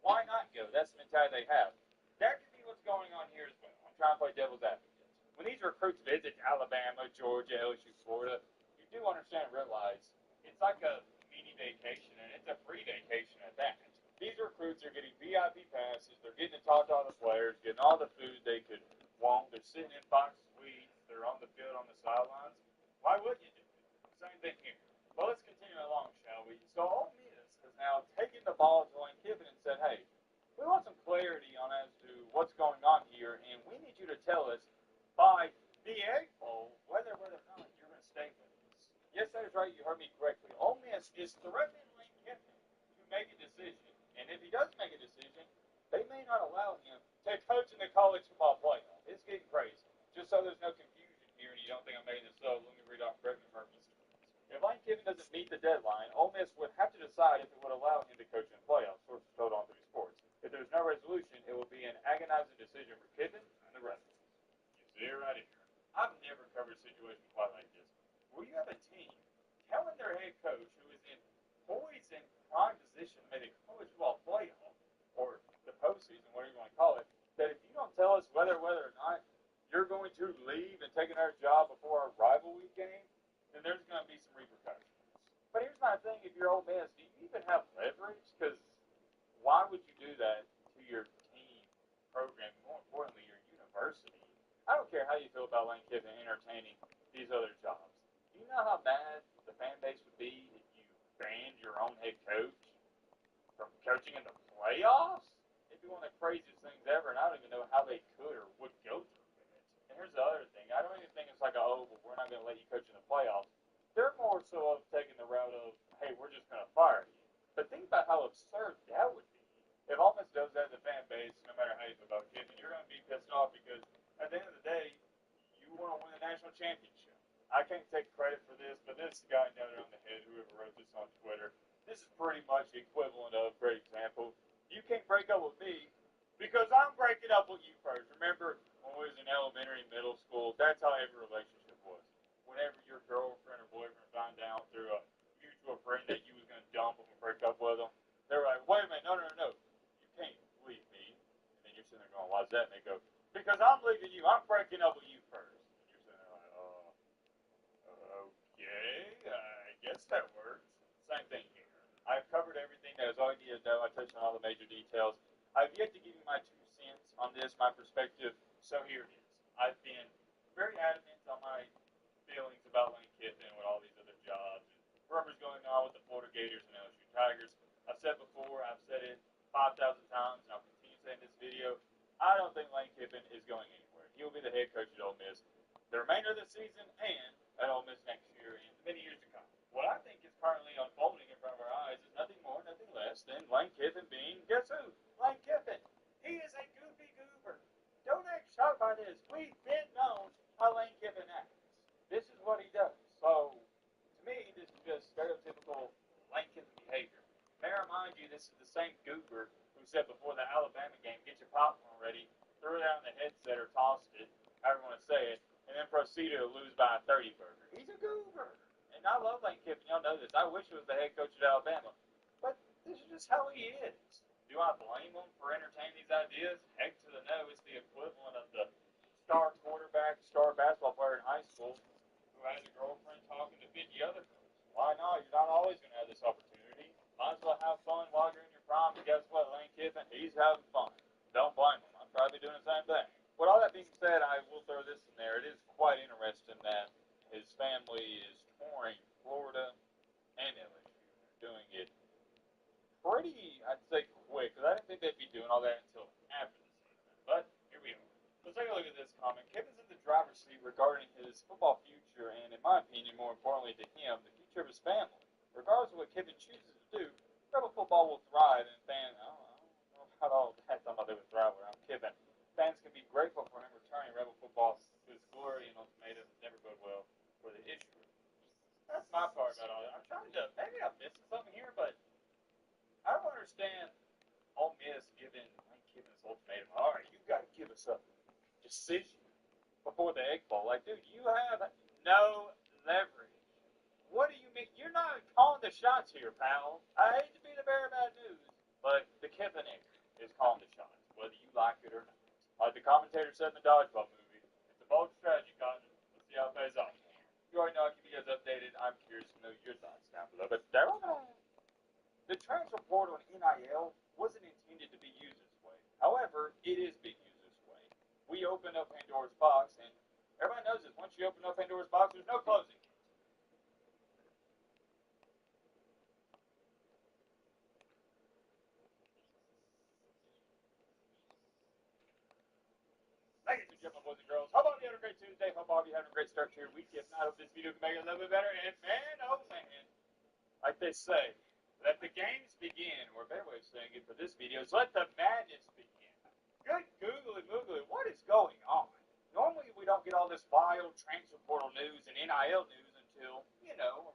Speaker 5: Why not go? That's the mentality they have. That could be what's going on here as well. I'm trying to play devil's advocate. When these recruits visit Alabama, Georgia, LSU, Florida, you do understand and realize it's like a mini vacation, and it's a free vacation at that. These recruits are getting VIP passes. They're getting to talk to all the players, getting all the food they could want. They're sitting in box suites. They're on the field, on the sidelines. Why wouldn't you do it? Same thing here. Well, let's continue along, shall we? So Ole Miss has now taken the ball to Lane Kiffin and said, hey, we want some clarity on as to what's going on here, and we need you to tell us by the Egg Bowl whether or not you're going to stay with us. Yes, that is right. You heard me correctly. Ole Miss is threatening Lane Kiffin to make a decision, and if he does make a decision, they may not allow him to coach in the college football playoff. It's getting crazy. Just so there's no confusion here, and you don't think I'm making this up, let me read off correctly from Mr. If Lane Kiffin doesn't meet the deadline, Ole Miss would have to decide if it would allow him to coach in the playoffs, sources told On 3 Sports. If there's no resolution, it will be an agonizing decision for Kiffin and the rest of us. You see it right here. I've never covered a situation quite like this, where you have a team telling their head coach, who is in poised in prime position to make a college football playoff, or the postseason, whatever you want to call it, that if you don't tell us whether or not you're going to leave and take another job before our rivalry game, then there's going to be some repercussions. But here's here's my thing: if you're Ole Miss, do you even have leverage? Because why would you do that to your team program? More importantly, your university. I don't care how you feel about Lane Kiffin entertaining these other jobs. Do you know how mad the fan base would be if you banned your own head coach from coaching in the playoffs? It'd be one of the craziest things ever, and I don't even know how they could or would go through it. And here's the other thing: I don't even think it's like, oh, well, we're not going to let you coach in the playoffs. They're more so of taking the route of, hey, we're just going to fire you. But think about how absurd that would be. If Ole Miss does that in the fan base, no matter how you feel about Kiffin, you're going to be pissed off because at the end of the day, you want to win the national championship. I can't take credit for this, but this guy down there on the head, whoever wrote this on Twitter, this is pretty much the equivalent of, great example, you can't break up with me because I'm breaking up with you first. Remember when we was in elementary and middle school, that's how every relationship was. Whenever your girlfriend or boyfriend found out through a mutual friend that you was going to dump them and break up with them, they were like, wait a minute, no. You can't leave me. And then you're sitting there going, why's that? And they go, because I'm leaving you. I'm breaking up with you first. And you're sitting there like, okay, I guess that works. Same thing here. I've covered everything that was all you need to know. I touched on all the major details. I've yet to give you my 2 cents on this, my perspective. So here it is. I've been very adamant on my feelings about Lane Kiffin with all these other jobs and whatever's going on with the Florida Gators and LSU Tigers. I've said before, I've said it 5,000 times, and I'll continue to say in this video, I don't think Lane Kiffin is going anywhere. He will be the head coach at Ole Miss the remainder of the season and at Ole Miss next year and many years to come. What I think is currently unfolding in front of our eyes is nothing more, nothing less than Lane Kiffin being, guess who? Lane Kiffin. He is a goofy goober. Don't act shocked by this. We've been known how Lane Kiffin acts. This is what he does. So, to me, this is just stereotypical Lane Kiffin behavior. May I remind you, this is the same goober who said before the Alabama game, get your popcorn ready, threw it out in the headset or tossed it, however you want to say it, and then proceeded to lose by a 30 burger. He's a goober. And I love Lane Kiffin. Y'all know this. I wish he was the head coach at Alabama. But this is just how he is. Do I blame him for entertaining these ideas? Heck to the no. It's the equivalent of the star quarterback, star basketball player in high school who has a girlfriend talking to 50 other girls. Why not? You're not always going to have this opportunity. Might as well have fun while you're in your prime. And guess what? Lane Kiffin, he's having fun. Don't blame him. I'm probably doing the same thing. With all that being said, I will throw this in there. It is quite interesting that his family is touring Florida and LSU. They're doing it pretty, I'd say, quick, because I didn't think they'd be doing all that until after the season. But here we are. Let's take a look at this comment. Kiffin's in the driver's seat regarding his football future and, in my opinion, more importantly to him, the future of his family. Regardless of what Kiffin chooses to do, Rebel football will thrive, and fans, I don't know about all that, talking about they would thrive around Kiffin. Fans can be grateful for him returning Rebel football to its glory and ultimatums never bode well for the issue. That's my part about all that. I'm trying to, maybe I'm missing something here, but I don't understand Ole Miss giving Lane Kiffin this ultimatum. All right, you got to give us a decision before the Egg Bowl. Like, dude, you have no leverage. What do you mean? You're not calling the shots here, pal. I hate to be the bearer of bad news, but the Kiffin is calling the shots, whether you like it or not. Like the commentator said in the Dodgeball movie, it's a bold strategy, Cotton. Let's see how it pays off. You already know I keep you guys updated. I'm curious to know your thoughts down below. But the transfer portal and NIL wasn't intended to be used this way. However, it is being used this way. We opened up Pandora's box, and everybody knows this. Once you open up Pandora's box, there's no closing it. Ladies and gentlemen, boys and girls, hope all of you had a great Tuesday. Hope all of you had a great start to your week. If not, I hope this video can make it a little bit better. And man, oh man, like they say, let the games begin. Or a better way of saying it for this video is let the madness begin. Good googly moogly, what is going on? Normally we don't get all this wild transfer portal news and NIL news until,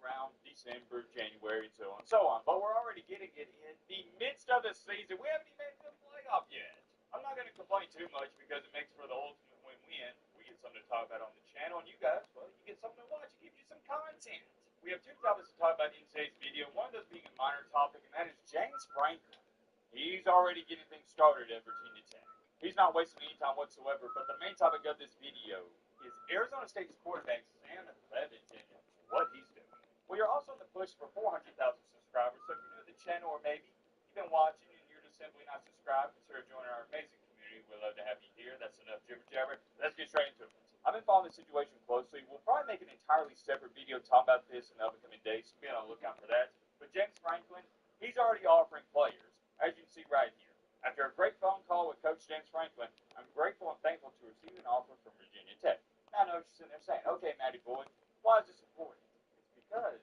Speaker 5: around December, January, and so on and so on. But we're already getting it in the midst of the season. We haven't even made the playoff yet. I'm not going to complain too much because it makes for the ultimate win-win. We get something to talk about on the channel, and you guys, well, you get something to watch. It gives you some content. We have 2 topics to talk about in today's video. One of those being a minor topic, and that is James Franklin. He's already getting things started at Virginia Tech. He's not wasting any time whatsoever, but the main topic of this video is Arizona State's quarterback, Sam Levitt, and what he's doing. We are also in the push for 400,000 subscribers, so if you're new to the channel or maybe you've been watching and you're just simply not subscribed, consider joining our amazing community. We'd love to have you here. That's enough jibber jabber. Let's get straight into it. I've been following the situation closely. We'll probably make an entirely separate video talking about this in the upcoming days, so be on the lookout for that. But James Franklin, he's already offering players, as you can see right here. After a great phone call with Coach James Franklin, I'm grateful and thankful to receive an offer from Virginia Tech. Now I know what you're sitting there saying, okay, Matty boy, why is this important? It's because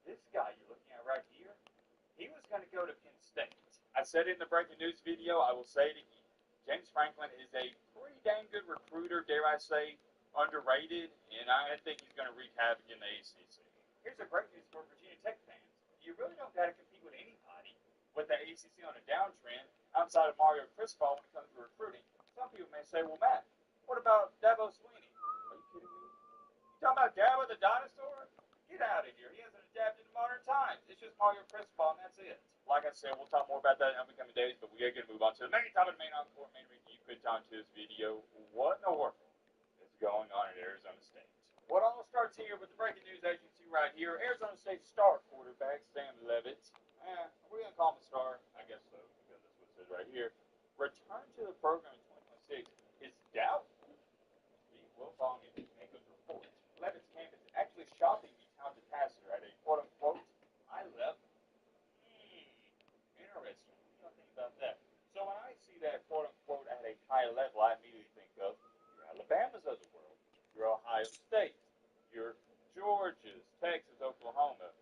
Speaker 5: this guy you're looking at right here, he was going to go to Penn State. I said it in the breaking news video, I will say it again. James Franklin is a pretty dang good recruiter, dare I say, underrated, and I think he's going to wreak havoc in the ACC. Here's the great news for Virginia Tech fans. You really don't got to compete with anybody with the ACC on a downtrend outside of Mario Cristobal when it comes to recruiting. Some people may say, well, Matt, what about Dabo Swinney? Are you kidding me? You talking about Dabo the dinosaur? Get out of here. He hasn't adapted to modern times. It's just Mario Cristobal, and that's it. Like I said, we'll talk more about that in upcoming days, but we are going to move on to the main topic, the main encore, main reason you put on to this video. What in the world is going on at Arizona State? Well, it all starts here with the breaking news, as you can see right here. Arizona State star quarterback Sam Levitt. We're going to call him a star. I guess so, because that's what it says right here. Return to the program in 2026 is doubtful. Well, following Nico's report, Levitt's campus is actually shopping the talented passer at a quote-unquote high level. Interesting. What do you think about that? So when I see that quote-unquote at a high level, I immediately think of your Alabamas of the world, your Ohio State, your Georgias, Texas, Oklahoma.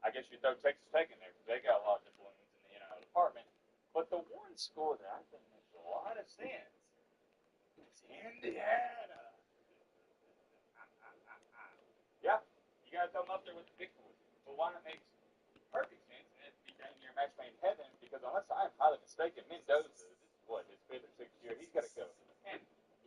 Speaker 5: I guess you throw Texas Tech in there because they got a lot of influence in the NIL department. But the one school that I think makes a lot of sense is Indiana. Yeah, you got to throw them up there with the big boys. But why not makes perfect sense, and it'd be dang near match made in heaven, because unless I'm highly mistaken, Mendoza, this is what, his 5th or 6th year, he's got to go. And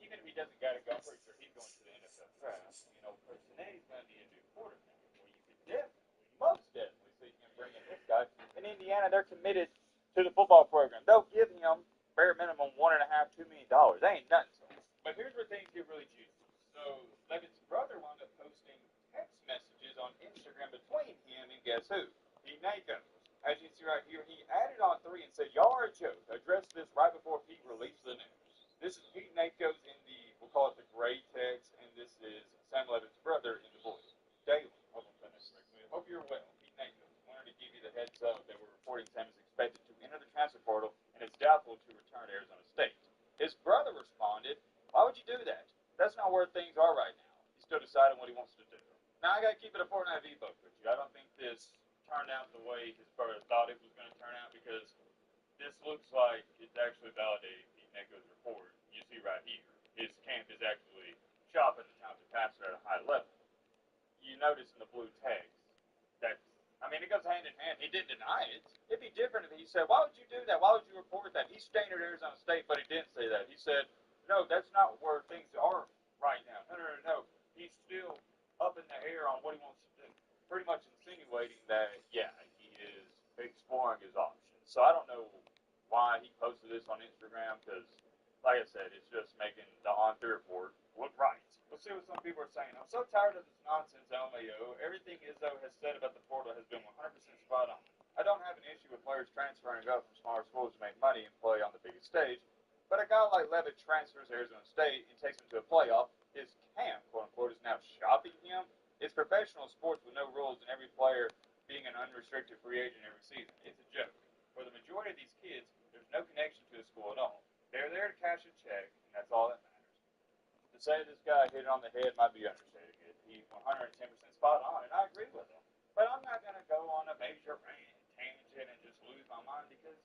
Speaker 5: even if he doesn't got to go, I'm pretty sure he's going to the NFL draft. You know, Cincinnati's going to be a new quarterback. Well, you could definitely, most definitely see him bringing this guy. In Indiana, they're committed to the football program. They'll give him bare minimum $1.5, $2 million. That ain't nothing to him. But here's where things get really juicy. So Levitt's brother wound up posting text messages on Instagram between him and guess who? Pete Nakos. As you can see right here, he added on 3 and said, y'all are a joke. Addressed this right before Pete released the news. This is Pete Nakos in the, we'll call it the gray text, and this is Sam Levitt's brother in the blue. Daily. Hope you're well. Pete Nakos wanted to give you the heads up that we're reporting Sam is expected to enter the transfer portal and is doubtful to return to Arizona State. His brother responded, why would you do that? That's not where things are right now. He's still deciding what he wants to do. Now, I got to keep it a Fortnite V-Buck with you. I don't think this turned out the way his brother thought it was going to turn out, because this looks like it's actually validating Pete Nako's report. You see right here, his camp is actually shopping the talented passer at a high level. You notice in the blue text that, I mean, it goes hand in hand. He didn't deny it. It'd be different if he said, why would you do that? Why would you report that? He's staying at Arizona State, but he didn't say that. He said, no, that's not where things are right now. No. He's still up in the air on what he wants to do. Pretty much insinuating that, yeah, he is exploring his options. So I don't know why he posted this on Instagram, because, like I said, it's just making the on-through report look right. Let's see what some people are saying. I'm so tired of this nonsense, LMAO. Everything Izzo has said about the portal has been 100% spot on. I don't have an issue with players transferring up from smaller schools to make money and play on the biggest stage, but a guy like Levitt transfers to Arizona State and takes him to a playoff. His camp, quote-unquote, is now shopping him. It's professional sports with no rules and every player being an unrestricted free agent every season. It's a joke. For the majority of these kids, there's no connection to the school at all. They're there to cash a check, and that's all that matters. To say this guy hit it on the head might be understating it. He's 110% spot on, and I agree with him. But I'm not going to go on a major tangent and just lose my mind, because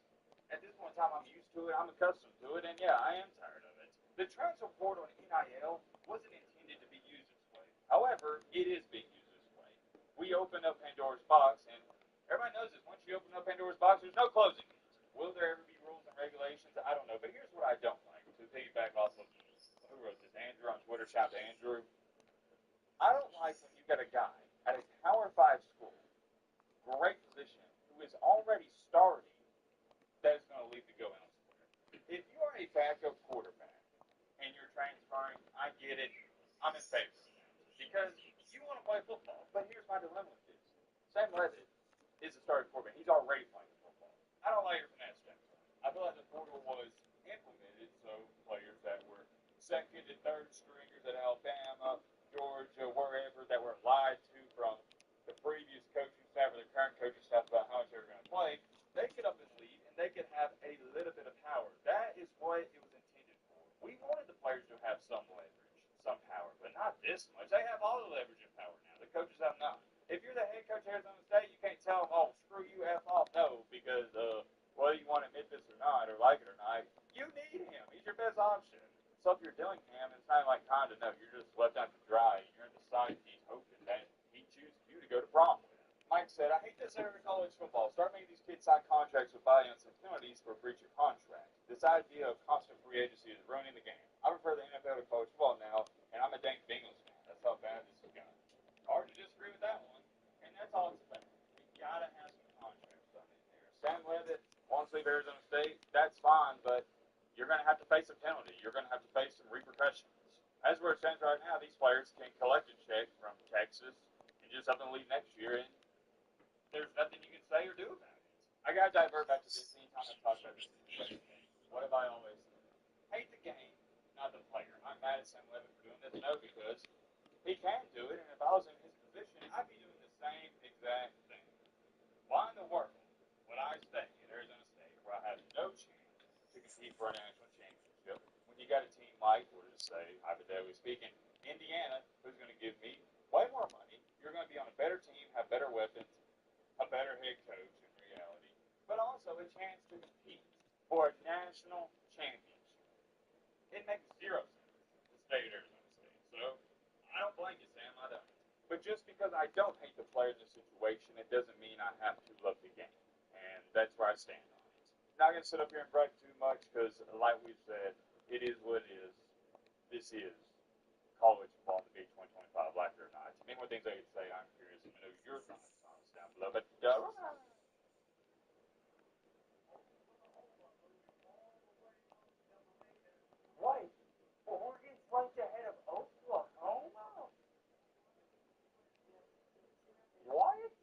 Speaker 5: at this point in time, I'm used to it. I'm accustomed to it, and yeah, I am tired of it. The transfer portal in NIL wasn't intended to be used this way. However, it is being used this way. We opened up Pandora's box, and everybody knows this. Once you open up Pandora's box, there's no closing it. Will there ever be rules and regulations? I don't know. But here's what I don't like. To piggyback off of, who wrote this? Andrew on Twitter. Shout out to Andrew. I don't like when you got a guy at a Power 5 school, great position, who is already starting, that is going to leave to go elsewhere. If you are a backup quarterback and you're transferring, I get it. I'm in favor of that, because you want to play football. But here's my dilemma with this. Sam Levitt is a starting quarterback. He's already playing football. I don't like your finesse checks. I feel like the portal was implemented so players that were second and third stringers at Alabama, Georgia, wherever, that were lied to from the previous coaching staff or the current coaching staff about how much they were going to play, they could up and leave and they could have a little bit of power. That is what it was intended for. We wanted the players to have some leverage, some power, but not this much. They have all the leverage and power now. The coaches have none. If you're the head coach of Arizona State, you can't tell them, oh, screw you, F off. No, because whether you want to admit this or not, or like it or not, you need him. He's your best option. So if you're doing him, it's not like kind of no, you're just left out to dry. You're undecided. He's hoping that he chooses you to go to prom with. Mike said, I hate this era of college football. Start making these kids sign contracts with buyouts and penalties for breach of contract. This idea of constant free agency is ruining the game. I prefer the NFL to college football now, and I'm a dang Bengals fan. That's how bad this has gotten. Hard to disagree with that one, and that's all it's about. You gotta have some contracts done in there. Sam Levitt wants to leave Arizona State. That's fine, but you're going to have to face a penalty. You're going to have to face some repercussions. As where it stands right now, these players can collect a check from Texas and just have them leave next year, and there's nothing you can say or do about it. I got to divert back to this anytime I talk about this game. What have I always said? Hate the game, not the player. I'm mad at Sam Levitt for doing this. No, because he can do it, and if I was in his position, I'd be doing the same exact thing. Why in the world would I stay at Arizona State where I have no chance to compete for a national championship when you got a team like, we'll just say, hypothetically speaking, Indiana, who's going to give me way more money? You're going to be on a better team, have better weapons, a better head coach in reality, but also a chance to compete for a national championship. It makes zero sense to stay at Arizona State. So I don't blame you, Sam. I don't. But just because I don't hate the players in the situation, it doesn't mean I have to love the game. And that's where I stand on it. Not going to sit up here and brag too much because, like we said, it is what it is. This is college football in the Big 2025, like it or not. Many more things I could say. I'm curious. I know your thoughts down below. But
Speaker 1: Wait, Oregon's ranked ahead of Oklahoma? What?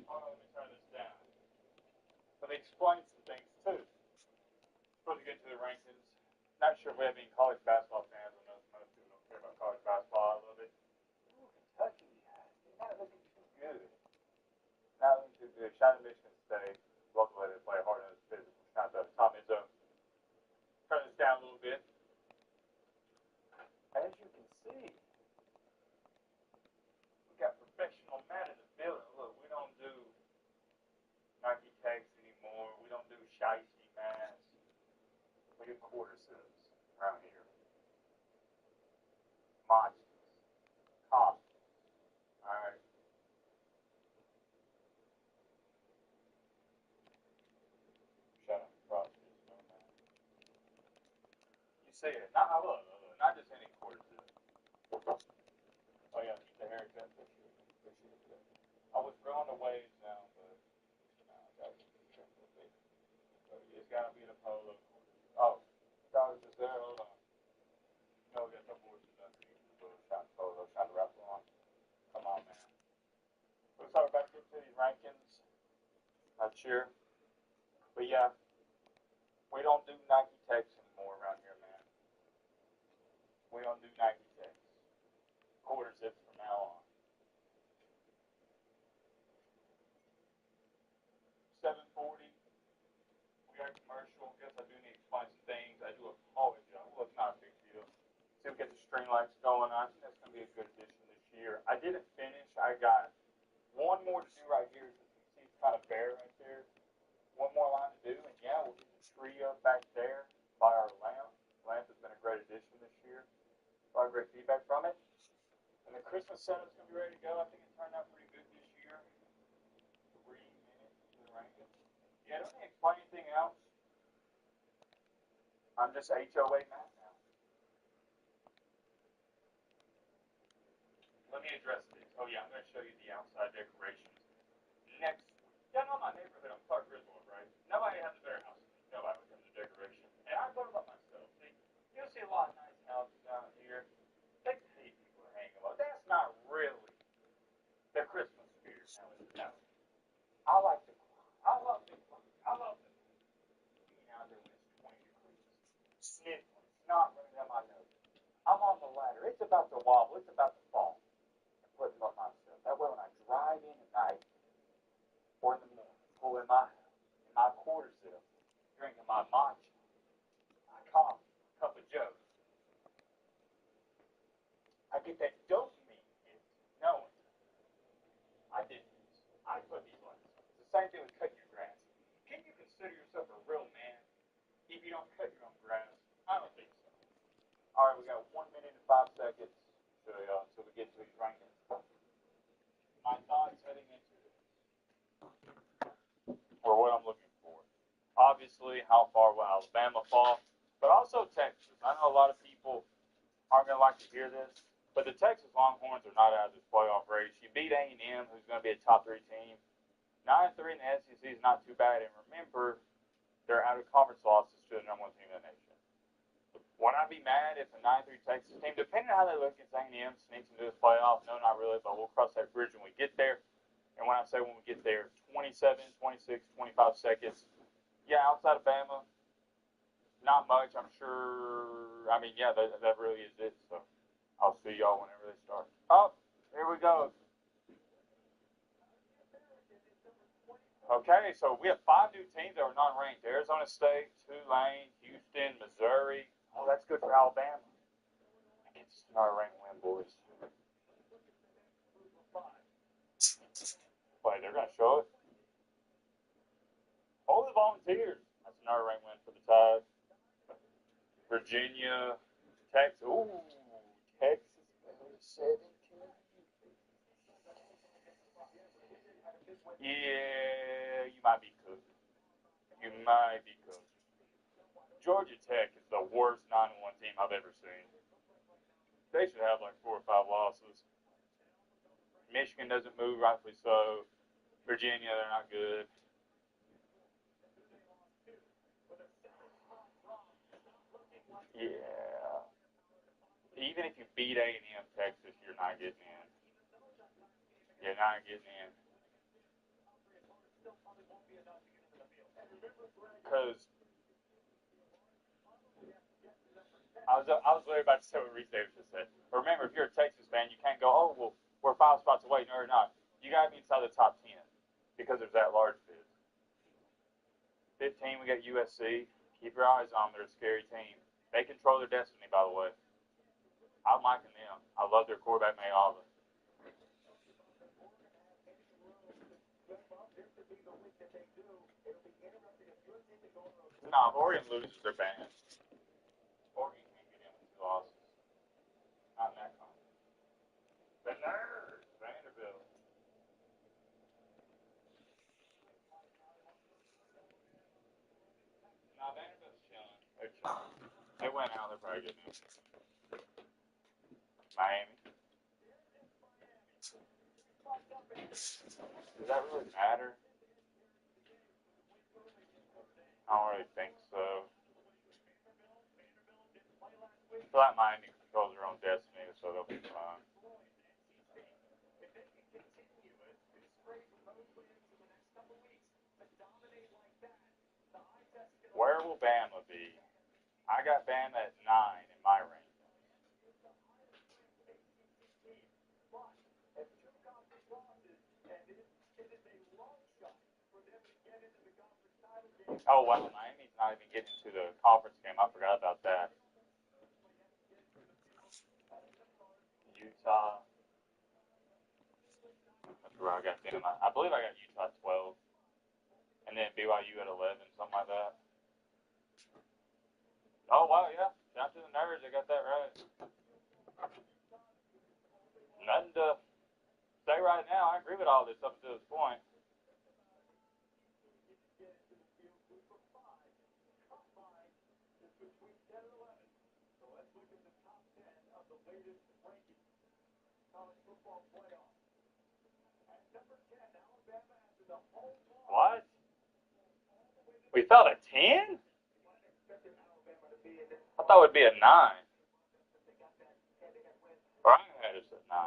Speaker 5: hold on, let me turn this down. Let me explain some things, too. Supposed to get to the rankings. Not sure if we have any college basketball fans. I know most people don't care about college basketball. I love it.
Speaker 1: Kentucky, they're not looking too good.
Speaker 5: Not looking too good. Shout out to Michigan State. Luckily, they play hard-nosed physical. Shout out to Tom Izzo. Turn this down a little bit.
Speaker 1: As you can see,
Speaker 5: We got professional Matt in the building. Look, we don't do Nike tags anymore. We don't do shiesty masks. We do quarter zips around here. Monsters. Costumes. Alright. Shut up. Frosty. You say it. Not, I love it. Not just any quarter zip. Oh, yeah. Keep the haircut. I was growing the waves now, but now I got to keep it trimmed a little bit. So it's got to be the polo. Oh, thought it was just there. Hold on. No, we got the horses underneath the little shot polo, trying to wrap it on. Come on, man. Let's talk about getting to these rankings. Not sure. But yeah, we don't do Nike Techs anymore around here, man. We don't do Nike Techs. Quarter zips from now on. 740. We got a commercial. Guess I do need to explain some things. I do apologize. Well, it's not a big deal. See, we got the string lights going on. I think that's going to be a good addition this year. I didn't finish. I got one more to do right here. As you can see, it's kind of bare right there. One more line to do, and yeah, we'll get the tree up back there by our lamp. Lamp has been a great addition this year. A lot of great feedback from it. And the Christmas setup's going to be ready to go. I think it turned out pretty good this year. 3 minutes to the ranking. Yeah, don't need to explain anything else. I'm just HOA Matt now. Let me address this. Oh yeah, I'm going to show you the outside decorations next week. Y'all know my neighborhood. I'm Clark Griswold, right? Nobody has a better house than me. Nobody when it comes to decoration. And I thought about myself. See, you'll see a lot of nice houses down here. They pay people to hang them up. That's not really the Christmas spirit. No. I like the I love the I love the being out there when it's 20 degrees. Sniffling. It's not running down my nose. I'm on the ladder. It's about to wobble. It's about to fall. I'm putting up myself. That way when I drive in at night or in the morning, pull in my quarter zip, drinking my matcha, my coffee, cup of joe, I get that dopamine hit knowing I did this. I put these lights on. It's the same thing with cutting your grass. Can you consider yourself a real man if you don't cut your own grass? I don't think so. All right, we got 1 minute and 5 seconds until we get to these rankings. My thoughts heading into this, or what I'm looking for. Obviously, how far will Alabama fall, but also Texas. I know a lot of people aren't going to like to hear this, but the Texas Longhorns are not out of this playoff race. You beat A&M, who's going to be a top 3 team. 9-3 in the SEC is not too bad, and remember, they're out of conference losses to the number 1 team in the nation. Would I be mad if a 9-3 Texas team, depending on how they look against A&M, sneaks into this playoff? No, not really, but we'll cross that bridge when we get there. And when I say when we get there, 27, 26, 25 seconds. Yeah, outside of Bama, not much, I'm sure. I mean, yeah, that really is it. So I'll see y'all whenever they start. Oh, here we go. Okay, so we have 5 new teams that are non-ranked. Arizona State, Tulane, Houston, Missouri. Oh, that's good for Alabama. It's not a ranked win, boys. Wait, they're going to show it? Oh, the Volunteers. That's another ranked win for the Tide. Virginia, Texas. Ooh, Texas, 17. Yeah, you might be cooked. You might be cooked. Georgia Tech is the worst 9-1 team I've ever seen. They should have like 4 or 5 losses. Michigan doesn't move, rightfully so. Virginia, they're not good. Yeah. Even if you beat A&M Texas, you're not getting in. You're not getting in. Because I was literally about to say what Reese Davis just said. Remember, if you're a Texas fan, you can't go, oh, well, we're 5 spots away. No, you're not. You got to be inside the top 10 because there's that large bid. 15, we got USC. Keep your eyes on them. They're a scary team. They control their destiny, by the way. I'm liking them. I love their quarterback, Mayava. Nah, if Oregon loses, they're banned. Oregon can't get in with 2 losses. Not in that conference. The nerds, Vanderbilt. Nah, Vanderbilt's chilling. They're chilling. They went out, they're probably getting in. Miami. Does that really matter? I don't really think so. I feel like Miami controls their own destiny, so they'll be fine. Where will Bama be? I got Bama at 9 in my range. Oh, wow, Miami's not even getting to the conference game. I forgot about that. Utah. That's where I got them. I believe I got Utah 12. And then BYU at 11, something like that. Oh, wow, yeah. Shout out to the nerds. They got that right. Nothing to say right now. I agree with all this up to this point. What? We fell to 10? I thought it would be a 9. Brian had us at 9.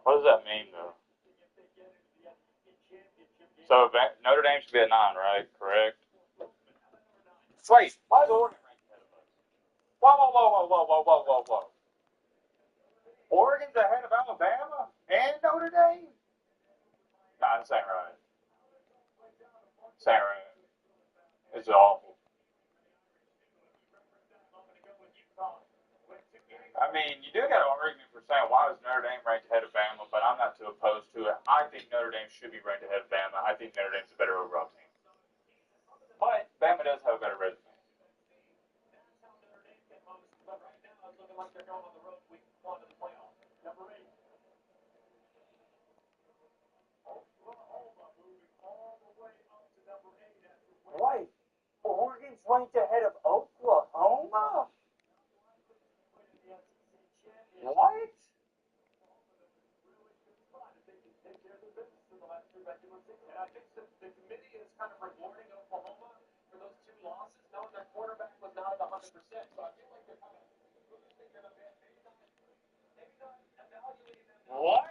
Speaker 5: What does that mean, though? So Notre Dame should be at 9, right? Correct? Wait, why is Oregon ranked ahead of us? Whoa. Oregon's ahead of Alabama and Notre Dame? Nah, this ain't right. This ain't right. It's awful. I mean, you do got an argument for saying why is Notre Dame ranked ahead of Bama, but I'm not too opposed to it. I think Notre Dame should be ranked ahead of Bama. I think Notre Dame's a better overall team. But Bama does have a better resume.
Speaker 1: Wait, Oregon's ranked ahead of Oklahoma? What? What?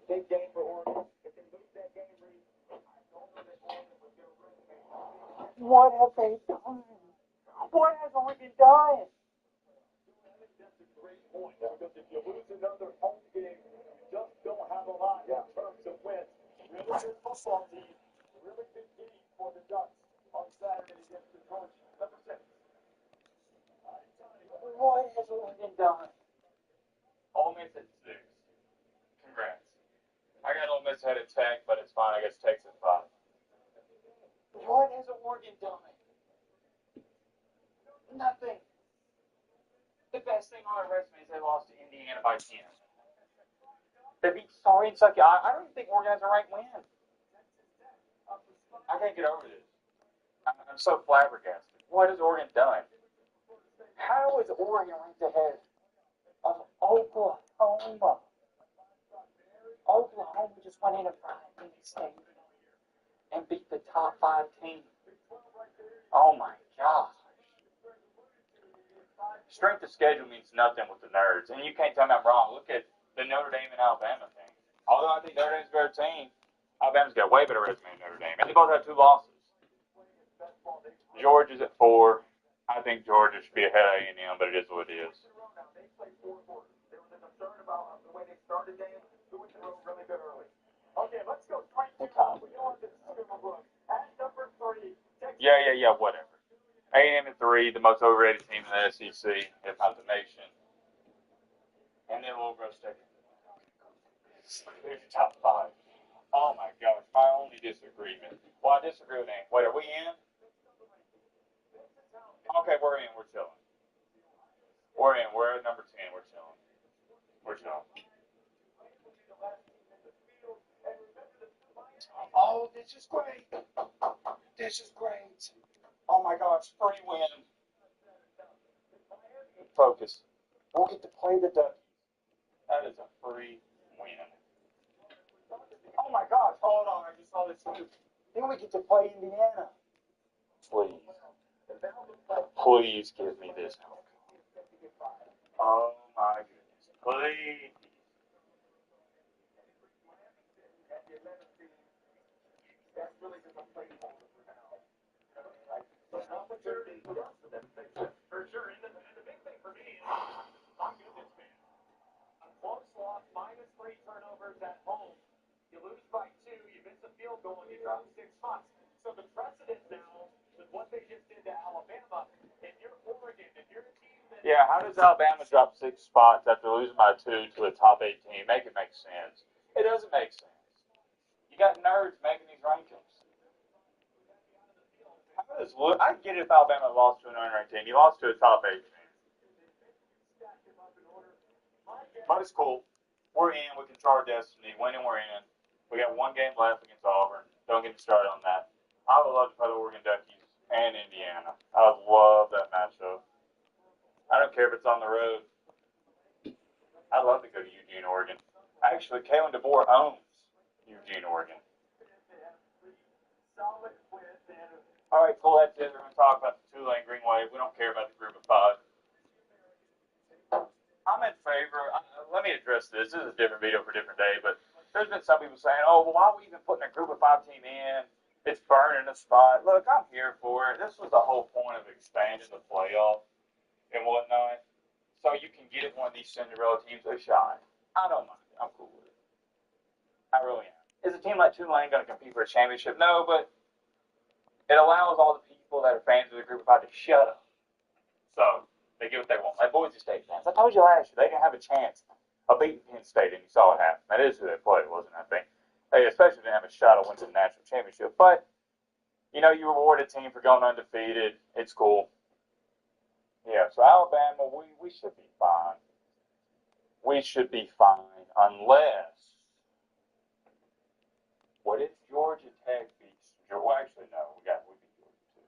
Speaker 1: Big game for Oregon. If they lose that game, what have they done? What has Oregon done? That's a great point. Because if you lose another home game, you just don't have a lot in terms of wins. Really good football team. Really good game for the Ducks on Saturday against the Trojans. Number 6. What has Oregon done?
Speaker 5: Ole Miss at 6. Congrats. I got Ole Miss ahead of Tech, but it's fine. I guess Tech's at 5.
Speaker 1: What has Oregon done? Nothing.
Speaker 5: The best thing on their resume is they lost to Indiana by 10. They beat sorry and sucky. I don't even think Oregon has a right win. I can't get over this. I'm so flabbergasted. What has Oregon done?
Speaker 1: How is Oregon ranked ahead of Oklahoma? Oklahoma just went in a 5-minute state and beat the top 5 team.
Speaker 5: Oh my gosh. Strength of schedule means nothing with the nerds, and you can't tell me I'm wrong. Look at the Notre Dame and Alabama thing. Although I think Notre Dame's a better team, Alabama's got a way better resume than Notre Dame, and they both have 2 losses. Georgia's at 4. I think Georgia should be ahead of A&M, but it is what it is. Yeah, whatever. A&M at 3, the most overrated team in the SEC, if not the nation. And then we'll go second. There's your top 5. Oh my gosh, my only disagreement. Well, I disagree with Hank. Wait, are we in? Okay, we're in. We're chilling. We're in. We're at number 10. We're chilling. We're chilling. Oh, this is great. This is great. Oh my gosh, free win. Focus.
Speaker 1: We'll get to play the Ducks.
Speaker 5: That is a free win.
Speaker 1: Oh my gosh, hold on, I just saw this too. Then we get to play Indiana.
Speaker 5: Please. Please give me this outcome. Oh my goodness. Please.
Speaker 1: For sure, and the big thing for me is I'm good this man. A close loss minus
Speaker 5: spots. So the precedent now with what they just did to Alabama, if you're Oregon, if you're a team that... Yeah, how does Alabama drop 6 spots after losing by 2 to a top 8 team? Make it make sense. It doesn't make sense. You got nerds making these rankings. How does I get it if Alabama lost to an unranked team. You lost to a top 8 team. But it's cool. We're in. We control our destiny. Winning, we're in. We got 1 game left against Auburn. Don't get me started on that. I would love to play the Oregon Duckies and Indiana. I would love that matchup. I don't care if it's on the road. I'd love to go to Eugene, Oregon. Actually, Kalen DeBoer owns Eugene, Oregon. All right, cool. That's it. We're going to talk about the Tulane Green Wave. We don't care about the group of 5. I'm in favor. Let me address this. This is a different video for a different day, but there's been some people saying, oh, well, why are we even putting a group of 5 team in? It's burning the spot. Look, I'm here for it. This was the whole point of expanding the playoff and whatnot, so you can get one of these Cinderella teams a shot. I don't mind it. I'm cool with it. I really am. Is a team like Tulane going to compete for a championship? No, but it allows all the people that are fans of the group of 5 to shut up. So they get what they want. Like Boise State fans. I told you last year, they didn't have a chance of beating Penn State, and you saw it happen. That is who they played, wasn't it? I think. They especially didn't have a shot at winning the national championship. But, you know, you reward a team for going undefeated. It's cool. Yeah, so Alabama, we should be fine. We should be fine unless, what if Georgia Tech beats Georgia? Well, actually, no, we beat Georgia too.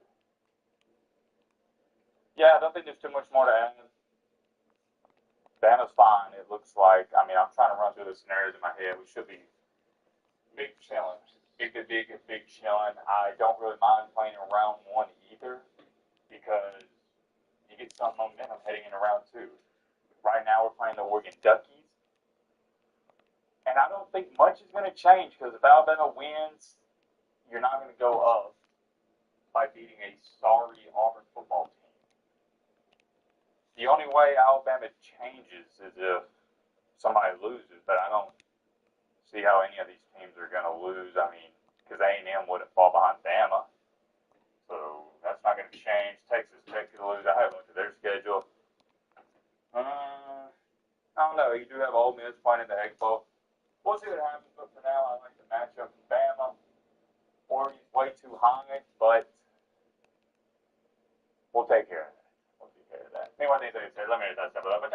Speaker 5: Yeah, I don't think there's too much more to add. Bama's fine. It looks like, I mean, I'm trying to run through the scenarios in my head. We should be big chilling. Big chilling. I don't really mind playing in round 1 either because you get some momentum heading into round 2. Right now, we're playing the Oregon Duckies. And I don't think much is going to change because if Alabama wins, you're not going to go up by beating a sorry Auburn football team. The only way Alabama changes is if somebody loses, but I don't see how any of these teams are going to lose. I mean, because A&M wouldn't fall behind Bama. So that's not going to change. Texas Tech could lose. I haven't looked at their schedule. I don't know. You do have Ole Miss playing in the Egg Bowl. We'll see what happens. But for now, I like the matchup with Bama. Oregon's way too high, but we'll take care of that. Anyway, let me that stuff up. But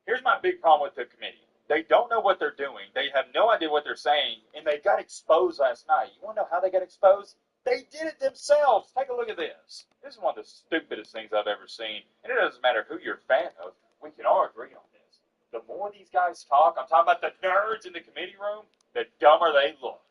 Speaker 5: here's my big problem with the committee. They don't know what they're doing. They have no idea what they're saying, and they got exposed last night. You want to know how they got exposed? They did it themselves. Take a look at this. This is one of the stupidest things I've ever seen, and it doesn't matter who you're a fan of. We can all agree on this. The more these guys talk, I'm talking about the nerds in the committee room, the dumber they look.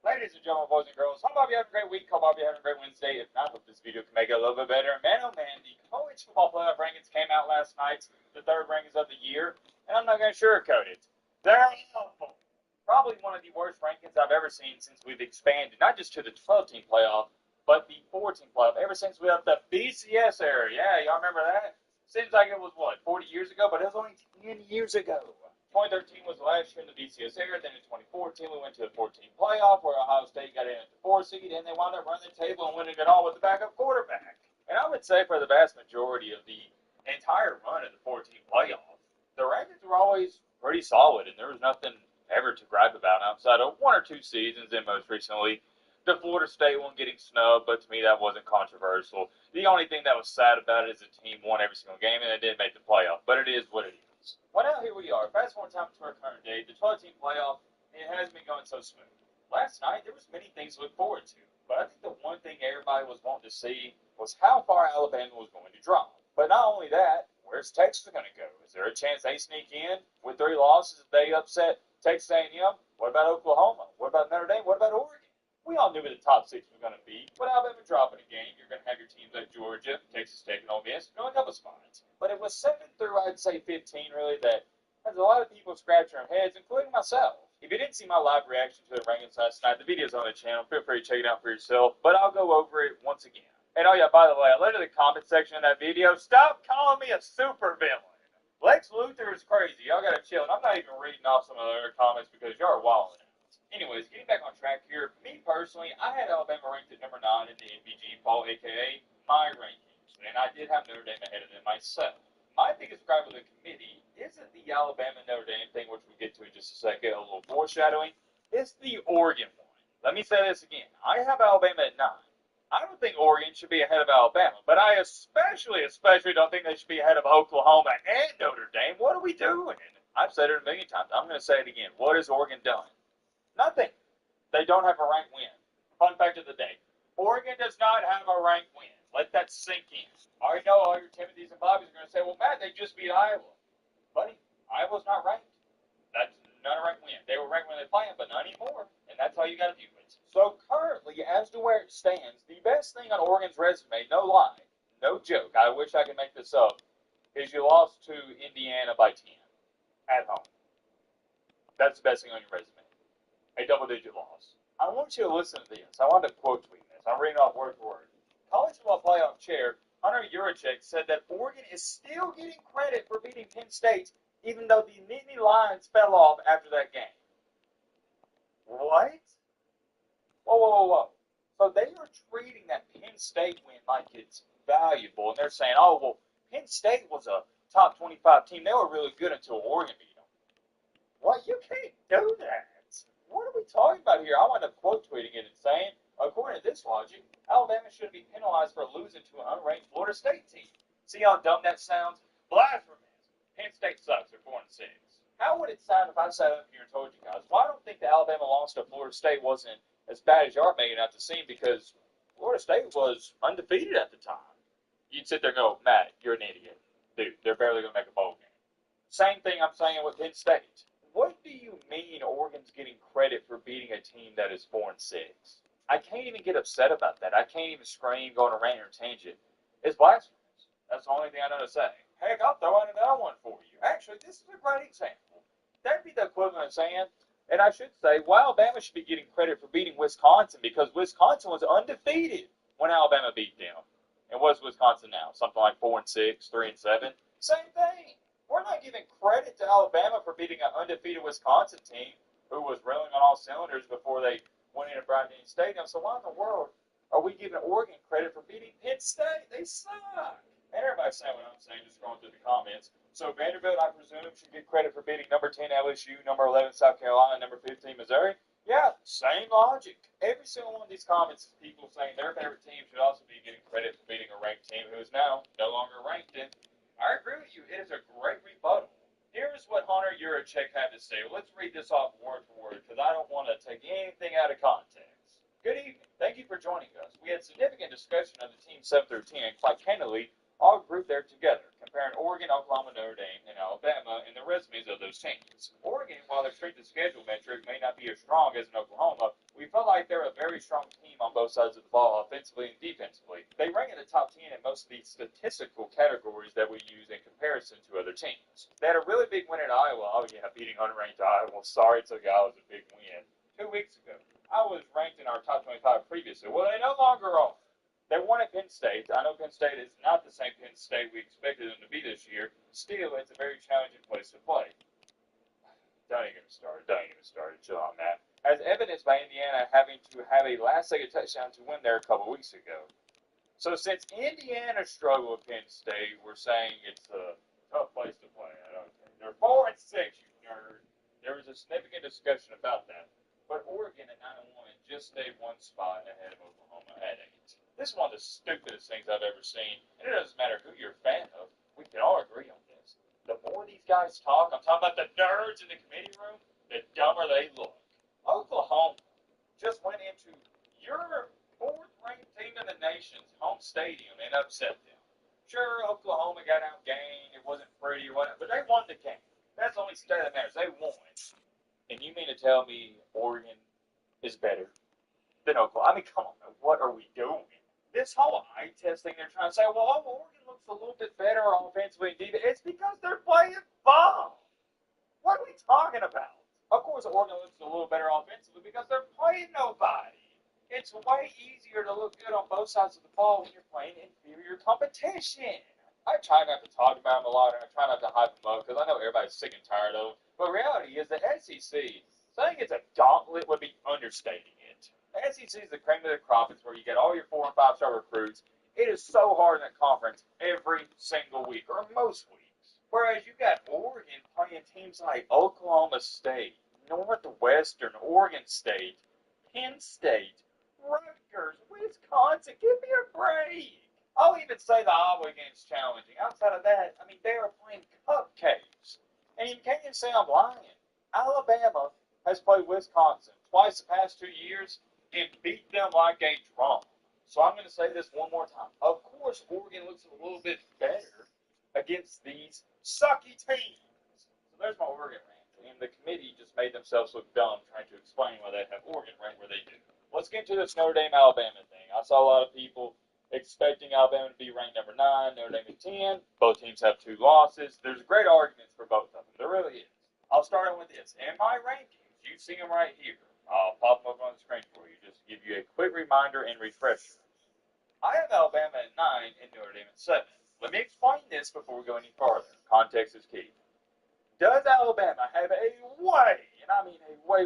Speaker 5: Ladies and gentlemen, boys and girls, hope you have a great week. Hope you have a great Wednesday. If not, hope this video can make it a little bit better. Man, oh man, the college football playoff rankings came out last night, the 3rd rankings of the year, and I'm not going to sugarcoat it. They're awful. Probably one of the worst rankings I've ever seen since we've expanded, not just to the 12-team playoff, but the 14 playoff, ever since we left the BCS era. Yeah, y'all remember that? Seems like it was, 40 years ago, but it was only 10 years ago. 2013 was the last year in the BCS era. Then in 2014, we went to the 14 playoff where Ohio State got in at the 4 seed, and they wound up running the table and winning it all with the backup quarterback. And I would say for the vast majority of the entire run of the 14 playoff, the rankings were always pretty solid, and there was nothing ever to gripe about outside of 1 or 2 seasons, and most recently the Florida State one getting snubbed, but to me that wasn't controversial. The only thing that was sad about it is the team won every single game, and they didn't make the playoff, but it is what it is. Well, now here we are. Fast forward time to our current day. The 12-team playoff, it has been going so smooth. Last night, there was many things to look forward to. But I think the one thing everybody was wanting to see was how far Alabama was going to drop. But not only that, where's Texas going to go? Is there a chance they sneak in with 3 losses if they upset Texas A&M? What about Oklahoma? What about Notre Dame? What about Oregon? We all knew who the top 6 was going to be. But Alabama dropping a game, you're going to have your teams like Georgia, Texas Tech, and Ole Miss going a couple spots. But it was 7 through, I'd say, 15, really, that has a lot of people scratching their heads, including myself. If you didn't see my live reaction to the rankings last night, the video's on the channel. Feel free to check it out for yourself. But I'll go over it once again. And oh yeah, by the way, I let in the comment section of that video, stop calling me a supervillain. Lex Luthor is crazy. Y'all gotta chill. And I'm not even reading off some of the other comments because y'all are wilding out. Anyways, getting back on track here, me personally, I had Alabama ranked at number 9 in the NBG poll, aka my rankings, and I did have Notre Dame ahead of them myself. My biggest gripe with the committee isn't the Alabama Notre Dame thing, which we'll get to in just a second, a little foreshadowing. It's the Oregon one. Let me say this again. I have Alabama at 9. I don't think Oregon should be ahead of Alabama, but I especially don't think they should be ahead of Oklahoma and Notre Dame. What are we doing? I've said it a million times. I'm going to say it again. What has Oregon done? Nothing. They don't have a ranked win. Fun fact of the day. Oregon does not have a ranked win. Let that sink in. I already know all your Timothys and Bobbies are going to say, well, Matt, they just beat Iowa. Buddy, Iowa's not ranked. That's not a ranked win. They were ranked when they play them, but not anymore. And that's how you got to view it. So currently, as to where it stands, the best thing on Oregon's resume, no lie, no joke, I wish I could make this up, is you lost to Indiana by 10 at home. That's the best thing on your resume. A double-digit loss. I want you to listen to this. I want to quote tweet this. I'm reading off word for word. College football playoff chair Hunter Yurachek said that Oregon is still getting credit for beating Penn State, even though the Nittany Lions fell off after that game. What? Whoa. So they are treating that Penn State win like it's valuable, and they're saying, oh, well, Penn State was a top 25 team. They were really good until Oregon beat them. What? You can't do that. What are we talking about here? I wound up quote tweeting it and saying, according to this logic, Alabama should be penalized for losing to an unranked Florida State team. See how dumb that sounds? Blasphemous. Penn State sucks. They're 4-6. How would it sound if I sat up here and told you guys, well, I don't think the Alabama loss to Florida State wasn't as bad as you are making it out to seem because Florida State was undefeated at the time. You'd sit there and go, Matt, you're an idiot. Dude, they're barely going to make a bowl game. Same thing I'm saying with Penn State. What do you mean Oregon's getting credit for beating a team that is 4-6? I can't even get upset about that. I can't even scream, go on a rant or tangent. It's blasphemous. That's the only thing I know to say. Heck, I'll throw in another one for you. Actually, this is a great example. That'd be the equivalent of saying, and I should say, well, Alabama should be getting credit for beating Wisconsin because Wisconsin was undefeated when Alabama beat them. And what's Wisconsin now? Something like 4-6, 3-7? Same thing. We're not giving credit to Alabama for beating an undefeated Wisconsin team who was reeling on all cylinders before they went into Bryant-Denny Stadium. So why in the world are we giving Oregon credit for beating Penn State? They suck. And everybody's saying what I'm saying, just scrolling through the comments. So Vanderbilt, I presume, should get credit for beating number 10 LSU, number 11 South Carolina, number 15 Missouri. Yeah, same logic. Every single one of these comments is people saying their favorite team should also be getting credit for beating a ranked team who is now no longer ranked in. I agree with you. It is a great rebuttal. Here's what Hunter Yurachek had to say. Let's read this off word for word because I don't want to take anything out of context. Good evening. Thank you for joining us. We had significant discussion of the teams 7 through 10, and quite candidly, all grouped there together, comparing Oregon, Oklahoma, Notre Dame, and Alabama and the resumes of those teams. Oregon, while their strength of schedule metric may not be as strong as in Oklahoma, we felt like they're a very strong team on both sides of the ball, offensively and defensively. They rank in the top 10 in most of the statistical categories that we use in comparison to other teams. They had a really big win at Iowa. Oh yeah, beating unranked Iowa. Sorry, it took Iowa was a big win. 2 weeks ago, I was ranked in our top 25 previously. Well, they no longer are. They won at Penn State. I know Penn State is not the same Penn State we expected them to be this year. Still, it's a very challenging place to play. Don't even get me started. Chill on that. As evidenced by Indiana having to have a last-second touchdown to win there a couple weeks ago. So since Indiana struggled with Penn State, we're saying it's a tough place to play. They're 4-6, you nerd. There was a significant discussion about that. But Oregon at 9-1 just stayed one spot ahead of Oklahoma at 8. This is one of the stupidest things I've ever seen, and it doesn't matter who you're a fan of. We can all agree on this. The more these guys talk, I'm talking about the nerds in the committee room, the dumber they look. Oklahoma just went into your fourth-ranked team in the nation's home stadium and upset them. Sure, Oklahoma got outgained. It wasn't pretty or whatever, but they won the game. That's the only state that matters. They won. And you mean to tell me Oregon is better than Oklahoma? I mean, come on, what are we doing? This whole eye test thing, they're trying to say, well, Oregon looks a little bit better offensively and defensively. It's because they're playing ball. What are we talking about? Of course, Oregon looks a little better offensively because they're playing nobody. It's way easier to look good on both sides of the ball when you're playing inferior competition. I try not to talk about them a lot, and I try not to hype them up because I know everybody's sick and tired of them. But reality is the SEC Saying it's a gauntlet would be understating it. The SEC is the cream of the crop. It's where you get all your 4 and 5 star recruits. It is so hard in that conference every single week, or most weeks. Whereas you got Oregon playing teams like Oklahoma State, Northwestern, Oregon State, Penn State, Rutgers, Wisconsin. Give me a break. I'll even say the Iowa game's challenging. Outside of that, I mean, they are playing cupcakes. And you can't even say I'm lying. Alabama has played Wisconsin twice the past 2 years and beat them like a drum. So I'm going to say this one more time. Of course, Oregon looks a little bit better against these sucky teams. So there's my Oregon rant. And the committee just made themselves look dumb trying to explain why they have Oregon ranked where they do. Let's get into this Notre Dame-Alabama thing. I saw a lot of people expecting Alabama to be ranked number 9, Notre Dame at 10. Both teams have 2 losses. There's great arguments for both of them. There really is. I'll start with this. In my rankings, you see them right here. I'll pop them up on the screen for you just to give you a quick reminder and refresher. I have Alabama at 9 and Notre Dame at 7. Let me explain this before we go any further. Context is key. Does Alabama have a way, and I mean a way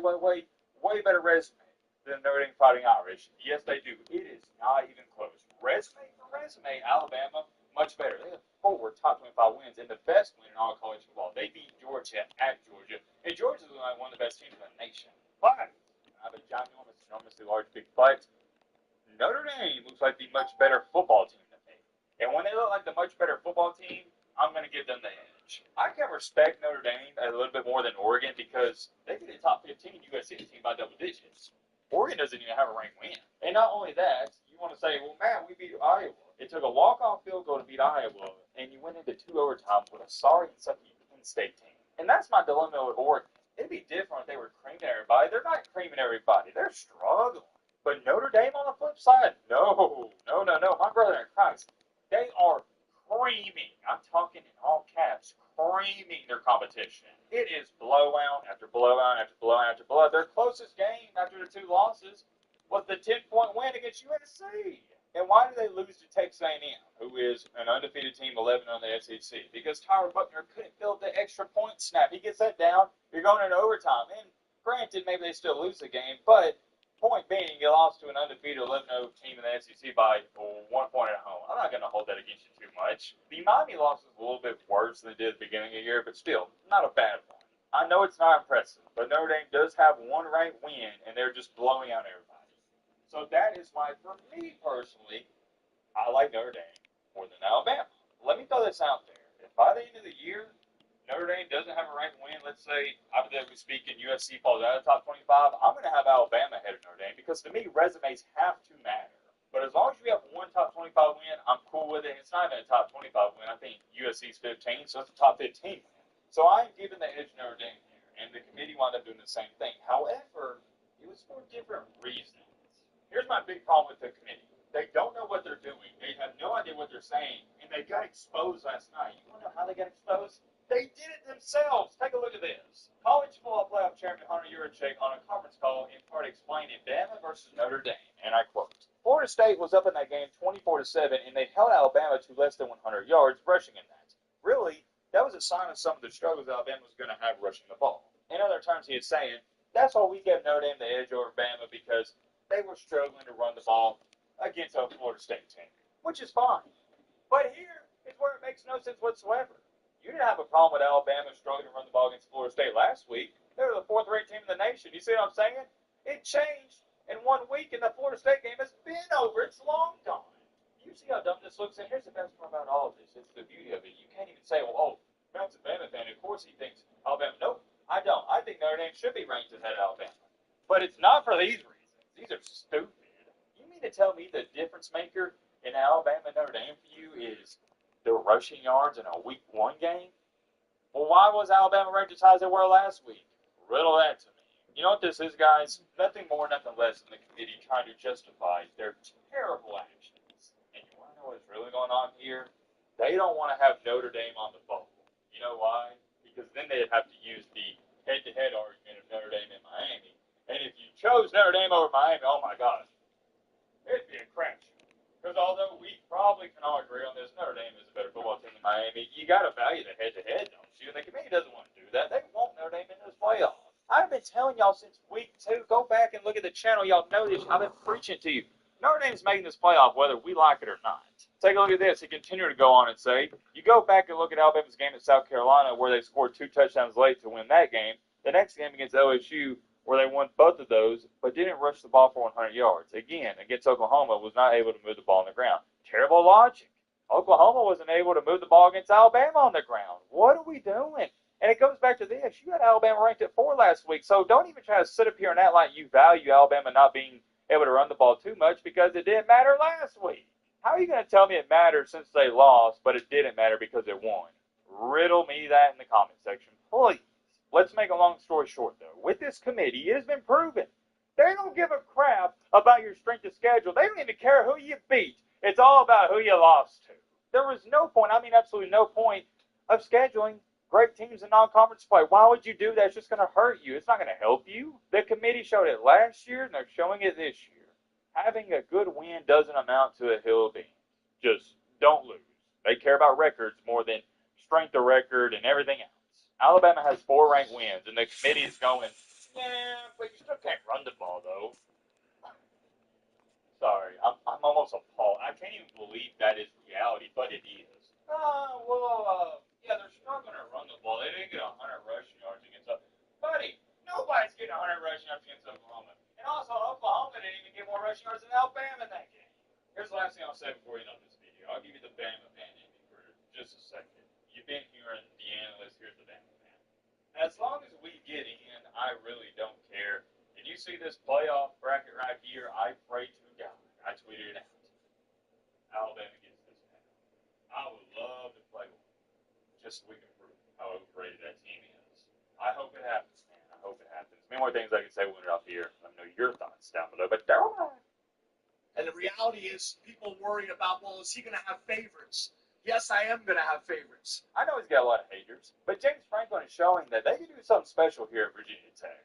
Speaker 5: better resume than Notre Dame Fighting Irish? Yes, they do. It is not even close. Resume for resume, Alabama, much better. They have 4 top 25 wins, and the best win in all college football. They beat Georgia at Georgia, and Georgia's one of the best teams in the nation. But I have a enormously large, big but. Notre Dame looks like the much better football team than me. And when they look like the much better football team, I'm going to give them the edge. I can respect Notre Dame a little bit more than Oregon because they beat a top 15 USC team by double digits. Oregon doesn't even have a ranked win. And not only that, you want to say, well, man, we beat Iowa. It took a walk-off field goal to beat Iowa, and you went into 2 overtimes with a sorry and sucky Penn State team. And that's my dilemma with Oregon. It'd be different if they were creaming everybody. They're not creaming everybody. They're struggling. But Notre Dame on the flip side, no. My brother in Christ, they are creaming. I'm talking in all caps, creaming their competition. It is blowout after blowout after blowout after blowout. Their closest game after the 2 losses was the 10-point win against USC. And why do they lose to Texas A&M, who is an undefeated team, 11 on the SEC? Because Tyler Buckner couldn't build the extra point snap. He gets that down, you're going into overtime. And granted, maybe they still lose the game, but point being, you lost to an undefeated 11-0 team in the SEC by 1 point at home. I'm not going to hold that against you too much. The Miami loss was a little bit worse than it did at the beginning of the year, but still, not a bad one. I know it's not impressive, but Notre Dame does have 1 ranked win, and they're just blowing out everybody. So that is why, for me personally, I like Notre Dame more than Alabama. Let me throw this out there. If by the end of the year, Notre Dame doesn't have a ranked win, let's say, hypothetically speaking, USC falls out of the top 25, I'm going to have Alabama ahead of Notre Dame because, to me, resumes have to matter. But as long as you have 1 top 25 win, I'm cool with it. It's not even a top 25 win. I think USC's 15, so it's a top 15 win. So I'm giving the edge to Notre Dame here, and the committee wound up doing the same thing. However, it was for different reasons. Here's my big problem with the committee. They don't know what they're doing. They have no idea what they're saying, and they got exposed last night. You want to know how they got exposed? They did it themselves. Take a look at this. College football playoff chairman Hunter Yurachek on a conference call in part explaining Bama versus Notre Dame, and I quote, Florida State was up in that game 24-7, and they held Alabama to less than 100 yards rushing in that. Really, that was a sign of some of the struggles Alabama was going to have rushing the ball. In other terms, he is saying, that's why we gave Notre Dame the edge over Bama, because they were struggling to run the ball against a Florida State team, which is fine. But here is where it makes no sense whatsoever. You didn't have a problem with Alabama struggling to run the ball against Florida State last week. They were the 4th-ranked team in the nation. You see what I'm saying? It changed in 1 week, and the Florida State game has been over. It's long gone. You see how dumb this looks? And here's the best part about all of this. It's the beauty of it. You can't even say, well, Matt's a Bama fan. Of course he thinks Alabama. Nope, I don't. I think Notre Dame should be ranked ahead of Alabama. But it's not for these reasons. These are stupid. You mean to tell me the difference maker in Alabama and Notre Dame for you is the rushing yards in a week 1 game? Well, why was Alabama ranked as high as they were last week? Riddle that to me. You know what this is, guys? Nothing more, nothing less than the committee trying to justify their terrible actions. And you want to know what's really going on here? They don't want to have Notre Dame on the bowl. You know why? Because then they'd have to use the head-to-head argument of Notre Dame and Miami. And if you chose Notre Dame over Miami, oh my gosh, it'd be a crapshoot. Because although we probably can all agree on this, Notre Dame is a better football team than Miami, you got to value the head-to-head, don't you? And the committee doesn't want to do that. They want Notre Dame in this playoff. I've been telling y'all since week 2. Go back and look at the channel. Y'all know this. I've been preaching to you. Notre Dame's making this playoff whether we like it or not. Take a look at this. He continued to go on and say, you go back and look at Alabama's game at South Carolina where they scored 2 touchdowns late to win that game. The next game against OSU where they won both of those but didn't rush the ball for 100 yards. Again, against Oklahoma, was not able to move the ball on the ground. Terrible logic. Oklahoma wasn't able to move the ball against Alabama on the ground. What are we doing? And it goes back to this. You had Alabama ranked at 4 last week, so don't even try to sit up here and act like you value Alabama not being able to run the ball too much because it didn't matter last week. How are you going to tell me it mattered since they lost, but it didn't matter because it won? Riddle me that in the comment section, please. Let's make a long story short, though. With this committee, it has been proven. They don't give a crap about your strength of schedule. They don't even care who you beat. It's all about who you lost to. There was no point, I mean absolutely no point, of scheduling great teams in non-conference play. Why would you do that? It's just going to hurt you. It's not going to help you. The committee showed it last year, and they're showing it this year. Having a good win doesn't amount to a hill of beans. Just don't lose. They care about records more than strength of record and everything else. Alabama has 4 ranked wins, and the committee is going, yeah, but you still can't run the ball, though. Sorry, I'm almost appalled. I can't even believe that is reality, but it is. Yeah, they're struggling to run the ball. They didn't get 100 rushing yards against us. Buddy, nobody's getting 100 rushing yards against Oklahoma. And also, Oklahoma didn't even get more rushing yards than Alabama in that game. Here's the last thing I'll say before we end this video. I'll give you the Bama fan ending for just a second. You've been hearing the analyst, here's the Bama fan. As long as we get in, I really don't care. And you see this playoff bracket right here, I pray to God. I tweeted it out. Alabama gets this now. I would love to play one, just so we can prove how overrated that team is. I hope it happens, man. I hope it happens. Many more things I can say when we're up here. Let me know your thoughts down below. But there are.
Speaker 2: And the reality is, people worried about, well, is he going to have favorites? Yes, I am going to have favorites.
Speaker 5: I know he's got a lot of haters, but James Franklin is showing that they can do something special here at Virginia Tech.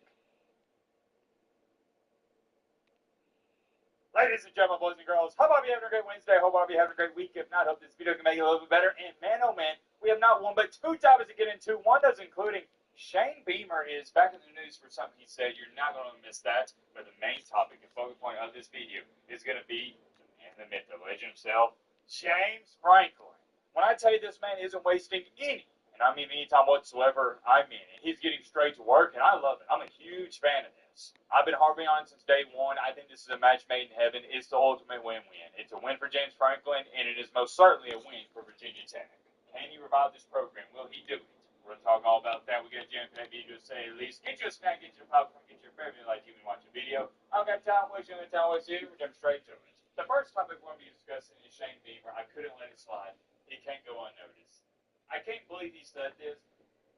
Speaker 5: Ladies and gentlemen, boys and girls, hope I'll be having a great Wednesday. Hope I'll be having a great week. If not, hope this video can make it a little bit better. And man, oh man, we have not one but 2 topics to get into. One that's including Shane Beamer is back in the news for something he said. You're not going to miss that. But the main topic and focal point of this video is going to be the man, the myth, the legend himself, James Franklin. When I tell you this man isn't wasting any, and I mean any time whatsoever, I mean it. He's getting straight to work, and I love it. I'm a huge fan of this. I've been harping on it since day one. I think this is a match made in heaven. It's the ultimate win-win. It's a win for James Franklin, and it is most certainly a win for Virginia Tech. Can he revive this program? Will he do it? We're going to talk all about that. We got a jam-packed video to say at least. Get you a snack, get your popcorn, get your favorite like you can watch a video. I don't got time wasting the time wasting. We're jumping straight to it. The first topic we're going to be discussing is Shane Beamer. I couldn't let it slide. It can't go unnoticed. I can't believe he said this.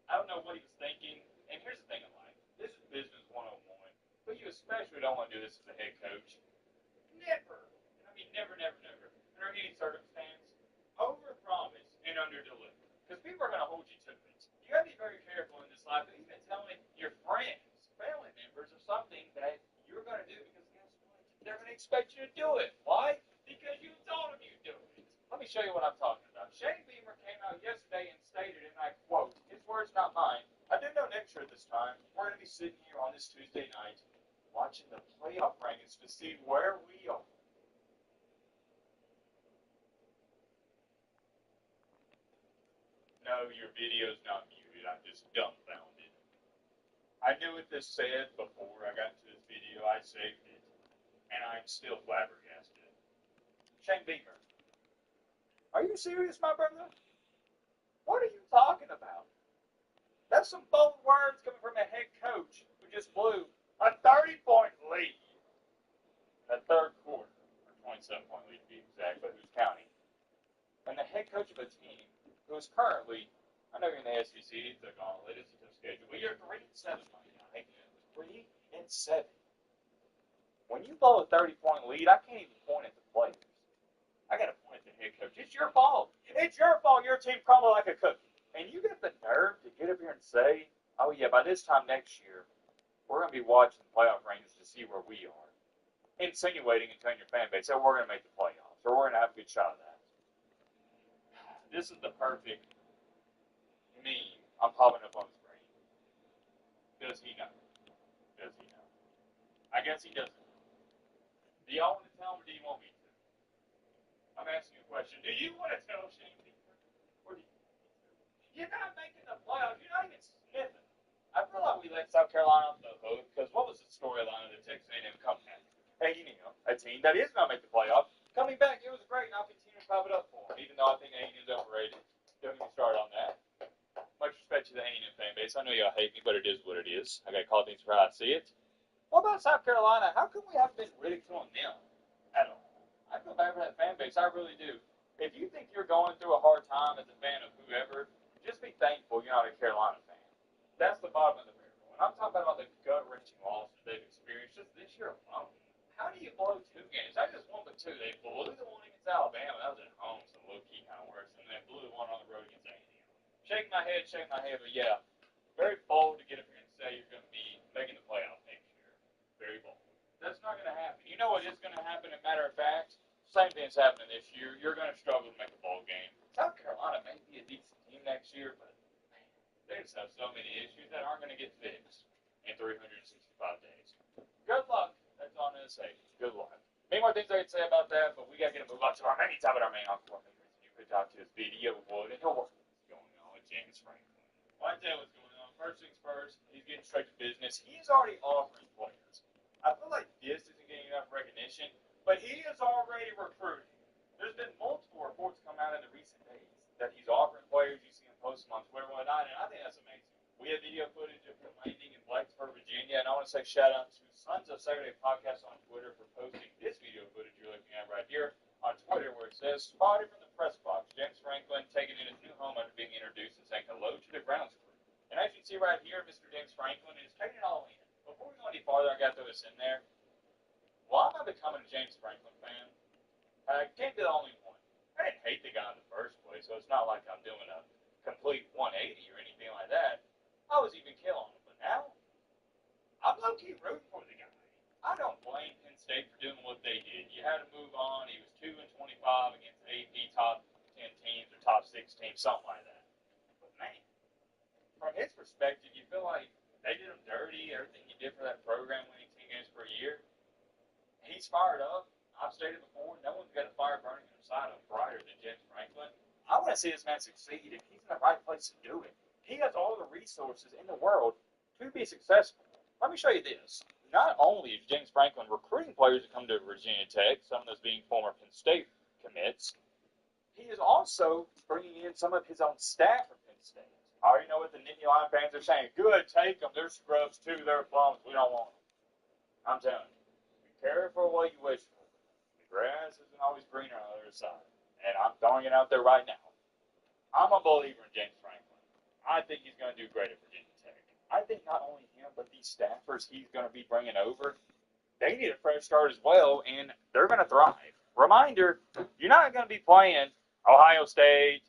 Speaker 5: I don't know what he was thinking. And here's the thing in life. This is business 101. But you especially don't want to do this as a head coach. Never. I mean, never, under any circumstance, overpromise and underdeliver. Because people are going to hold you to it. You got to be very careful in this life. Even telling your friends, family members, or something that you're going to do because guess what? They're going to expect you to do it. Why? Because you told them you'd do it. Let me show you what I'm talking about. Shane Beamer came out yesterday and stated, and I quote, his words, not mine, I do know next year at this time, we're going to be sitting here on this Tuesday night watching the playoff rankings to see where we are. No, your video's not muted. I'm just dumbfounded. I knew what this said before I got into this video. I saved it, and I'm still flabbergasted. Shane Beamer, are you serious, my brother? What are you talking about? That's some bold words coming from a head coach who just blew a 30-point lead in the third quarter, or 27-point lead to be exact, but who's counting? And the head coach of a team who is currently, I know you're in the SEC, the gauntlet, it's a tough schedule, but you're 3-7, my guy. 3-7. When you blow a 30-point lead, I can't even point at the players. I got to point at the head coach. It's your fault. It's your fault your team crumbled like a cookie. And you get the nerve to get up here and say, oh, yeah, by this time next year, we're going to be watching the playoff rankings to see where we are. Insinuating and telling your fan base that we're going to make the playoffs or we're going to have a good shot of that. This is the perfect meme I'm popping up on the screen. Does he know? Does he know? I guess he doesn't. Do y'all want to tell him, or do you want me to? I'm asking you a question. Do you want to tell Shane Beamer? Or do you want me to? You're not making the playoffs. You're not even sniffing. I feel like we let South Carolina off the hook, because what was the storyline of the Texas A&M coming at? Hey, you know, a team that is going to make the playoffs. Coming back, it was great, and I'll continue to pop it up for them, even though I think A&M is overrated. Don't even start on that. Much respect to the A&M fan base. I know y'all hate me, but it is what it is. I got to call things for how I see it. What about South Carolina? How come we haven't been ridiculing them at all? I feel bad for that fan base. I really do. If you think you're going through a hard time as a fan of whoever, just be thankful you're not a Carolina fan. That's the bottom of the barrel. And I'm talking about the gut-wrenching losses they've experienced just this year alone. How do you blow 2 games? I just won the 2. They blew the one against Alabama. That was at home, so low-key kind of worse. And then blew the one on the road against A&M. Shake my head, but yeah. Very bold to get up here and say you're going to be making the playoff next year. Very bold. That's not going to happen. You know what is going to happen, as a matter of fact? Same thing's happening this year. You're going to struggle to make a bowl game. South Carolina may be a decent team next year, but man, they just have so many issues that aren't going to get fixed in 365 days. Good luck. That's all I'm going to say. Good luck. Many more things I could say about that, but we got to get a move on to our main topic, our main encore. You could talk to this video, would, and he'll work what's going on with James Franklin. Well, I tell you what's going on. First things first, he's getting straight to business. He's already offering players. I feel like this isn't getting enough recognition, but he is already recruiting. There's been multiple reports come out in the recent days that he's offering players. You see him post them on Twitter and whatnot, and I think that's amazing. We have video footage of him landing in Blacksburg, Virginia, and I want to say shout out to Sons of Saturday Podcast on Twitter for posting this video footage you're looking at right here on Twitter, where it says, spotted from the press box, James Franklin taking in his new home after being introduced and saying hello to the grounds crew. And as you can see right here, Mr. James Franklin is taking it all in. Before we go any farther, I got to throw this in there. Why am I becoming a James Franklin fan? I can't be the only one. I didn't hate the guy in the first place, so it's not like I'm doing a complete 180 or anything like that. I was even killing him, but now I'm low-key rooting for the guy. I don't blame Penn State for doing what they did. You had to move on. He was 2-25 against AP top 10 teams or top 6 teams, something like that. But man, from his perspective, you feel like they did him dirty. Everything he did for that program, winning 10 games per year. He's fired up. I've stated before, no one's got a fire burning inside him brighter than James Franklin. I want to see this man succeed, and he's in the right place to do it. He has all the resources in the world to be successful. Let me show you this. Not only is James Franklin recruiting players to come to Virginia Tech, some of those being former Penn State commits, he is also bringing in some of his own staff from Penn State. I already know what the Nittany Lion fans are saying. Good, take them. They're scrubs too. They're bums. We don't want them. I'm telling you, be careful what you wish for. The grass isn't always greener on the other side. And I'm throwing it out there right now. I'm a believer in James Franklin. I think he's going to do great at Virginia Tech. I think not only him, but these staffers he's going to be bringing over, they need a fresh start as well, and they're going to thrive. Reminder, you're not going to be playing Ohio State,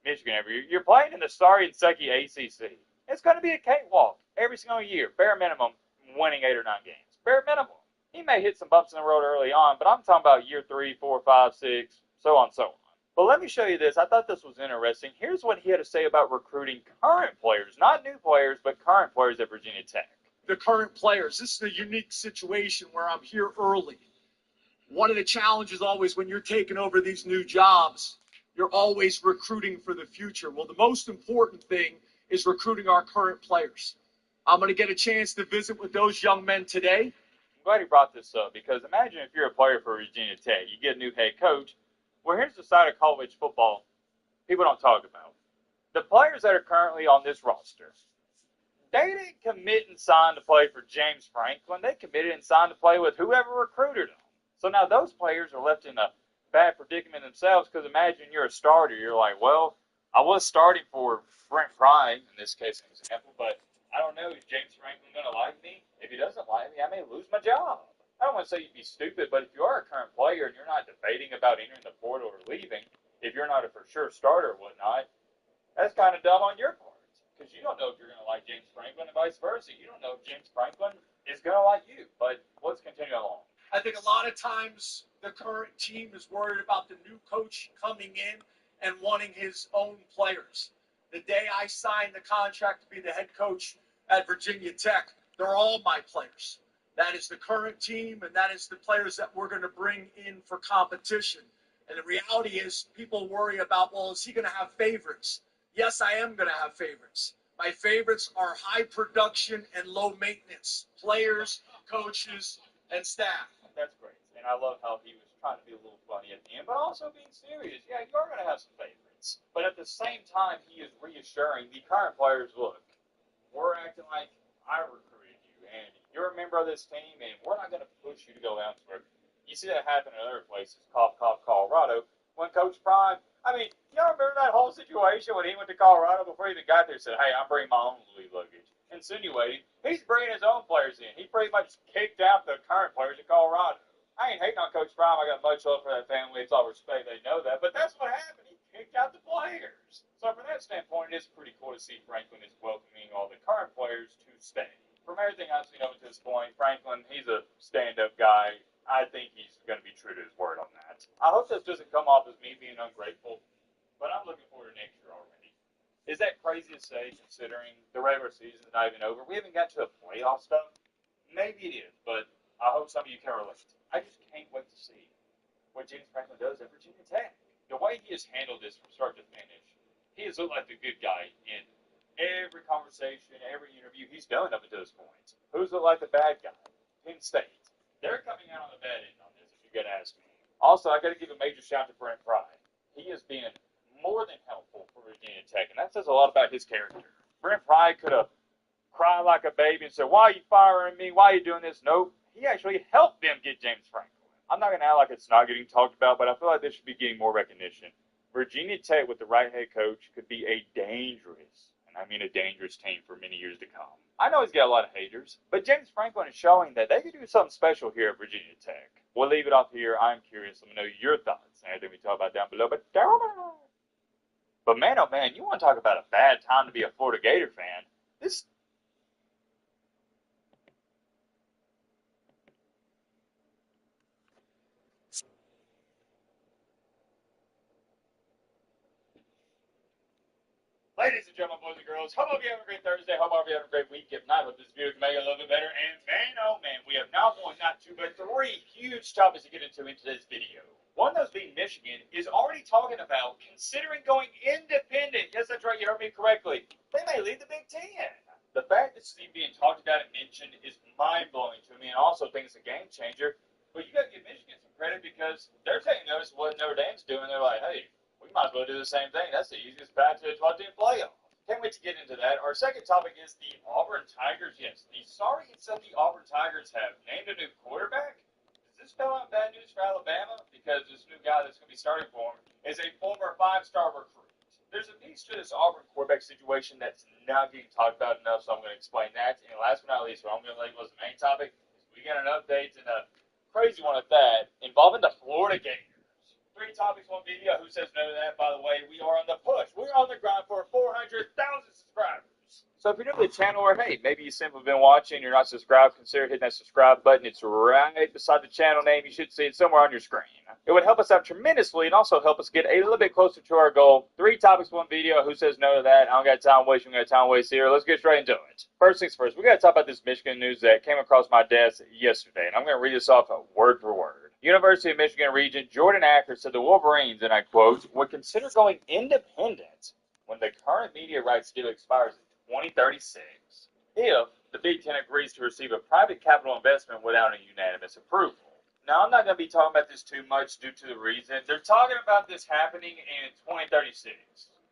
Speaker 5: Michigan every year. You're playing in the sorry and sucky ACC. It's going to be a cakewalk every single year, bare minimum, winning 8 or 9 games. Bare minimum. He may hit some bumps in the road early on, but I'm talking about year 3, 4, 5, 6, so on and so on. But let me show you this. I thought this was interesting. Here's what he had to say about recruiting current players, not new players, but current players at Virginia Tech.
Speaker 2: The current players. This is a unique situation where I'm here early. One of the challenges always when you're taking over these new jobs, you're always recruiting for the future. Well, the most important thing is recruiting our current players. I'm going to get a chance to visit with those young men today.
Speaker 5: I'm glad he brought this up because imagine if you're a player for Virginia Tech. You get a new head coach. Well, here's the side of college football people don't talk about. The players that are currently on this roster, they didn't commit and sign to play for James Franklin. They committed and signed to play with whoever recruited them. So now those players are left in a bad predicament themselves because imagine you're a starter. You're like, well, I was starting for Brent Pry, in this case an example, but I don't know, is James Franklin going to like me? If he doesn't like me, I may lose my job. I don't want to say you'd be stupid, but if you are a current player and you're not debating about entering the portal or leaving, if you're not a for sure starter or whatnot, that's kind of dumb on your part because you don't know if you're going to like James Franklin and vice versa. You don't know if James Franklin is going to like you. But let's continue along.
Speaker 2: I think a lot of times the current team is worried about the new coach coming in and wanting his own players. The day I signed the contract to be the head coach at Virginia Tech, They're all my players. That is the current team, and that is the players that we're going to bring in for competition. And the reality is people worry about, well, is he going to have favorites? Yes, I am going to have favorites. My favorites are high production and low maintenance players, coaches, and staff.
Speaker 5: That's great. And I love how he was trying to be a little funny at the end, but also being serious. Yeah, you are going to have some favorites. But at the same time, he is reassuring the current players, look, we're acting like I recruited you, and you're a member of this team, and we're not going to push you to go elsewhere. You see that happen in other places, cough, cough, Colorado, when Coach Prime, I mean, y'all remember that whole situation when he went to Colorado before he even got there, said, hey, I'm bringing my own Louis luggage, insinuating he's bringing his own players in. He pretty much kicked out the current players in Colorado. I ain't hating on Coach Prime. I got much love for that family. It's all respect. They know that. But that's what happened. He kicked out the players. So from that standpoint, it is pretty cool to see Franklin is welcoming all the current players to stay. From everything I've seen up to this point, Franklin, he's a stand-up guy. I think he's going to be true to his word on that. I hope this doesn't come off as me being ungrateful, but I'm looking forward to next year already. Is that crazy to say, considering the regular season is not even over? We haven't got to the playoff stuff. Maybe it is, but I hope some of you can relate. I just can't wait to see what James Franklin does at Virginia Tech. The way he has handled this from start to finish, he has looked like the good guy in every conversation, every interview he's done up until this point. Who's looked like the bad guy? Penn State. They're coming out on the bad end on this, if you're going to ask me. Also, I got to give a major shout out to Brent Pry. He has been more than helpful for Virginia Tech, and that says a lot about his character. Brent Pry could have cried like a baby and said, why are you firing me? Why are you doing this? Nope. He actually helped them get James Franklin. I'm not going to act like it's not getting talked about, but I feel like this should be getting more recognition. Virginia Tech with the right head coach could be a dangerous, and I mean a dangerous team for many years to come. I know he's got a lot of haters, but James Franklin is showing that they could do something special here at Virginia Tech. We'll leave it off here. I'm curious. Let me know your thoughts. Anything we talk about down below. But man, oh man, you want to talk about a bad time to be a Florida Gator fan. This Ladies and gentlemen, boys and girls, hope you have a great Thursday. Hope you have a great week. If not, hope this video can make it a little bit better. And man, oh man, we have not one, not two, but three huge topics to get into in today's video. One of those being Michigan is already talking about considering going independent. Yes, that's right, you heard me correctly. They may leave the Big Ten. The fact that this is being talked about and mentioned is mind-blowing to me, and also think it's a game changer. But you got to give Michigan some credit because they're taking notice of what Notre Dame's doing. They're like, hey, we might as well do the same thing. That's the easiest path to a 12-team playoff. Can't wait to get into that. Our second topic is the Auburn Tigers. Yes, the sorry and filthy Auburn Tigers have named a new quarterback. Does this spell out bad news for Alabama? Because this new guy that's going to be starting for them is a former 5-star recruit. There's a piece to this Auburn quarterback situation that's not getting talked about enough, so I'm going to explain that. And last but not least, what I'm going to label as the main topic is we got an update and a crazy one at that involving the Florida Gators. 3 topics, 1 video. Who says no to that? By the way, we are on the push. We're on the grind for 400,000 subscribers. So if you're new to the channel, or hey, maybe you simply been watching, you're not subscribed, consider hitting that subscribe button. It's right beside the channel name. You should see it somewhere on your screen. It would help us out tremendously and also help us get a little bit closer to our goal. 3 topics, 1 video. Who says no to that? I don't got time wasting. We got time waste here. Let's get straight into it. First things first, we got to talk about this Michigan news that came across my desk yesterday, and I'm going to read this off word for word. University of Michigan Regent Jordan Acker said the Wolverines, and I quote, would consider going independent when the current media rights deal expires in 2036 if the Big Ten agrees to receive a private capital investment without a unanimous approval. Now, I'm not going to be talking about this too much due to the reason. They're talking about this happening in 2036.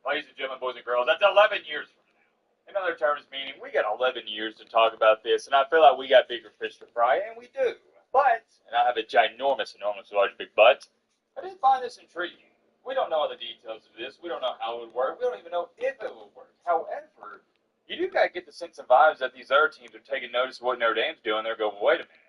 Speaker 5: Ladies and gentlemen, boys and girls, that's 11 years from now. In other terms, meaning we got 11 years to talk about this, and I feel like we got bigger fish to fry, and we do. But, and I have a ginormous, large, big butt, I did find this intriguing. We don't know all the details of this. We don't know how it would work. We don't even know if it would work. However, you do got to get the sense and vibes that these other teams are taking notice of what Notre Dame's doing. They're going, wait a minute.